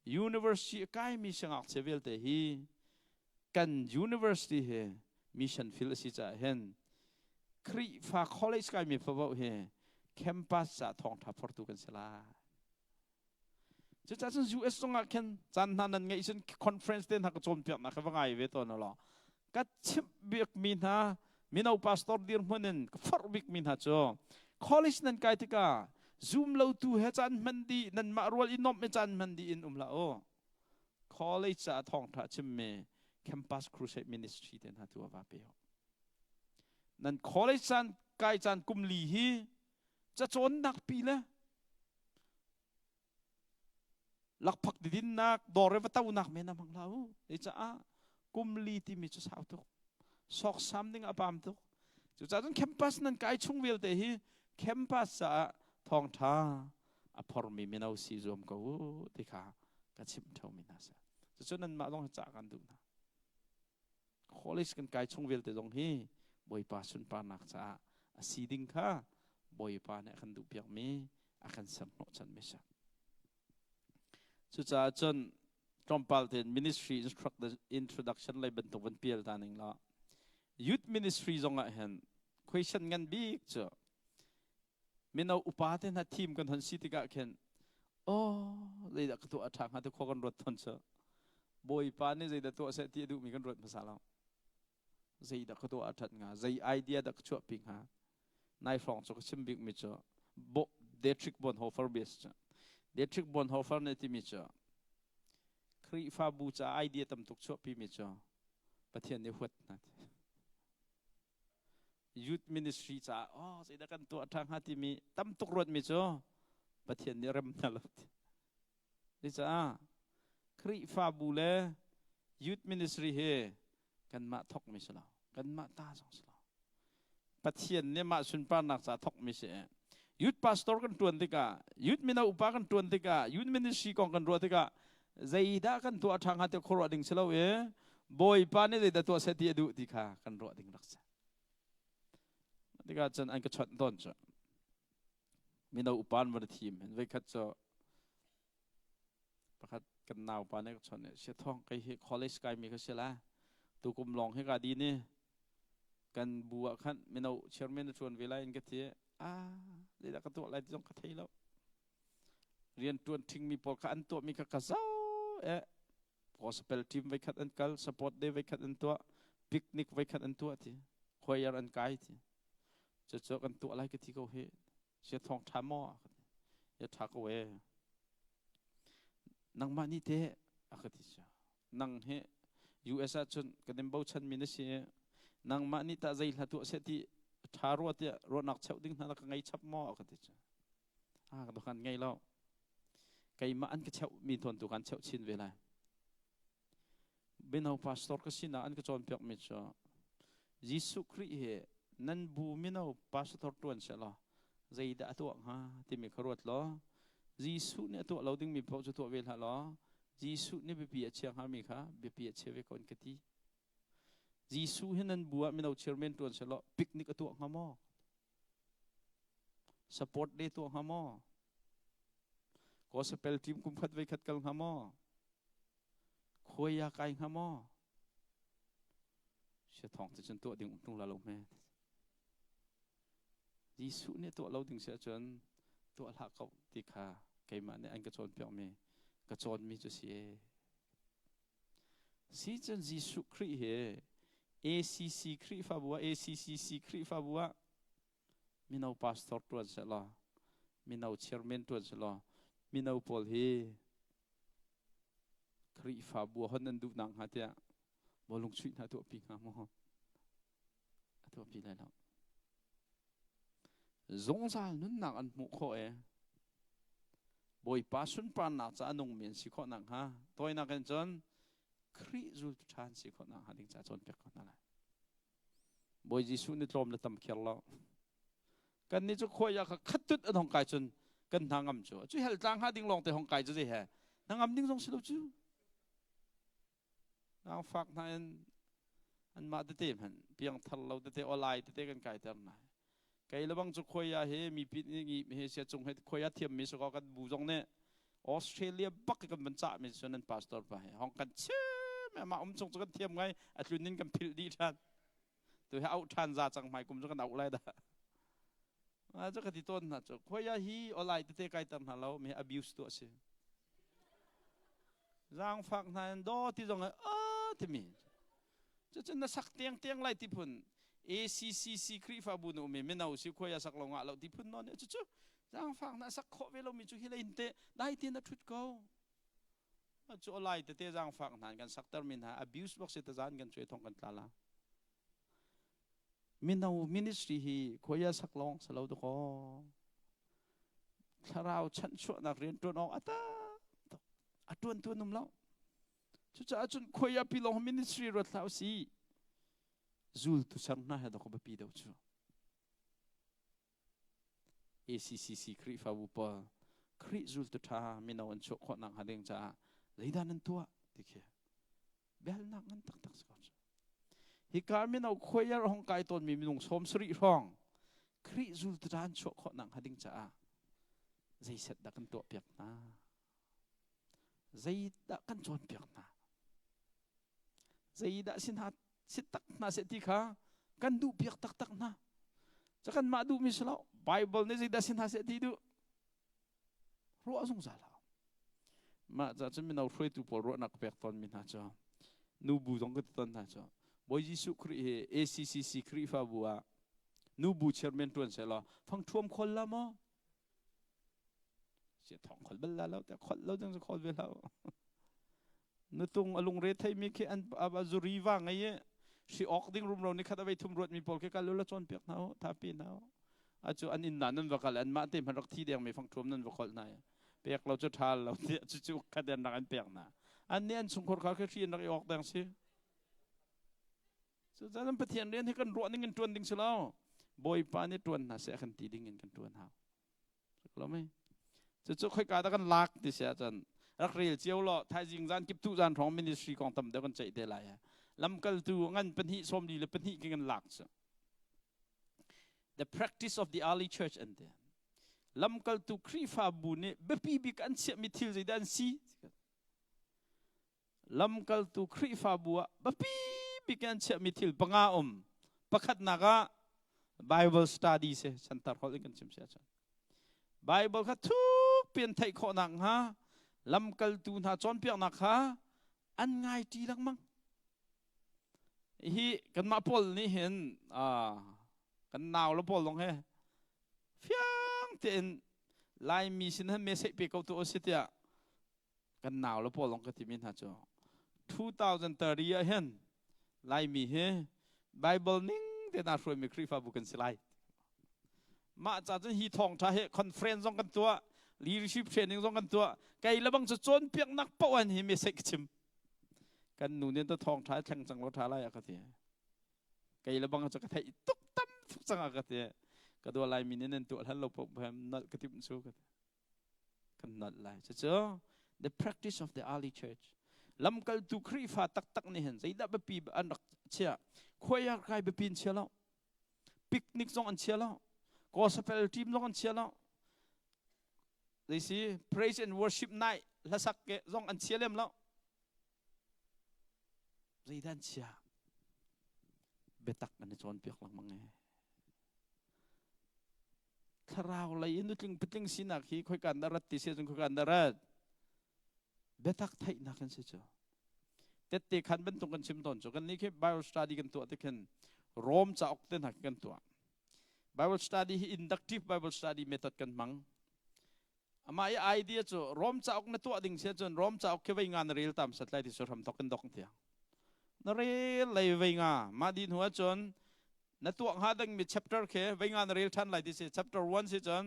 university kai mi sangak civil te hi kan university he mission field si cha hen kri fa college kai mi fa he campus sa thong tha portu kan salaจะจัดซึ่ง US ตรงนั้นจันทร์นั้นไงซึ่งคอนเฟรนซ์เด่นหักโจมเปียกนะเขาว่าไงเวทนั่นหรอกัดชิบบิกมินฮะมินเอาพาสตอร์ดีร์มันนั่นฟอร์บิกมินฮะจ้ะคอลเลจนั้นไกติกา Zoom เราตัวเหจันมันดีนั่นมารวลอินนอมเหจันมันดีอินละโอคอลเลจจะท่องท่าชิมเมแคมปัสครูเซตมินิสทรีเด่นฮะตัวว่าเปียวนั่นคอลเลจจันไกจันกุมลีฮีจะโจนนักปีละลักพักดินนักดอร์เรวัตเอานักเมนามังลาวไอ้จ้ากุมลีที่มีจุดสาวตุกสอกซ้ำดิ้งอปามตุกจุดจ้าจนแคมปัสนั้นไกชุ่งเวลเตฮีแคมปัสจะทองท่าอพอร์มีเมนเอาซีรวมกูที่ข้ากระชิมเท่ามินาสจุดจนนั้นมาต้องจากกันดูนะคอลเลจกันไกชุ่งเวลเตตรงฮีบอยปาสุนปานักจ้าซีดิ้งข้าบอยปาเนี่ยคันดูเปียกมีอาคันสังโนจันไม่สักสุดท้ายจนตรอมพัลเทน ministry introduction เลยเป็นตัววันเปียลตาหนึ่งละ youth ministry จงอ่ะเห็น question กันบิ๊กจ้ะมินเอาอุปาเทนทีมกันทันสิติกะเห็นโอ้เลยดักตัวทางหาตัวกันรถทันเจ้ะบอยปานนี่เลยดักตัวเสตีดูมีกันรถภาษาเราเลยดักตัวทันงาเลยไอเดียดักชั่วปิงหานายฟรองส์ก็ชิมบิ๊กมิจ้ะโบเดทริกบอนโฮฟาร์เบสจ้ะเดทริกบอนโฮฟาร์เนติมิจ้ะครีฟาบูจ้าไอเดียตำตุกชั่วปีมิจ้ะประเทศนี้หัวนัดยูทมินิสทรีจ้าอ๋อสิดักกันตัวทางหาที่มีตำตุกรถมิจ้ะประเทศนี้เริ่มนั่นแล้วนี่จ้าครีฟาบูเล่ยูทมินิสทรีเฮกันมาทอกมิสลากันมาตาสองสลาประเทศนี้มาสุนปานักจ้าทอกมิเสyouth pastor kan tuan tika youth mina upa kan tuan tika youth ministry kong kan ruat tika zaida kan tu athang hati khoro ding selo boy pa ne zaida tu seti edu tika kan ruat ding raksa tika chan an ka chat don cha mina upan mar thim ve khat cho pakhat kan naw pa ne ka chon ne se thong kai he college kai mi ka sela tu kum long he ka di ni kan bua khan mina chairman chuan vela in ka thiเลยดักตัวอะไรที่ต้องกระเทยแล้วเรียนตัวทิ้งมีพอขันตัวมีกระกระเซ้าพอสเปลทีมไว้ขัดอันกัลสปอร์ตเดย์ไว้ขัดอันตัวปิกนิกไว้ขัดอันตัวที่คอยอันไกที่จะเจอกันตัวอะไรก็ที่เขาเห็นเสียทองทามออย่าทักเอาไว้นังมานี่เตะอะไรที่จะนังเฮ US จนกันเดมบ่ชันมีนะเสียนังมานี่ตาใจละตัวเสียที่ทารวดเนี่ยรถนักเช่าดิ้งนั่นก็ไงชับหม้อกันทีจ้ะก็ต้องการไงแล้วไก่มาอันก็เช่ามีทนตัวกันเช่าชินเวลาเป็นเอาพาสตอร์ก็สินะอันก็จอนเปียกมิจ้ะยิสุคริเฮนั่นบูมินเอาพาสตอร์ตัวนั่นเสร็จแล้ว dây đã tuộng ha thì mình khâu ruột lo Giêsu nè tuộng lâu đinh mình bảo cho tuộng về là lo Giêsu nè bị bịa chiang ha mình khá bị bịa chia về con cái tí Giêsu hiện nên bùa mình đâu chairman tuộng sẽ lo picnic tuộng ha mo support day tuộng ha mo có spell team cũng khát về khát cal ha mo khôi ya kai ha mo sẽ thong từ chân tuộng đừng tung là lâu mẹ Giêsu nè tuộng lâu đinh sẽ chân tuộng hạ cậu tí khá cái mà này anh cái chọn biểu mẹ cái chọn mi cho si chân Giêsu Christ he ACC Christ pha bua ACCC Christ pha bua mình nào pastor tuần sẽ lo mình nào chairman tuần sẽ lo mình nào Paul he Christ pha bua hơn nên đủ nặng hả thế bỏ lung chuyện hả tụi pin hả mò tụi pin lại nào giống sao nun nặng ăn mũ khói bồi pa sun pan na cha nong men si kho nang ha toy na kan chon khri zul chan si kho nang ha ding cha chon pe kho na la bồi Giêsu ni tlom la tam khel lo kan ni chu khoya kha khatut an hong kai chun kan thangam chu chu hel tang ha ding long te hong kai chu je he nangam ding jong si lo chu nang fak na an ma de te man piang thal lo de te olai te kan kai ter na cái là bằng chục khối à he mi pin ni he sẽ chung hết khối à thiêm mi số có cái bù rong nè Australia bắc cái bên trái mi xuân pastor pa he Hong Kong chứ mà chung cái thiêm ngay à luôn nên cái pil đi ra từ hậu tràn ra chẳng mai cũng cho cái đầu lại đó à cho cái tí tôn là cho khối à hi ở lại thì cái tâm hà lâu mi abuse đó chứ giang phạc này đó thì rong thì mi cho chân nó sắc tiếng lại thì phun ACCC Christ pha bu no me nào si khoya sak lo nga lo ti phun no ne chu jang phang na sak kho ve lo mi chu hi lein te dai tin na thut ko chu lai te jang phang nan kan sak tar min ha abuse box se ta jan kan choi thong kan tla la min nào ministry hi khoya sak long sa lo do ko tharau chan chu na ren tu no ata atun tu num lo chu cha chun khoya pi lo ministry ro thau si zul tu sang na ha da ko bapi dau chu ACCC Christ fa bu pa Christ zul tu tha mi naw an chu kho nang ha ding cha leidan an tua tikhe bel nak an tak tak sko hi ka mi naw khoyar hong kai ton mi nung som sri rong Christ zul tu tan chu kho nang ha ding cha zai set da kan to pek na zai da kan chon pek na zai da sin ha sit tak na se ti kha kan du piak tak tak na cha kan ma du mi slo Bible ne zai da sin ha se ti du ro song za la ma cha chen mi nau throi tu por ro nak pek ton min ha cha nu bu dong ka ton ha cha boi Giêsu Christ he ACCC Christ fa bua nu bu chairman tuan se la phang thuam khol la mo se thong khol bel la lo ta khol lo jang se khol ve la nu tung alung re thai mi ke an aba zuri wa ngai si ok ding room ro ni khata vai thum rot mi pol ke ka lo la chon pek nao tha pi nao a chu an in nan nan wakal an ma te man rak thi deng me phang thum nan wakal na pek lo chu thal lo ti chu ka den na an pek na an ne an chung khor kha ke thi nak ok dang si chu zan pathian ren he kan ro ning in tuan ding selo boy pa ni tuan na se kan ti ding in kan tuan ha lo mai chu khoi ka da kan lak ti se chan rak ril chiao lo thai jing zan kip tu zan thong ministry kong tam de kan chai te lai lam kal tu ngan pen hi som di le pen hi ke kan lak cha the practice of the early church and then lam kal tu kri fa bu ne be pi bi kan che mi thil zai dan si lam kal tu kri fa bu ba pi bi kan che mi thil panga pakhat na ga Bible study se santar khol kan chim se cha Bible kha thu pen thai kho nang ha lam kal tu na chon piak na kha an ngai ti lang mang hi kan ma pol ni hen kan naw lo pol long he fiang ten lai mi sin han me se pe ko to ositia kan naw lo pol long ka ti min ha cho 2030 a hen lai mi he Bible ning te na roi mi khri fa bu kan silai ma cha chen hi thong tha he conference jong kan tua leadership training jong kan tua kai la bang chon piak nak pawan hi me se chim kan nu ne to thong tha chang chang lo tha la ya ka ti kai la bang cha ka thai tuk tam phuk chang ka ti ก็ตัวลายมินนั่นตัวท่านเราพบแบบนัดกระติบสู้กันนัดลายเจ้า the practice of the early church ลำกัลตุครีฟ้าตักนี่เห็นใจดับปีอันรักเชียคุยอะไรแบบปีนเชียแล้วปิกนิกซองอันเชียแล้วกอสเปลทีมซองอันเชียแล้วได้สิ praise and worship night ละสักเกซองอันเชียเล่มแล้วใจดันเชียเบตักกันในโซนเปียกหลังมังไงถ้าเราเลยนึกถึงพิจิงสินักฮีคุยกันดารัตติเสียจนคุยกันดารัตเบตักไทยนักกันเสียจ้ะแต่ตีขันเป็นตรงกันชิมตอนจ้ะกันนี้แค่ Bible study กันตัวที่กันโรมจะออกเต้นหักกันตัว Bible study inductive Bible study method กันมั้งอามาไอเดียจ้ะโรมจะออกในตัวดิ่งเสียจนโรมจะออกแค่ไปงานเรียลตามสัตว์ไล่ที่สุดทำตอกกันดอกเถียงนเรียลเลยไปงานมาดินหัวจนในตัวหาดังมี chapter แค่ไปงานเรียลท่านไล่ที่สุด chapter 1สิจน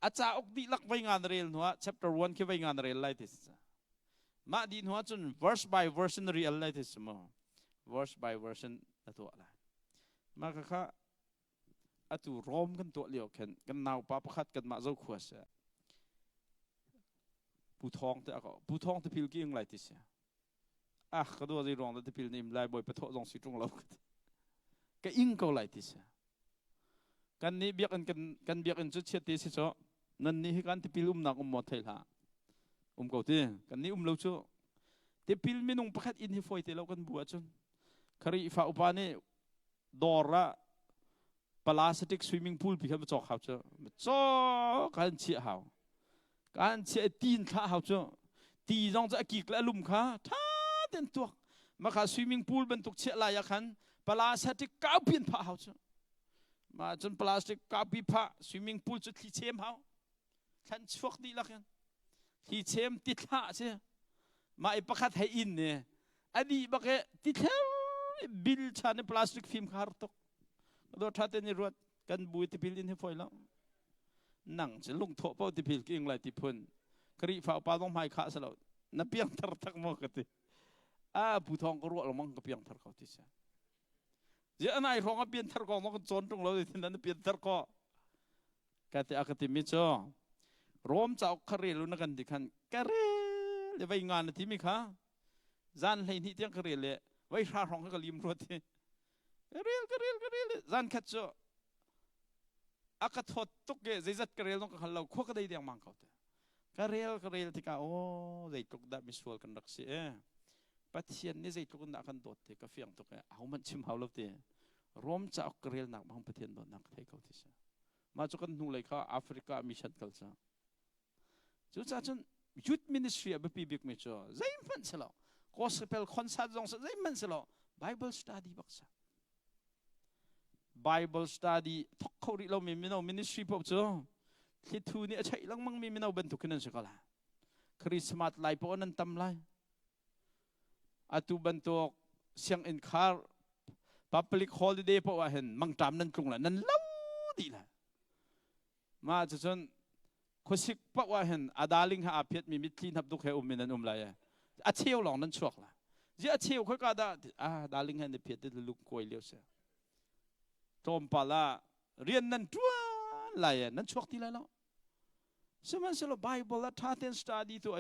อาจารย์ออกดีลักไปงานเรียลหัว chapter 1แค่ไปงานเรียลไล่ที่สุดมาดินหัวจน verse by verse เรียลไล่ที่สุดมั้ง verse by verse ในตัวอะไรมาค่ะอาตูโรมกันตัวเลี้ยวกันนาวปาประคัดกันมาเจ้าขวดเสียผู้ทองแต่ก็ผู้ทองแต่พิลกี้ยังไล่ที่เสียก็ดูสิรองแต่พิลนิ่มไล่บ่อยประทบลงสิตรงเราก็อิงเขาไล่ที่เสียกันนี้เบียกันเบียกันจุดเชียดที่สิจ้ะนั่นนี่ให้กันที่พิลหนักหมดไทยละเขาที่กันนี้เราชั่วที่พิลไม่นุ่งประคัดอินที่ฝอยที่เรากันบัวจนคดีฝ่าอุปานี่ดอระปลาสติกสวิมมิ่งพูลพิฆาตจอกเขาเจ้าจ้าการเชี่ยเขาการเชี่ยตีนข้าเขาเจ้าตีน้องจะกิกและลุ่มข้าท่าเต็มตัวมาข้าสวิมมิ่งพูลเป็นตุกเชี่ยลายขันปลาสติกก้าวเปลี่ยนผ้าเขาเจ้ามาจนปลาสติกก้าวปีผ้าสวิมมิ่งพูลจะที่เชมเขาฉันช่วยดีละกันที่เชมติดท่าเช่มาไอ้ประคัดให้อินเนี่ยอันนี้บักเอติดท่าบิลชาในพลาสติกฟิล์มคาร์ตกโดนทัดเต็นรถกันบุยที่พิลินให้ฝอยแล้วนั่งจะลงโถเป้าที่พิลกิ้งไรที่พุ่นคดีฝ่าปาต้องไม่ขาสลาวนับเพียงทาร์ทักมากติผู้ทองก็รู้ละมั้งก็เพียงทาร์เขาที่เสียเจ้าหน้าที่ของก็เพียงทาร์ก็มันก็จนตรงเราที่นั่นเพียงทาร์ก็กติอาคติมิจ้ารวมจะเอาคดีลุ้นกันที่ขันคดีเลยไปงานที่มีข้าจานเลยนี่เที่ยงคดีเลยไว้ชาของก็ลิมรถที่เรียลจานขัดจ้ะอากัดทอดตุกเกะใจจัดเรียลต้องขันเราขั้วก็ได้เดียงมังเขาเถอะเรียลที่ก้าโอ้ใจตุกได้มิสวอลกันรักเสียปัจจัยนี้ใจตุกนักกันโดดเถอะก็เฟียงตุกเกะเอามันชิมเอาแล้วเถอะรวมจะเอาเรียลนักบางประเทศโดนนักไทยเขาที่เสียมาจุกันนุ่งเลยข้าแอฟริกามิชันกัลจ้ะจุดจ้าจนยุทธมินิสทรีแบบปีบิกมิจ้ะใจมันเสร็จแล้วคอสเพลคอนซัลท์จงใจมันเสร็จแล้วไบเบิลสตัดดี้บักษะBible study ทุกคนเรามีมินามินิสทรีพบจ้ะที่ทูนี่ใช่ลังมังมีมินาบรรทุกนั่นสิกล่ะคริสต์มาสไลฟ์พอนั้นทำไรอาตุบรรทุกเสียงอินคาร์ public holiday พอว่าเห็นมังตามนั้นตรงละนั่นเล่าดีละมาจะจนคุสิกพอว่าเห็นอาดาลิงหาอาเพียรมีมิตรที่นับดุกให้มินันไรอาเชียวหลงนั้นชั่วละเจ้าเชียวเขาก็ดาลิงให้ในเพียรได้ลุกกวยเลี้ยวเสียโจมปลาเรียนนั่นตัวอะไรนั่นช่วงที่ไรแล้วสมัยสโลไบเบิลและท่าเต้นสตูดี้ตัว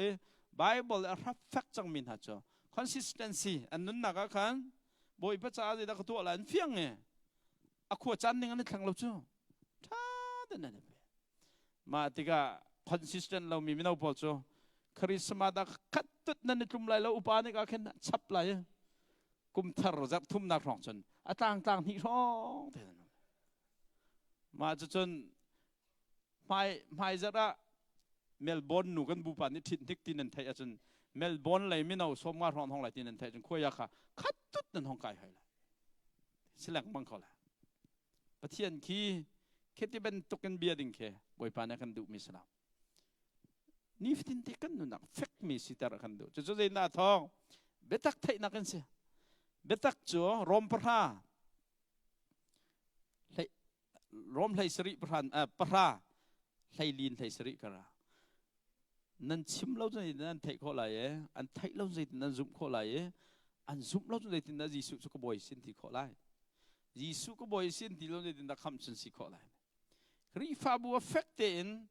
ไบเบิลและรับแฟกจังมินฮัจจ์ consistency อันนั้นนักกันบ่อยพระเจ้าจะได้ตัวอะไรเฟียงอะขวดจันนึงอันนี้ทางเราจ้ะท่าเต้นนั่นมาติกา consistent เรามีมินาอุปโภคคริสต์มาสขัดตุดนั่นในกลุ่มไรเราอุปาณิกาแค่ชับไรกุมทารจับทุ่มนักร้องจนต่างที่ร้องมาจนไม่จะละเมลเบิร์นหนูกันบุปผานี่ทิ้งทิกที่นั่นไทยจนเมลเบิร์นเลยไม่เอาสมมาร้องท้องไหลที่นั่นไทยจนคุยยาค่ะขัดตุดนั่นห้องไก่ให้ละสิแหลงบังเขาละประเทศขี้แค่ที่เป็นตุกันเบียดิงแค่บ่อยปานกันดูมิสลามนี่ฟิตินที่กันนู่นนักเฟกมีสิตาระกันดูจะได้หน้าท้องเบตักไทยนักกันเสียเบตักจ้ะรอมพระรอมไทยสริพระพระไทยลีนไทยสริกระนั่นชิมเราจะนั่นไทยข้อไรอันไทยเราจะนั่นซุ่มข้อไรอันซุ่มเราจะนั่นยิสุก็บ่อยสินที่ข้อไรยิสุก็บ่อยสินที่เราจะนั่นคำสันสิข้อไร kri fa bu affect in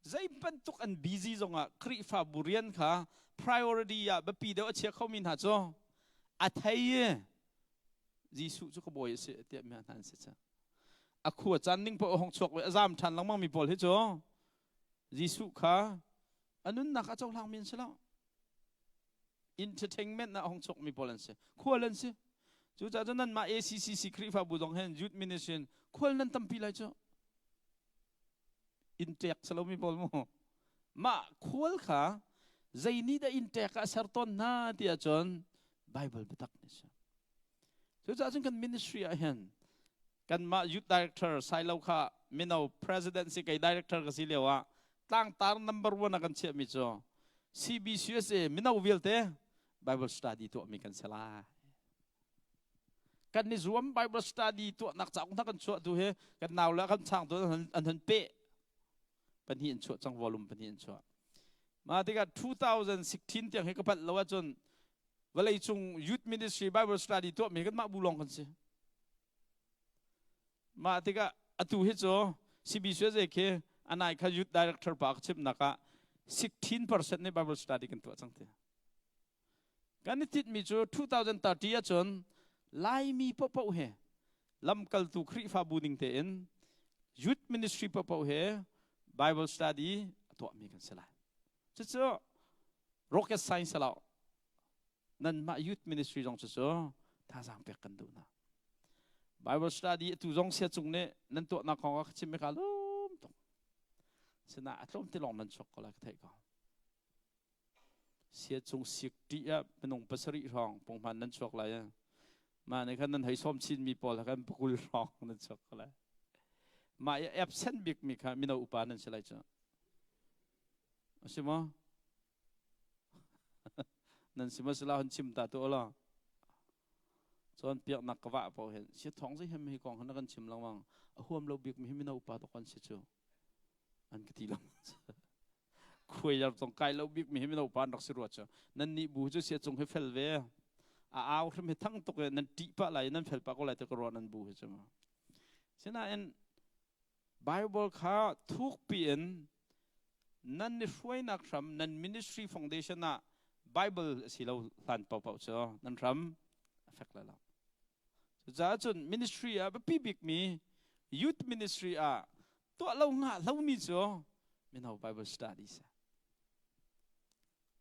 zai ban tuk an busy zonga kri fa bu rian kha priority ya ba pi de che khau min ha cho a thai Jisu chu ko boy se te me han se cha a khu chan ning po hong chok we zam than lang mang mi pol hi cho Jisu kha anun na ka chok lang min se la entertainment na hong chok mi pol an se khu lan se chu cha nan ma ACCC kri fa bu dong hen youth ministry khol nan tam pi lai cho intek salo mi pol mo ma khol kha zaini da intek a sarton na tia chon Bible betak ni sa chu cha kan ministry a hen kan ma youth director sai lo kha mino presidency kai director ka si lewa tang tar number 1 kan che mi cho CBCSA mino vilte Bible study to mi kan sela kan ni zuam Bible study to nak chang na kan chu tu he kan naw la kan chang to an han pe pan hin chu chang volume pan hin chu ma tika 2016 tiang he ka pat lawa chon walai chung youth ministry Bible study to mi kan ma bulong kan se ma tika atu he cho CBCSA ke anai kha youth director pa chip naka 16% ne Bible study kan to chang te kan tit mi chu 2030 a chon lai mi po po he lam kal tu khri fa buning te in youth ministry po po he Bible study to mi kan sela chu rocket science la nan ma youth ministry jong chu tha sang pe kan du na Bible study tu jong se chung ne nan to na ko ka chim me ka lum to sina atlom ti long nan chok ko la thai ka se chung sik ti a penong pasari rong pong man nan chok la ya ma ne kan nan hai som chin mi pol kan pukul rong nan chok ko la ma absent big mi kha mi no upa nan selai cha asima nan sima sala han chim ta to la chon piak nak wa po hen se thong se hem hi kong han kan chim lang wang huam lo big mi no upa to kan se chu an ki ti lang khoi yar tong kai lo big mi no upa nak se ro cha nan ni bu chu se chung he fel ve a aw thum he thang to ke nan ti pa lai nan fel pa ko lai te ko ro nan bu he chama sina en Bible kha thuk pin nan ni fuai nak ram nan ministry foundation na Bible silo lan pau pau cho nan ram affect la za chun ministry a ba pi big mi youth ministry a to lo nga lo mi cho min ho Bible studies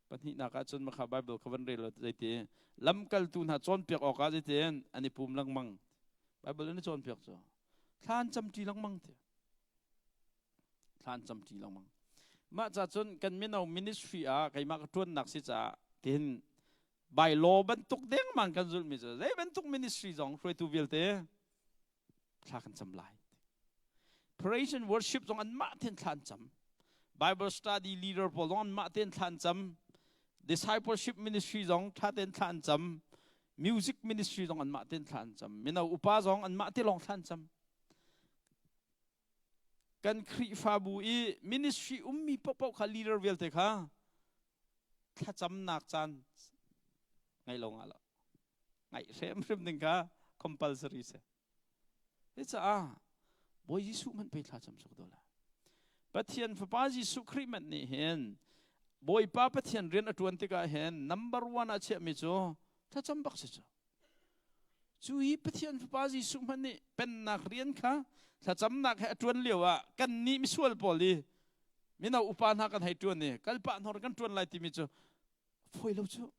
pani na ka chun ma kha Bible khawan re lo zai te lam kal tu na chon pek o ka zai ten ani pum lang mang Bible ni chon pek cho than cham ti lang mang te than cham ti lang mang ma cha chun kan min ho ministry a kai ma ka tuan nak si cha tin by law ban tuk deng man kan zul mi cho zai ban tuk ministry jong free to vil te thla kan cham lai praise and worship jong an ma ten than cham Bible study leader polon ma ten than cham discipleship ministry jong tha ten than cham music ministry jong an ma ten than cham mina upa jong an ma te long than cham kan khri fa bu I ministry ummi pop kha leader vel te kha tha cham nak chan ngai long ala ngai sem sem ding ka compulsory se it's a boy Jisu man pe tha cham sok do la pathian fa pa Jisu khri man ni hen boy pa pathian ren atun te ka hen number 1 a che mi cho tha cham bak se cho chu I pathian fa pa Jisu man ni pen nak rian kha tha cham nak he atun lewa kan ni mi sual poli mina upan ha kan hai tuan ni kalpa nor kan tuan lai ti mi cho foi lo chu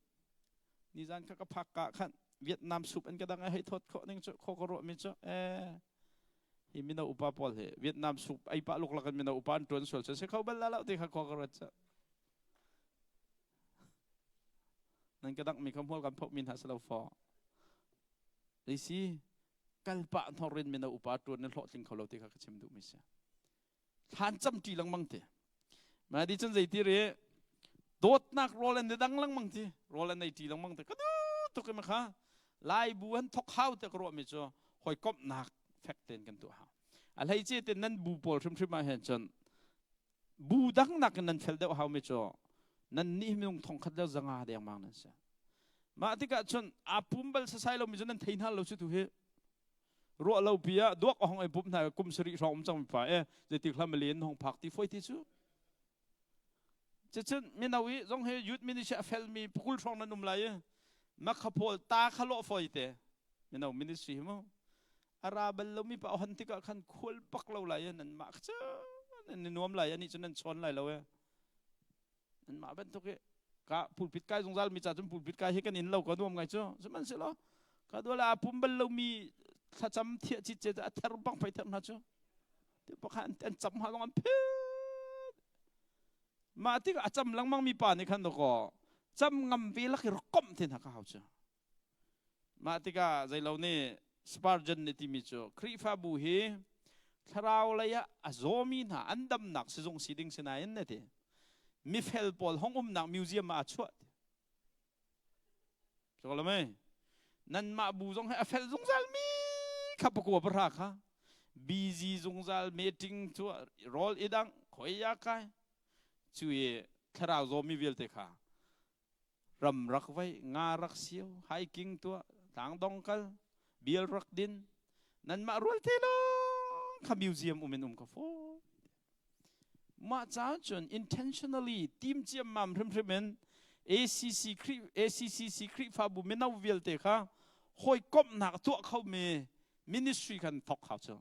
ni zan ka phak ka khan Vietnam soup an ka dang hai thot kho ning cho kho ko ro mi cho hi mina upa pol he Vietnam soup ai pa lok lakan mina upan tuan sol se khau bal la la te kha kho ko ro cha nan ka dang mi kham hol kan phok min ha salo fo dei si kalpa thorin mina upa tuan ne hlo ting kholo te kha chim du mi sa than cham ti lang mang te ma di chen zai ti re dot nak rolen de dang lang mang ti rolen nei ti lang mang te ka du to ke ma kha lai bu han thok hau te ko mi cho hoi kop nak fek ten kan tu ha al hai che te nan bu pol thrim thrim ma hen chon bu dang nak nan fel de hau mi cho nan ni mung thong khat le zanga de mang nan sa ma ti ka chon a pumbal sa sai lo mi cho nan thein hal lo chu tu he ruộng lâu bia đuốc hong ai bùm này cung sri rong trong phải để tiệc làm liền hong phạc thì phơi thì chứ chứ mình nào ý giống hay youth mình sẽ fail mi pukul rong nằm lại mà khắp hồ ta khá lộ phơi thế mình nào ministry mà Arabel lâu mi bảo hắn thì cả khăn khuôn bắc lâu lại nên mà chứ nên nuông lại anh ấy cho nên chọn lại lâu nên mà bên thôi cả pulpit cái dùng dal mi cha chum pulpit cái hết cái nín lâu có nuông ngay chứ chứ mình sẽ lo cả đó là pumbel lâu miถ้าจำเทียจิตเจจะเทอร์บังไปเท่านั้นจ้ะที่พวกเขาอันจำหาลงอันเพ่มาที่ก็จำลังมังมีป่านในขันตะกอจำงำวีลักรก้มที่นักเขาจ้ะมาที่ก็ใจเราเนี่ยสปาร์จันในที่มีจ้ะครีฟาบูฮีทาราวเลยอะโซมีน่ะอันดำหนักสิจงสีดิ่งสินายนั่นเองมีเฟลปอลห้องหนักมิวเซียมมาช่วยจบแล้วไหมนั่นมาบูจงให้เฟลจงซัลมีขับประกวดประหารค่ะบีซีจงซัลมีติ้งชัวโรลอีดังคอยยากไงช่วยทาราวโซมีเวลเตค่ะรำรักไว้งารักเสียวไฮกิ้งตัวทางดงกัลเบียลรักดินนั่นมาโรลเทโลข้ามิวเซียมอุเมนกับโฟมาจ้าจน intentionally ทีมเจียมมั่มพริมๆ ACC คริฟาบุเมนเอาเวลเตค่ะหอยก้มหนักตัวเขาเม ministry กันทอกเขาเจ้า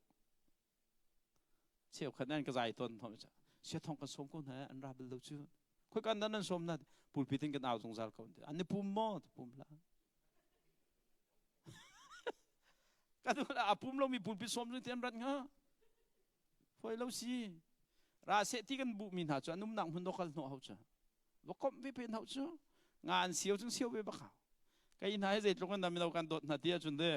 เชี่ยวขนาดกระจายต้นทำไมจ้ะเชี่ยวทองกันสมคนไหนอันราเบลลูชื่อคุยกันนั้นสมนั่นปูพิทิงกันเอาสงสารเขาอันนี้ปุ่มมอดปุ่มละกันดูละปุ่มเรามีปูพิสมซึ่งเทียมรันเงาพอยเราสิราเสที่กันบุมินหาจ้ะนุ่มหนังหุ่นดอกกันหนอเขาจ้ะว่าก็ไม่เป็นเขาจ้ะงานเสียวจึงเสียวไปบ้าเขาก็ยินให้เจ็ดตรงกันนั้นไม่เอาการโดดนาทีจนเด้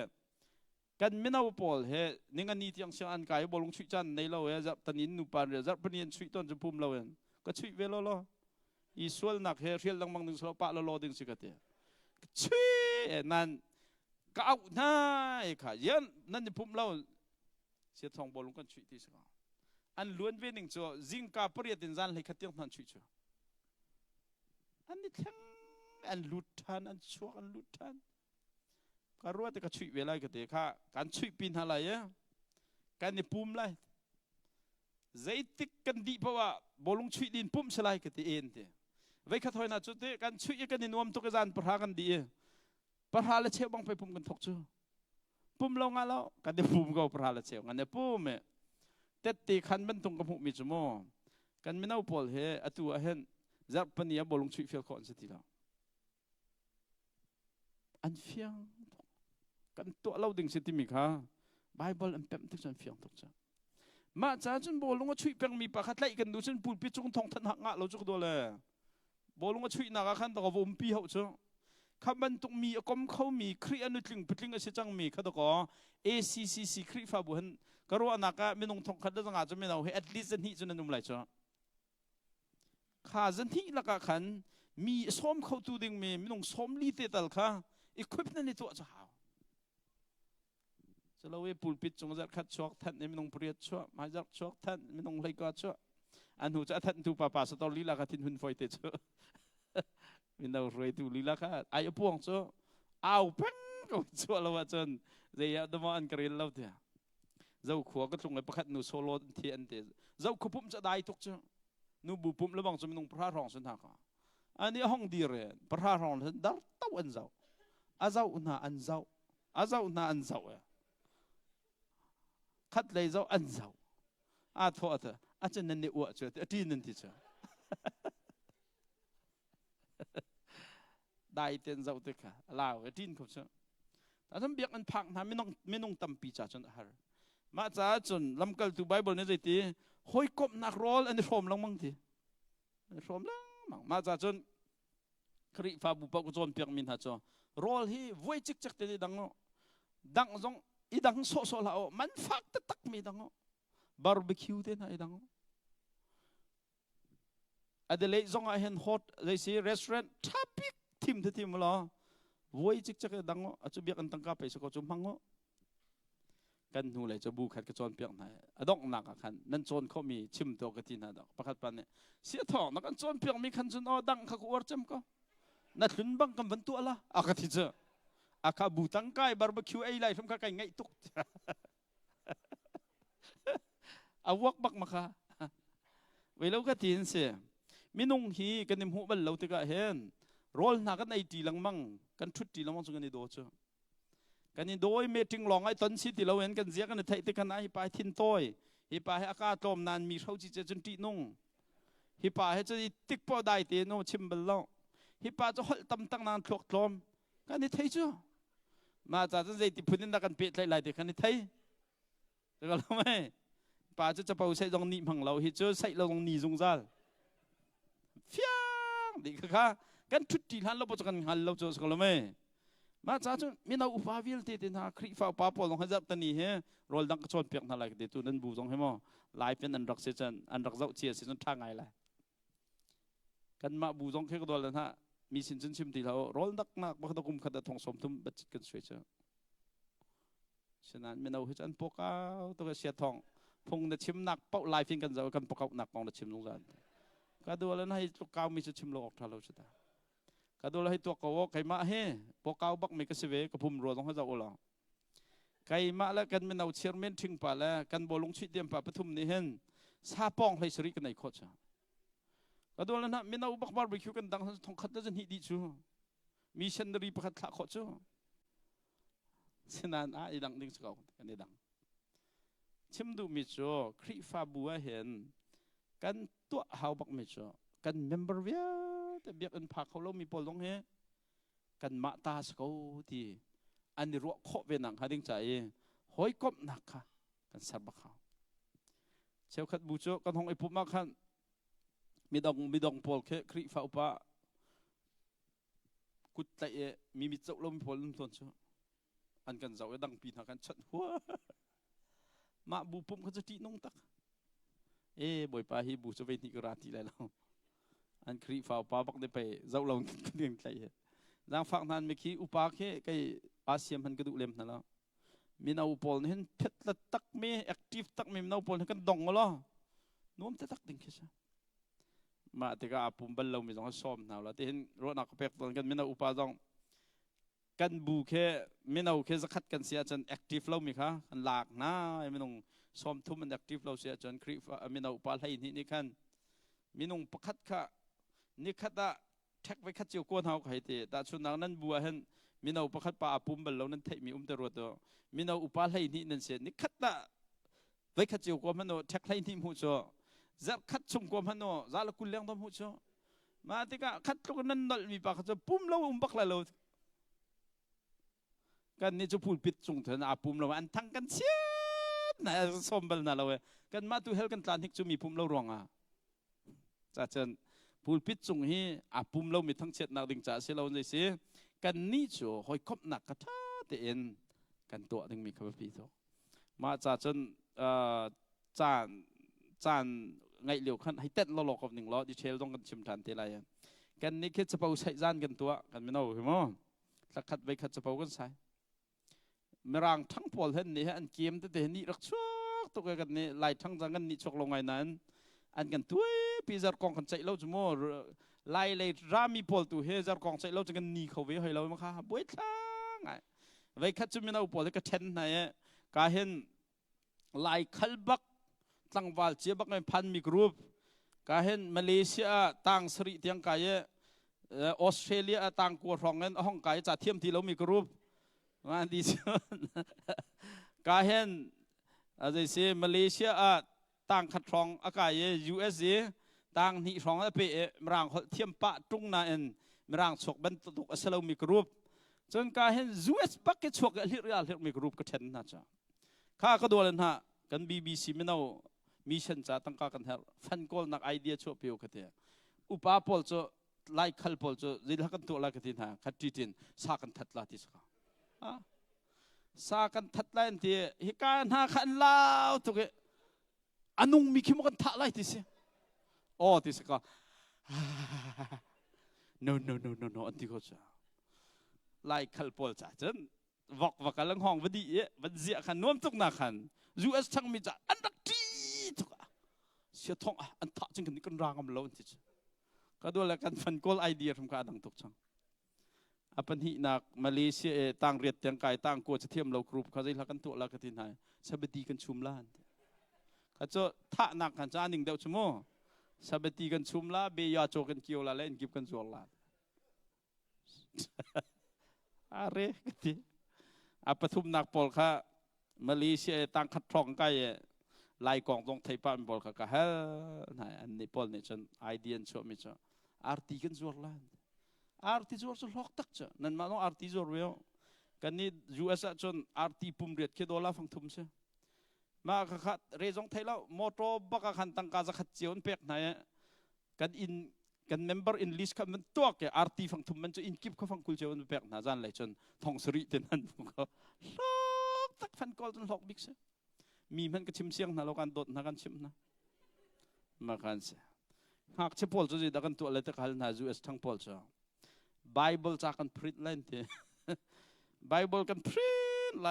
กันไม่เอาปอลเฮนี่กันนี่ที่ยังเสียอันกายบอลงชุยจันในเราเฮจับตันนินนูปานเรจับปนีนชุยต้นจะพุ่มเราเองก็ชุยเวลล้ออีส่วนหนักเฮเรียลลังมังดึงสลับปะละล้อดึงสิกะเตะชุยนั่นก็เอาหน้าไอ้ค่ะยันนั่นจะพุ่มเราเสียทองบอลลงกันชุยที่สกาอันล้วนเวนิงจ่อจิงกาเปรียดินจันเลยขัดเตียงทันชุยจ่ออันนี้ทั้งอันลุดทันอันชัวอันลุดทันก็รู้ว่าแต่ก็ชุยเวลาก็เตะค่ะการชุยปีนอะไรการนี่ปุ่มไรใจติดกันดีเพราะว่าบอลลงชุยดินปุ่มสลายก็เตะเอ็นเตะไว้ขัดถอยน่ะจุดเตะการชุยกันนี่นวมตุกจานประหารกันดีประหารแล้วเชี่ยวบังไปปุ่มกันทกจู่ปุ่มเรางั้นแล้วการนี่ปุ่มก็ประหารแล้วเชี่ยวงั้นเนี่ยปุ่มเตะตีขันเป็นตรงกับหุมิจโมกันไม่น่าปอลเฮอตัวเห็นจับปนีบอลลงชุยเฟียลคอนสิทีละอันเฟียงกันตัวเราดึงสิทธิมิค่ะไบเบิลอันเป็นที่ฉันเฟียงทุกจ้ะมาจ้าจนบอลลงก็ช่วยเพียงมีปากขัดไล่กันดูฉันพูดพิจงทองทันหักงะเราจุกตัวเลยบอลลงก็ช่วยนักขันตะกบปีเขาจ้ะข้ามันต้องมีกรมเขามีครีอันนึกถึงพิจงก็เสียจังมีข้าตะกอ ACC ครีฟาบุหันก็รู้ว่านักไม่ต้องทองขัดได้จังอาจจะไม่เอาให้ at least นี่จนนุ่มไหลจ้ะข้าจันที่นักขันมีซ้อมเขาตัวดึงไม่ต้องซ้อมลีเตตัลค่ะequipment ในตัวจะหาจะเล่าว่าปูปิดจงจะคัดช็อกท่านไม่ต้องเปรียบช็อกมาจากช็อกท่านไม่ต้องเลยก็ช็อกอันหูจะท่านดูป่าสตอรี่ละกันทิ้งหุ่นไฟเตช็อกไม่ต้องรวยดูลีละกันไอ้พวงช็อกเอาเพ่งก็ช็อกเราว่าจนเดี๋ยวดมอันกรีนเราเถอะเจ้าขวก็ตรงไอ้ประคัดนูโซโล่เทียนเตะเจ้าขปุ่มจะได้ทุกช็อกนูบุปุ่มแล้วบางจะไม่ต้องพระรองสุนทรกอันนี้ห้องดีเลยพระรองสุนทรเต้าอันเจ้าอาเจ้าหน้าอันเจ้าอาเจ้าหน้าอันเจ้าขัดเลยเจ้าอันเจ้าอาทอดอาจจะนั่นเนี่ยอวดเจ้าที่นั่นที่เจ้าได้เต็นเจ้าตึกค่ะลาวที่นั่นเขาเจ้าแต่ถ้าเบียกมันพังนะไม่ต้องตั้มปีจ่าจนหามาจ่าจนลำกัลตูไบเบิลเนี่ยใจตีหอยกบนักรอลอันนี้ชมลังมั่งทีชมลังมั่งมาจ่าจนคริฟาบุปกจนเปียกมินหาจ้ารอลฮีไว้จิกจักเตะดังจงอีดังโซลาโอมันฟักตะตักมีดังบาร์บีคิวเต้นอีดังอันเดเลยจงไอเห็นฮอตเลยสิรีสอร์ททับปิกทีมที่ทีมละไว้จิกจักดังอาจจะเบียกันตั้งกับไปสกอจุมังกันหูเลยจะบูขัดกระจรเปียกไหนอดอกหนักขันนั่นโจนเขามีชิมตัวกระตินดอกประคัดปันเนี่ยเสียทองนักกันโจนเปียกมีขันจนอดังขักอวดจำก็นัดลุ้นบังกันบรรทุกละอากาศที่เจออาคาบูตังไก่บาร์บีคิวไอ้ไรทำข้าไก่ไงตุก อาวกบักมาค่ะเวลาก็ทีนเสียมินุ่งฮีกันนิมหัวบัลเราติกะเห็นโรลนักกันไอตีลังมังกันชุดตีลังมังสุกันนี่โดจ้ะกันนี่โดยเมติงลองไอตอนสิที่เราเห็นกันเสียกันในไทยติกันไอไปทินโต้ยฮิปาให้อากาศตอมนานมีเขาจีจะจนตีนุ่งฮิปาให้จะติ๊กปอได้ตีโนชิมเบลล์ฮิปาจะหดตำตั้งนานทลกทลมกันนี่ไทยจ้ะมาจากจะติพุนินนักกันเปียดไหลติกันนี่ไทยแต่ก็รู้ไหมป่าจะเป่าใส่ตรงนี้พังเราฮิจะใส่เราตรงนี้จงซาเฟี้ยงดีค่ะกันชุดที่หันเราปจกันหันเราจะสกลไม่มาจากจะมีนาอุปาวิลเตตินาคริฟ้าป้าปอลงให้จับตันนี้เฮรอลดังกระชอนเปียกนั่นแหละเดี๋ยวตัวนั้นบูจงให้มั้งลายเป็นอันรักเสียจนอันรักเจ้าเชียร์เสียจนทางไงล่ะกันมาบูจงแค่ก็โดนแล้วฮะมีสินจนชิมตีเรารอลดักนักบักตะกุมขัดทองสมทุมบัดจิตกันสวยเจ้าฉะนั้นมีนาอุจันปกเอาตัวเสียทองพงจะชิมหนักเป้าลายฟินกันจะกันปกเอาหนักมองจะชิมลงกันก็ดูแล้วให้ตัวเก่ามีจะชิมโลกทะลุสุดาก็ดูแล้วให้ตัวเก่าใครมาเฮ่ปกเก่าบักไม่กระเสวกระพุ่มรัวต้องให้เจ้าอุลาใครมาแล้วกันไม่เอาเชียร์เมนทิ้งป่าแล้วกันบอลงชิดเดียมป่าปฐุมนี่เห็นซาป้องให้สริกันในโคชก็ดูแล้วนะไม่เอาบักบาร์บีคิวกันดังทองขัดจะหิดีจูมีเชนดรีประคัดละโคชฉะนั้นไอ้ดังดิ้งสกาวกันนี่ดังชิมดูมิโจคริฟาบัวเห็นกันตัวเฮาบักมิโจกันเมมเบอร์เวียแต่เบียกอันพักเขาเรามีปอลงเฮกันมาตาสกาวที่อันนี้รัวโคเวนังหาดิ้งใจหอยกบหนักค่ะกันสับบักเขาเชลขัดบูโจกันห้องไอ้ปุ๊บมาขันมีดองปอลเคคริฟาอุปะกุดไตมีมิโจเรามีปอลลุ้นต้นโจอันกันเจ้าดังปีนักกันชัดหัวมาบูปุ่มเขาจะตีนงตักบ่อยไปฮีบูจะไปนิกราตีเลยเราอันครีฟ้าป้าบักได้ไปเจ้าเราเรียนใจดังฟังนั้นเมื่อกี้อุปาเค่ไก่อาเซียนมันกระดูเล่มนั่นแล้วมีนาอุปอลเห็นเพชรละตักมีแอคทีฟตักมีนาอุปอลเห็นกันดองก็แล้วนุ่มแต่ตักดิ่งแค่ใช่มาแต่ก็อาปุ่มบัลเรามีสองซ้อมน่าแล้วที่เห็นรถนักเปกตอนกันมีนาอุปาจงกันบูแค่ไม่เอาแค่จะคัดกันเสียจนแอคทีฟเรามีค่ะกันหลากนะไม่ต้องซ้อมทุ่มมันแอคทีฟเราเสียจนคลิปไม่เอาปาให้นี่คันไม่ต้องประคัดค่ะนี่คัดอะแท็กไว้คัดเจียวก้นเขาใครเตะแต่ชุดนั้นบัวเห็นไม่เอาประคัดปาปุ่มบัลเรานั้นเทมีตรวจตัวไม่เอาปาให้นี่นั่นเสียนี่คัดอะไว้คัดเจียวก้นมันโนแท็กให้นี่มุจจะคัดชมก้นมันโนจะละกุลเลี้ยงตัวมุจมาที่ก็คัดลูกนั้นนั่นมีปากจะปุ่มเราบักเรากันนี่จะพูดปิดจงเถอะอาปุ่มเราอันทั้งกันเชียดนะสมบัตินะเรากันมาตัวเฮลกันตานที่จะมีปุ่มเรารองจะเช่นพูดปิดจงฮีอาปุ่มเรามีทั้งเชียดนักดิ่งจ่าเสียเราในเสียกันนี่จะหอยคบหนักกระท้าเตนกันตัวดึงมีคำพิโตมาจะเช่นจานไงเหลียวขันให้เต้นเราหลอกกับหนึ่งล้อดิเชลต้องกันชิมทันเทไรกันนี่คิดจะเป่าใช้จานกันตัวกันไม่เอาเห็นมั้ยสักขัดไปขัดจะเป่ากันใช้เมื่อรังทั้งพอลเห็นนี่อันเกมแต่เห็นนี่รักชักตัวกันนี่ไล่ทั้งจังกันนี่ชกลงไงนั้นอันกันตัวปีจารกองกันใจเราจะมั่วไล่เลยรามีพอลตัวเฮจารกองใจเราจะกันนี่เขาเวให้เรามั้งค่ะบ่อยทั้งไงไว้คัดจะมีเอาพอลก็เทนไหนก็เห็นไล่ขัลบักตั้งวาลเจียบักในพันมีกรุ๊ปก็เห็นมาเลเซียต่างสริเตียงกายออสเตรเลียต่างกัวรองเงินห้องกายจะเทียมที่เรามีกรุ๊ปมาดิฉันก็เห็นอะไรสิมาเลเซียต่างขัดรองอากาศUSA ต่างนิรองไปมรางเทียมปะตรงนั้นมรางฉกบรรทุกอัศลมีกรุ๊ปจนก็เห็น US ปักเก็ตฉกเรื่องอะไรมีกรุ๊ปก็เช่นนั้นจ้ะข้าก็ดูเลยนะกัน BBC ไม่เอามิชชั่นจ้าตั้งกันเหรอฟันกอลนักไอเดียชอบเปียวกันเถอะอุปาพอลจ้ะไลค์ขัลพอลจ้ะจิลฮักันตัวละกันทีน่ะขัดจีตินสากันทัดลาติสก้าสากันทัดไล่ที่ฮิการหาขันลาวทุกข์อันนุ่งมีขี้มุกันทัดไล่ที่สิโอ้ที่สิก็ no อันที่เขาจะไล่ขัลพอลจ้ะจนวักกันลังห้องวันดีวันเสียขันนวมทุกนักขัน US ทั้งมีจ้ะอันดักที่ทุกเสียท้องอันทัดจึงกันนี่กันรางกันแล้วที่จะก็ดูแลกันฟันกอลไอเดียทำการดังทุกช่างอปันหินักมาเลเซียต่างเรียดยังไก่ต่างกัวจะเทียมเรากรุ๊ปเขาจะลักกันตัวลักกันที่ไหนสบดีกันชุมล้าน ก็จะท่านักกันจะหนึ่งเดียวชั่วโมงสบตีกันชุมละเบียโจกันเกี่ยวละเล่นกิบกันจวลละอะไรกันทีอาปทุมนักปอลค่ะมาเลเซียตั้งคัดทองใกล้ลายกองตรงไทยปั้นปอลค่ะก็เฮ้ยอันนี้ปอลเนี่ยจนไอเดียนชอบมิจ้ะอาร์ติกันจวลละอาร์ติจวลสุดหอกตักจ้ะนั่นมาต้องอาร์ติจวลเว้ยกันนี่ยูเอสจนอาร์ติปุ่มเรียดแค่ดอลลาร์ฟังทุ่มเสียมาค่ะเรื่องไทยแล้วมอโตบักขันตั้งการจะขัดเจียวเป็กไหนกันอินกันเมมเบอร์อินลิสต์กันมันตัวแกอาร์ตีฟังทุ่มมันจะอินกิบเขาฟังคุยเจียวเป็กน่าจันเลยจนทองสริเต็นนั้นพวกเขาล็อกตักฟันกอลจนล็อกบิ๊กเสียมีมันก็ชิมเสียงนะเราการโดดนะกันชิมนะมากันเสียหากเชื่อพอลจะได้กันตัวอะไรตะการน่าจูเอสทั้งพอลจ้ะไบเบิลจากกันพริตเล่นเถอะไบเบิลกันพริตอะไร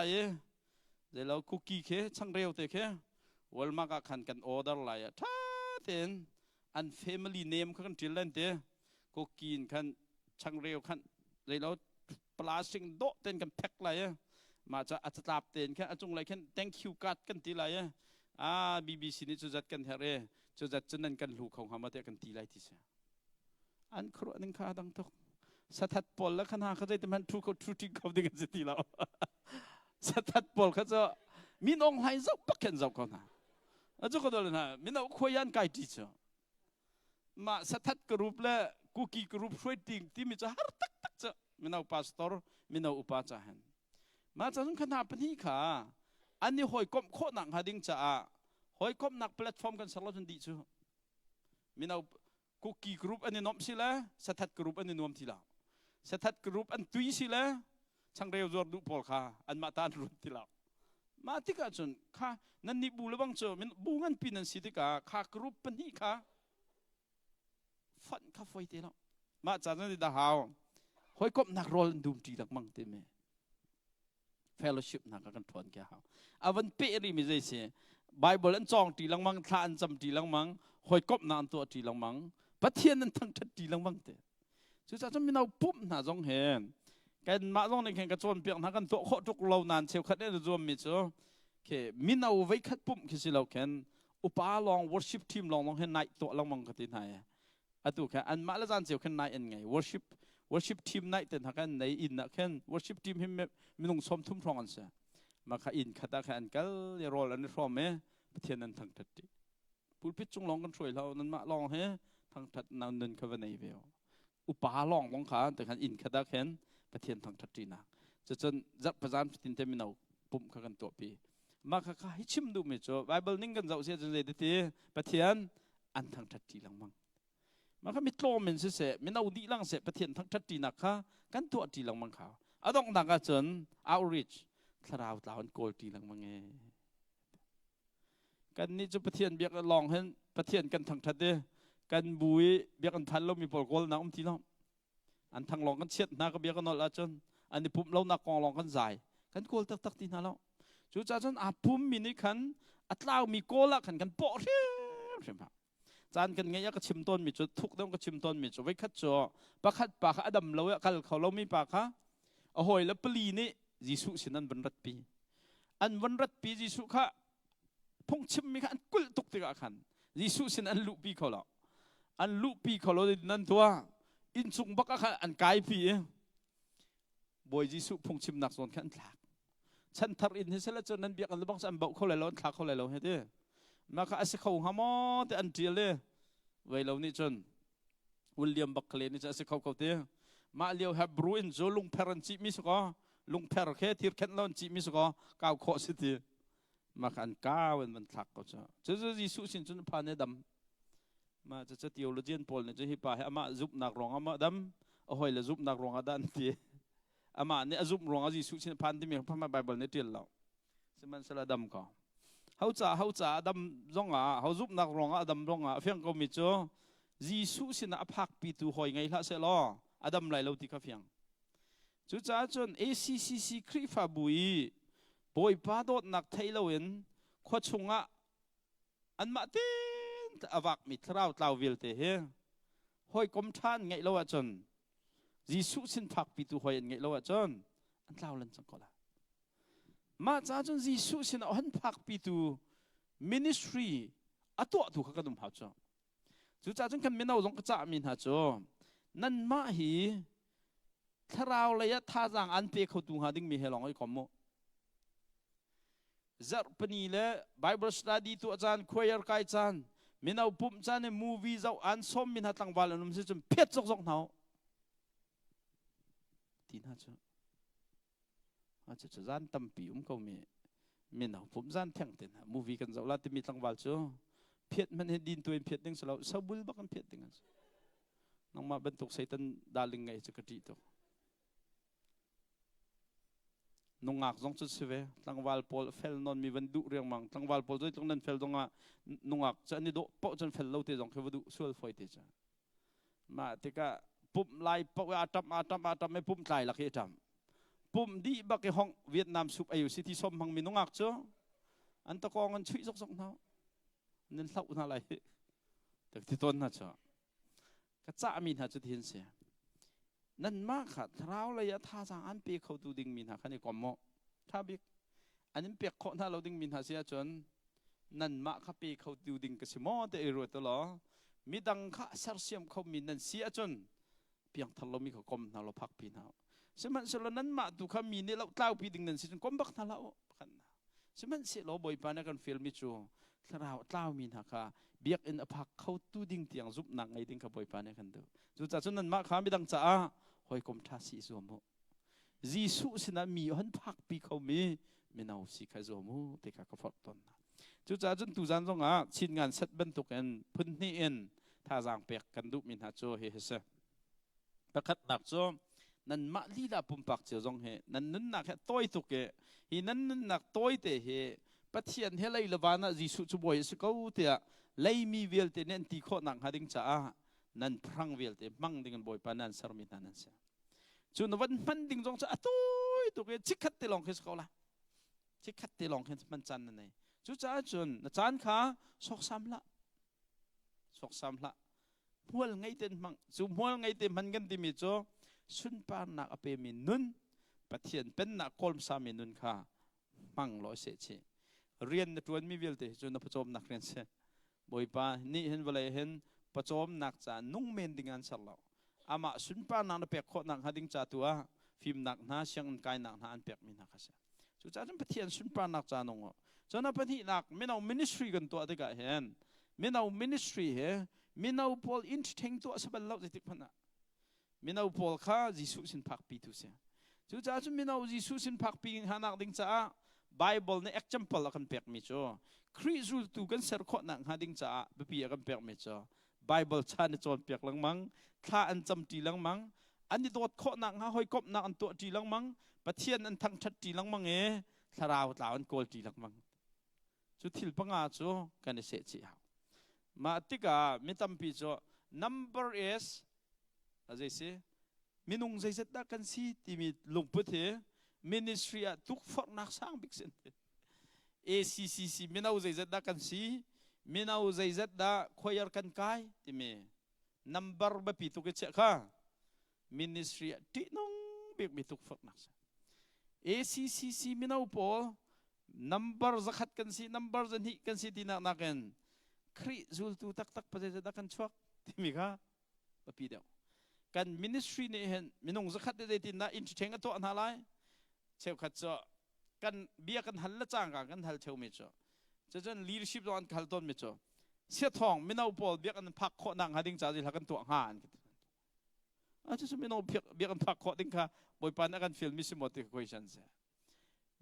เดี๋ยวเราคุกกี้เคช่างเร็วเตะเควอลมากันกันออเดอร์อะไรท่าเต็นอันเฟมิลี่เนมเขากันจิลเล่นเตะคุกกี้กันช่างเร็วกันเดี๋ยวเราปลาสิงโดเต้นกันแพ็คอะไรมาจะอัตตาเต้นแค่จงอะไรแค่ thank you กัดกันทีไรBBC นี่จะจัดกันเท่าไรจะจัดจนนั้นกันลูกของเขามาเตะกันทีไรที่เสียอันครัวนึงข้าดังตกสถัดปอลแล้วขนาดเขาได้แต่มันทุกคนทุกที่เขาดึงกันสิทีเราสถัดปอลเขาจะมีน้องให้เจ้าปักเข็นเจ้าเขานะเจ้าก็ได้เลยนะมีน้องคุยยันไก่ที่เจ้ามาสถัดกรุ๊ปและคุกกี้กรุ๊ปช่วยติ่งที่มีจะหาตักเจ้ามีน้องพาสตอร์มีน้องอุปาจารย์มาจากนั้นขนาดเป็นที่ขาอันนี้หอยก้มโคหนังหาดิ้งจ้าหอยก้มหนักแพลตฟอร์มกันสลับจนดีจ้ามีน้องคุกกี้กรุ๊ปอันนี้น้อมสิละสถัดกรุ๊ปอันนี้น้อมทีละสถัดกรุ๊ปอันตุยสิละช่างเร็วจอดดูพอลค่ะอันมาตานรุ่นที่เรามาที่กันจนค่ะนั่นนี่บูเลบังเจอมันบูงันปีนันสิที่กะค่ะกรุ๊ปเป็นนี่ค่ะฟันข้าไฟเตะแล้วมาจากนั้นที่ดาวหอยกบนักรอลดูดีหลักมั่งเต็มเลยเฟลโลชิพนักกันทวนแก่เขาอาวันเปรีมิใจเสียไบเบิลอันจองดีหลังมั่งทานจำดีหลังมั่งหอยกบนานตัวดีหลังมั่งปะเทียนนั้นทั้งทัดดีหลังมั่งเตะจุดจะมีเราปุ๊บหน้าจงเห็นกันมาต้องในแข่งกระโจนเปียกนักกันตัวโคทุกเรานานเชียวคัดได้รวมมิจ้ะเคมินเอาไว้คัดปุ๊บคือสิเราแข่งอุปาลอง worship team ลองเห็นนายตัวลังมังกันที่ไหนอะตัวแค่อันมาแล้วจานเชียวแข่งนายเอ็นไง worship team นายแต่ถ้ากันในอินนะแข่ง worship team ให้มีนุ่งสมทุ่มทองกันเสียมาค่ะอินคัดแข่งกันเรอแล้วนี่พร้อมไหมเทียนนั้นทั้งทัดดิพูดพิจงลองกันช่วยเรานั้นมาลองเฮ้ทั้งทัดนาวนึนเขาวันไหนเดียวอุปาลองขาแต่ขันอินคัดแข่งประเทศทางทัดจีนักจะจนจับประจานตินเตมินาปุ่มขันตัวปีมาข้าให้ชิมดูมิจ้ะไบเบิลนิ่งกันเจ้าเสียจนเลยทีประเทศอันทางทัดจีหลังมังมาข้ามิโตมินเสมินาดีหลังเสประเทศทางทัดจีนักข้ากันตัวจีหลังมังเขาอาต้องดังกันจน outreach สลาวตาวันโกลจีหลังมังเงกันนี่จะประเทศเบียกลองเห็นประเทศกันทางทัดเดกันบุยเบียกันพันเรามีปอลโกลนะทีน้องอันทางลองกันเช็ดนาก็เบียกันนอละจนอันนี้ปุ่มเรานักกองลองกันใส่กันโกลตักที่นั่นแล้วจู่จ้าจนปุ่มมินิขันอัตลาวมีโกละขันกันโปะเรียบใช่ไหมจานกันไงยก็ชิมต้นมีจุดทุกต้องก็ชิมต้นมีจุดไว้คัดจ่อปะคัดปากอดัมเราอะคันเขาเรามีปากฮะโอ้โหแล้วปลีนี่ยิสุสินันวันรัตปีอันวันรัตปียิสุค่ะพงชิมมีขันกุลตุกติกะขันยิสุสินันลุปีเขาละอันลุปีเขาเรานั่นตัวอินสุงบักอันกายปีบอยจิสุพงชิมนักส่วนขันหลักฉันทารินเฮเซลจนนั้นเบียกันบังสันบอกเขาเลยล้นหลักเขาเลยล้นเฮ้ยเด้มาค่ะอาศัยเขาหามอแต่อันเดียเลยไว้เรานี่จนวิลเลียมบัคเลนี่จะอาศัยเขาเด้มาเลี้ยวฮับบรูอินโจลุงเพรันจิมิสก็ลุงเพรแค่ที่แค่ล้นจิมิสก็ก้าวโคสิทีมาค่ะอันก้าวมันหลักก็จะจิสุสินจนผ่านเนี่ยดำมาจะเที่ยวละเจียนพอลเนี่ยจะฮิปะให้อามาจุบนักร้องอามาดำโอ้ยละจุบนักร้องอาดันทีอามาเนี่ยจุบร้องอาจิสุชินพันที่มีพระมาไบเบิลเนี่ยเตียนเราสมันสละดำก็เขาจะดำร้องเขาจุบนักร้องอาดำร้องเฟียงก็มีจ้ะจิสุชินอภักปีตูหอยไงละเสร็จแล้วอาดำไหลเราที่ข้าเฟียงจุดจ้าจน ACCC คริฟาบุยบอยป้าโดดนักไทยเราเห็นขวดชงอันมาเต้อวักมิตรเราเต่าวิลเตเฮหอยกลมท่านไงเราจนยิสุสินพักปิตุหอยไงเราจนอันเล่าเล่นสังกัดละมาจ้าจนยิสุสินอันพักปิตุ ministry อตัวถูกกันดุมหาจ้ะจู่จ้าจึงกันไม่เอาลงกระจามินหาจ้ะนั่นมาหีถ้าเราเลยท่าจางอันเปียเขาดูหาดิ้งมีเหลองไอ้คอมโมจัดปนีเลย Bible study ตัวอาจารย์คุยอะไรอาจารย์มินเอาปุ่มจานใน movie เจ้าอันส้มมินหัดตั้งวันแล้วนุ่มสิจนเพี้ยจกจกเท้าทีน่าจ้ะอาจจะจานตั้มปีเขามีมินเอาปุ่มจานแทงเต็น movie กันเจ้าละที่มีตั้งวันจ้ะเพี้ยมันเห็นดินตัวเองเพี้ยดิ้งสลาวสาวบุลบักันเพี้ยดิ้งน้องมาบรรทุกใส่ตันดาลิงไงจะกระดิตัวนงอักจงจุดเสวตั้งวาลพอลเฟลนอนมีวันดุเรียงมังตั้งวาลพอลด้วยตรงนั้นเฟลตรงอ่ะนงอักจะนี่ดูปอกจนเฟลเล่าเตจงแค่วันดุส่วนไฟเตจ้ะมาที่ก็ปุ่มไล่ปอกอาตัมไม่ปุ่มไล่ละแค่ทำปุ่มดีบักห้องเวียดนามสุบอายุสิที่สมพังมีนงอักจ้ะอันตะกองกันช่วยสกเนาะนั่นเล่าอะไรแต่ที่ต้นนะจ้ะก็จะมีหาจุดเห็นเสียนั่นมากค่ะเราเลยท่าจางอันเปียเขาดูดิ่งมินหาคันนี้ก่อนโมถ้าบิกอันนี้เปียกคนถ้าเราดิ่งมินหาเสียจนนั่นมากค่ะเปียเขาดูดิ่งก็สิโมแต่เอรัวตลอดมีดังข้าเสียเสียมเขามีนั่นเสียจนเพียงทันเรามีเขากลมเราพักปีนาสมันสละนั้นมาดูเขามีนี่เราเต้าปีดิ่งนั่นสิจนกลมบักทันเราขันสมันเสียเราบ่อยปานกันฟิลมิจูถ้าเราเต้ามีนะค่ะเบียกอินอภักเขาตู้ดิ่งเตียงซุปหนังไอดิ่งเขาบ่อยปานกันดูจู่จ้าจนนั่นมาค่ะมีดังจ้าหอยกลมท่าสีสวมจีสุสินะมีหันพักปีเขามีไม่เอาสิใครสวมเด็กก็ฟอดต้นจู่จ้าจนตุจันทร์ชิ้นงานเสร็จบรรทุกเอ็นพื้นที่เอ็นท่าจางเปียกกันดุมินหาโจเฮเสประคัดหนักโจนั่นมาลีลาปุ่มปักเจ้าจงเฮนั่นนั่นหนักแค่ต้อยตุกเกฮีนั่นหนักต้อยเตะเฮปะเทียนเฮลัยละวานะจีสุจุบอยสกาวเตะเลยมีเวลเตเนนตีโคหนังหาดิ้งจ้านั่นพรังเวลเตมั่งดิ้งบ่อยปานันสารมินันเสียจุนวันมันดิ้งจงจะตุ้ยตุกชิคัดเตลองขึ้นสกาวละชิคัดเตลองขึ้นมันจันนั่นเองจุจ้าจุนจันขาสกซ้ำละมัวไงเต็มมั่งจุมัวไงเต็มมันกันที่มีโจสุนปานนักอเปมินุนปะเทียนเป็นนักกอลสามินุนขามั่งลอยเสียเชเรียนในตัวมีเวลเตจุนประจอมนักเรียนเสียบ่อยปานี่เห็นเวลาเห็นประจอมนักจ่านุ่งเมนดิ้งอันสลาวอามาสุนปานักเปียกโคนักหาดิ้งจ่าตัวฟิล์มนักหน้าเชียงกายนักหาอันเปียกมีนักเสียจุดจ่าจนปะเทียนสุนปานักจ่านงอ่ะจนนับปะทีนักไม่เอามินิสทรีกันตัวเด็กเห็นไม่เอามินิสทรีเห็นไม่เอาพอลอินทิงตัวสบายเล่าจะติดพันนะไม่เอาพอลข้าจิสุสินพักปีทุเสียจุดจ่าจนไม่เอาจิสุสินพักปีหานักดิ้งจ่าBible เนี่ย example ละกันเปียกมิจ้ะคริสต์ตูกันเสร็จข้อนังหาดิ้งจ่าไปเปียกันเปียกมิจ้ะ Bible ชาในจวนเปียกลังมังถ้าอันจำจีลังมังอันนี้ตัวข้อนังหาหอยกบนังอันตัวจีลังมังปะเทียนอันทั้งชัดจีลังมังถ้าเราอันโกลจีลังมังจุดที่ปังอาจ้ะกันเสียจีเอามาติกาไม่ตั้มปีจ้ะ number is อะไรสิมินุงใจเสด็จกันสิที่มีลุงพุทธministry ทุกฝักนักสร้างบิ๊กเซน ACCC มินาอุใจเสด็จกันสิมินาอุใจเสด็จคอยร์กันไกที่มี number แบบปีตุกเจ้าค่ะ ministry ที่น้องบิ๊กมีทุกฝักนักสร้าง ACCC มินาอุปอ number จักขัดกันสิ number จันหิกันสิที่นักนักกันคริจูลตูตักประเทศเสด็จกันชักที่มีค่ะแบบปีเดียวกัน ministry เนี่ยเห็นมินุงจักขัดได้ที่น่าอินเทงตัวอันอะไรเชื่อขัดจ้ะกันเบียกันหันละจ้างกันหันเชื่อมิจ้ะจะจน leadership ตอนหันต้นมิจ้ะเสียทองไม่เอาพอเบียกันพักข้อนังหาดิ้งจ่าจิหากันตัวหานอาจจะไม่เอาเบียกันพักข้อดิ้งค่ะบ่อยปานกันฟิลมิสิหมดที่คุยฉันเสีย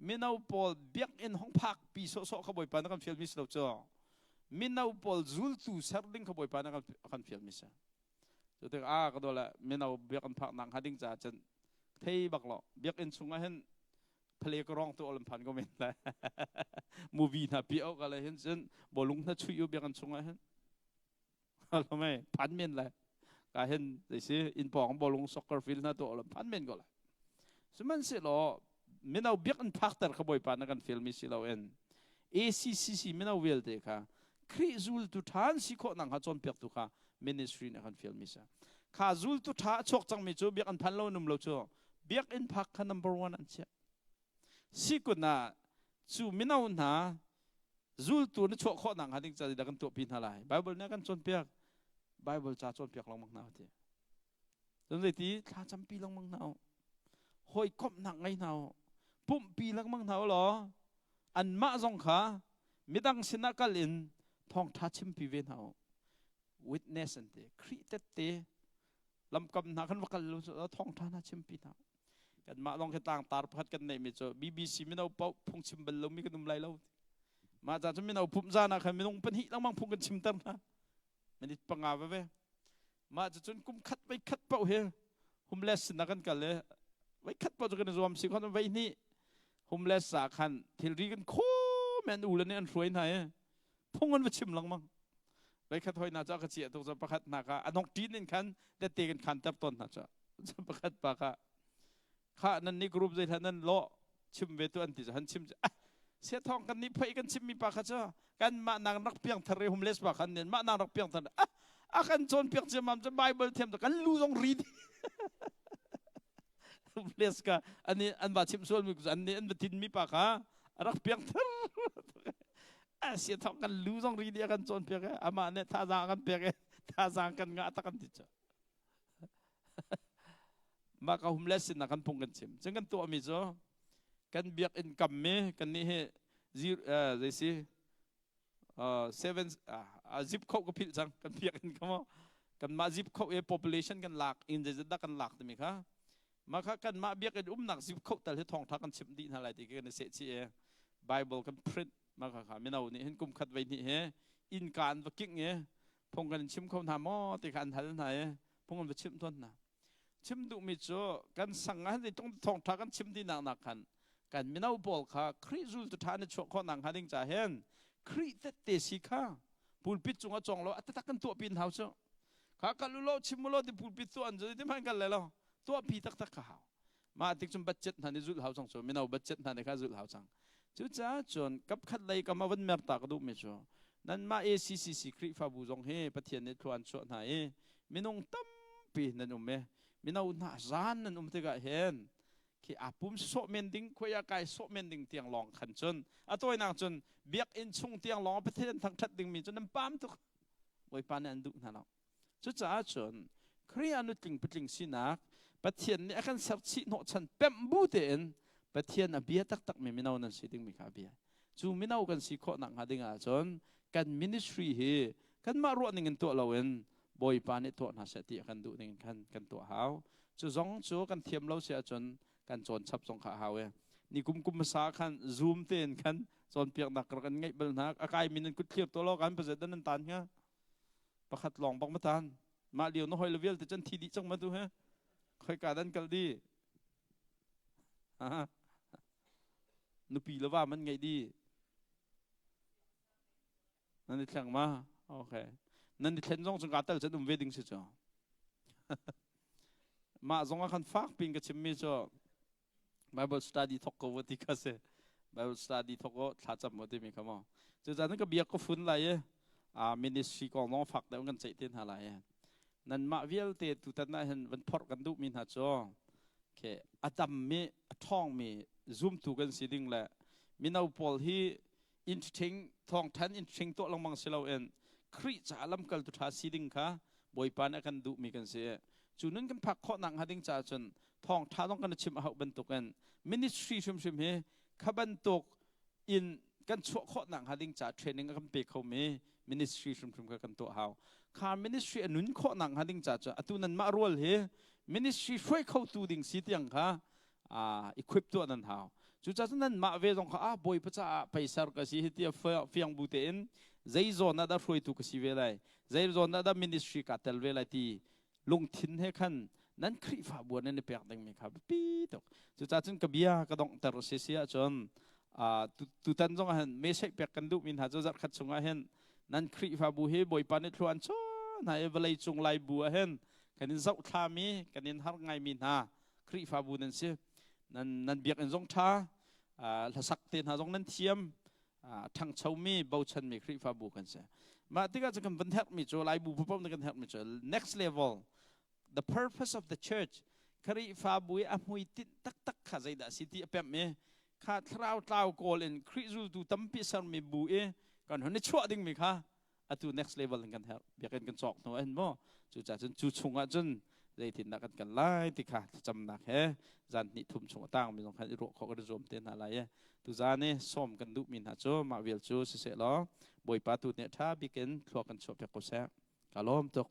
ไม่เอาพอเบียกันห้องพักปีโซเขาบ่อยปานกันฟิลมิสเราจ้ะไม่เอาพอจูลตูเซอร์ดิ้งเขาบ่อยปานกันฟิลมิสจุดที่ก็ดูแลไม่เอาเบียกันพักนังหาดิ้งจ่าจนเที่บักหล่อเบียกันชงเห็นเพลงก็ร้องตัวอลัมพันก็ไม่ได้มูวีน่ะพี่เอาอะไรเห็นจนบอลลุงน่าช่วยอยู่เบียกันชงเห็นอะไรไหมพันเมนเลยก็เห็นได้สิอินปองบอลลุงซ็อกเกอร์ฟิลด์น่าตัวอลัมพันเมนก็เลยสมัยสิเราไม่เอาเบียกันพักแต่ขบวยปานกันฟิลมิสิเราเอง ACCC ไม่เอาเวลเด็กค่ะคริจูลตุทานสิโคนังหาจนเปียกตุค่ะมินิสทรีนักฟิลมิสข้าจูลตุท่าชกจังมิจูเบียกันพันโลนุ่มเราจ้เบียกันพักค่ะ number 1อันเชียสิกุน่ะจูมินาอุนหา zul tu ni chok kho nang hading cha da kan to pin halai bible na kan chon piak bible cha chon piak long mang nau ti jom dei ti tha cham pi long mang nau hoi kop nang ngai nau pum pi lang mang nau lo an ma zong kha midang sinakalin thong tha chim pi ve nau witness and te created te lam kam na kan wakal lu thong tha na chim pi nau kan ma long ke tang tar phat kan nei mi cho bbc mi nau pau phung chim bal lo mi kan lai lo ma cha chim mi nau phum za na khan mi nong pan hi lang mang phung kan chim tar naมันปังอาไปมาจะจนกุมคัดไปคัดเป่าเฮฮุมเลสนักกันกันเลยไว้คัดเป่าจะกันรวมสิคนไว้นี่ฮุมเลสสาคันทิลรีกันโคแมนอูแล้วเนี่ยอันสวยไหนพุ่งกันมาชิมหลังมั้งไว้คัดถอยน่าจะกระเจียตัวจะประคัดนักอันน้องจีนนี่คันได้เตะกันคันตับต้นน่าจะประคัดปากข้านั่นนี่กรุ๊ปใจท่านนั่นโลชิมเวตัวอันที่จะหันชิมเสียทองกันนี่ไปกันชิมมีปากข้าเจ้ากันมานางรักเปียงทะเลฮุมเลสปากคันเนี่ยมานางรักเปียงทะเลakan chon piak je mam je bible them kan lu jong read bless ka ani an ba chim sol mi an ni an tin mi pa ka rak piak thar asia thok kan lu jong read akan chon piak ama ne tha za kan piak tha za kan nga ta kan ti cha ma ka homeless na kan pung kan chim chang kan to mi jo kan biak income me kan ni he they see zip code ก็ผิดจังกันเพียกันก็ว่ากันมา zip code population กันหลักอินเดียจะกันหลักได้ไหมครับมาค่ะกันมาเบียกันหนัก zip code แต่ที่ทองทักกันชิมดีอะไรที่กันเสียชีBible กัน print มาค่ะไม่เอานี่เห็นกุมขัดไว้นี่อินการวักิ้งพงกันชิมเขาทำมอติการทันไหนพงกันไปชิมต้นนะชิมดูมิจ่อกันสั่งให้ต้องทองทักกันชิมดีหนักกันไม่เอาบอกค่ะคริสูลตุทานในช่วงข้อหนังหาดิ้งจ่าเห็นคริเตเตสิค่ะปูนปิดจงเอาจงเราอัตตะกันตัวปีนเท้าเจ้าข้ากันรู้เราชิมเราที่ปูนปิดตัวอันจะได้มันกันเลยเราตัวปีตักตะข้าวมาติดจนบัดเจ็ดทันในจุดเท้าจังโซ่ไม่เอาบัดเจ็ดทันในข้าจุดเท้าจังจุดจ้าจนกับขัดเลยกับมาวันเมื่อตากระดูไม่ชัวนั่นมาACCCคริฟาบูจงเฮปะเทียนในครัวชวนไหนไม่น้องตั้มปีนั่นไม่เอาหน้าร้านนั่นที่กะเห็นที่อาปุ่มโซเมนดิ้งคุยกายโซเมนดิ้งเตียงลองขันจนตัวนักจนเบียกอินชงเตียงลองประเทศทางทัดดิ้งมีจนน้ำปั๊มทุกไว้ปานอันดุนั่นเราจุดจ้าจนครีอนุติงปติงสินักประเทศนี้อาการสักชิโนชันเป็มบูเตนประเทศน่ะเบียตักไม่เอานั่นสิดิ้งมีข้าเบียจูไม่เอากันสิข้อหนังหาดิ้งจนกันมินิสทรีเฮกันมารวดนิ่งตัวเราเองบอยปานในตัวน่าเสียทีกันดุนิ่งกันตัวหาวจูจงจูกันเทียมเราเสียจนกันจนชับสงขาหาวนี่กุมภาษาคันซูมเต้นคันจนเปียกหนักกันไงเบลนักอากาศมีนั่นกุดเทียบตัวเรากันประเสริฐนั่นตันเงี้ยประคัดลองบังมาตันมาเดียวน้อยเลเวลแต่จนทีดีจังมาดูฮะคอยการดันกันดีนุปีแล้วว่ามันไงดีนั่นนี่แข่งมาโอเคนั่นนี่เทนจงจงการแต่จะนุ่มเวดิ้งสิจ้ามาจงการฟักปิงกับชิมมี่จ้าBible study ทอกวัติกาเซ่ Bible study ทอกท้าจับหมดที่มีคำว่าจะจากนั้นก็เบียกก็ฟุ้นอะไรministry ของน้องฝักแต่กันใจเต้นอะไรนั่นมาเวลเตตุตันนั่นวันพอดกันดูมินหาจ้าแค่อาดัมมีท้องมี zoom ถูกันสิดิ่งแหละมินเอาพอลที่อินทิงท้องทันอินทิงตัวลงมังเสลาเอ็นคริจะลำกัลตุท้าสิดิ่งค่ะบ่อยปานกันดูมีกันเสียจุดนั้นกันพักข้อหนังหาดิ่งจ่าจนท้องท้าต้องกันชิมเอาบรรทุกกันมินิสทรีชิมเฮขับบรรทุกอินกันชั่วข้อหนังหาดิ่งจ่าเทรนนิ่งกันเปกเขามีมินิสทรีชิมกันตัวเขาข้ามินิสทรีนุนข้อหนังหาดิ่งจ่าจะตัวนั้นมารวลเฮมินิสทรีช่วยเข้าตัวดิ่งสิที่ยังค่ะอีควิปตัวนั้นเขาจุดจากนั้นมาเวลงเขาบ่อยพระเจ้าไปสารกสิที่เฟียงบูเตนใจโซนน่าช่วยตัวกสิเวลัยใจโซนน่ามินิสทรีกัดเตลเวลัยที่ลงทิ้งให้ขันนั้นคริฟาบัวนั่นในเปียกดังมีครับปีตกจุดจ้าจนกระเบียกระดองแต่รเสียจนตุตันจงหันไม่ใช่เปียกกันดุมินหาจุดจัดขัดจงหันนั้นคริฟาบัวเฮบ่อยปานในทวนชนายเวลัยจงไลบัวหันกันนินเจ้าทามีกันนินหาไงมินหาคริฟาบัวนั่นเสียนั้นเบียกอันจงท่าละสักเตียนหาจงนั้นเทียมทางเช้ามีเบาชันมีคริฟาบัวกันเสียมาที่ก็จะกันบันเทิงมีโจไลบัวพุ่มในกันเทิงมีโจ next level the purpose of the church คริฟาบุยอมวยติตักข้าใจด่าสิที่เปมเมข้าเท้าโกลนคริสูดูตั้มพิสารมีบุย ก่อนหันนี้ชั่วดิ้งมีค่ะอะตู next level กันครับเบียกันกันจอกหน่อยเห็นบ่จู่จ่าจนจู่ชงอ่ะจนได้ถิ่นนักกันไล่ติค่ะจำนักเฮจันนี่ทุ่มชงตั้งมีสองคันอิโรเขาก็จะโจมเต้นอะไรตุจานี่ส้มกันดุมินหาโจมาเวลจูเสร็จแล้วบอยปาตุเนี่ยถ้าบิกินคลอกันชอบเพียงก็แซ่กะล้อมตก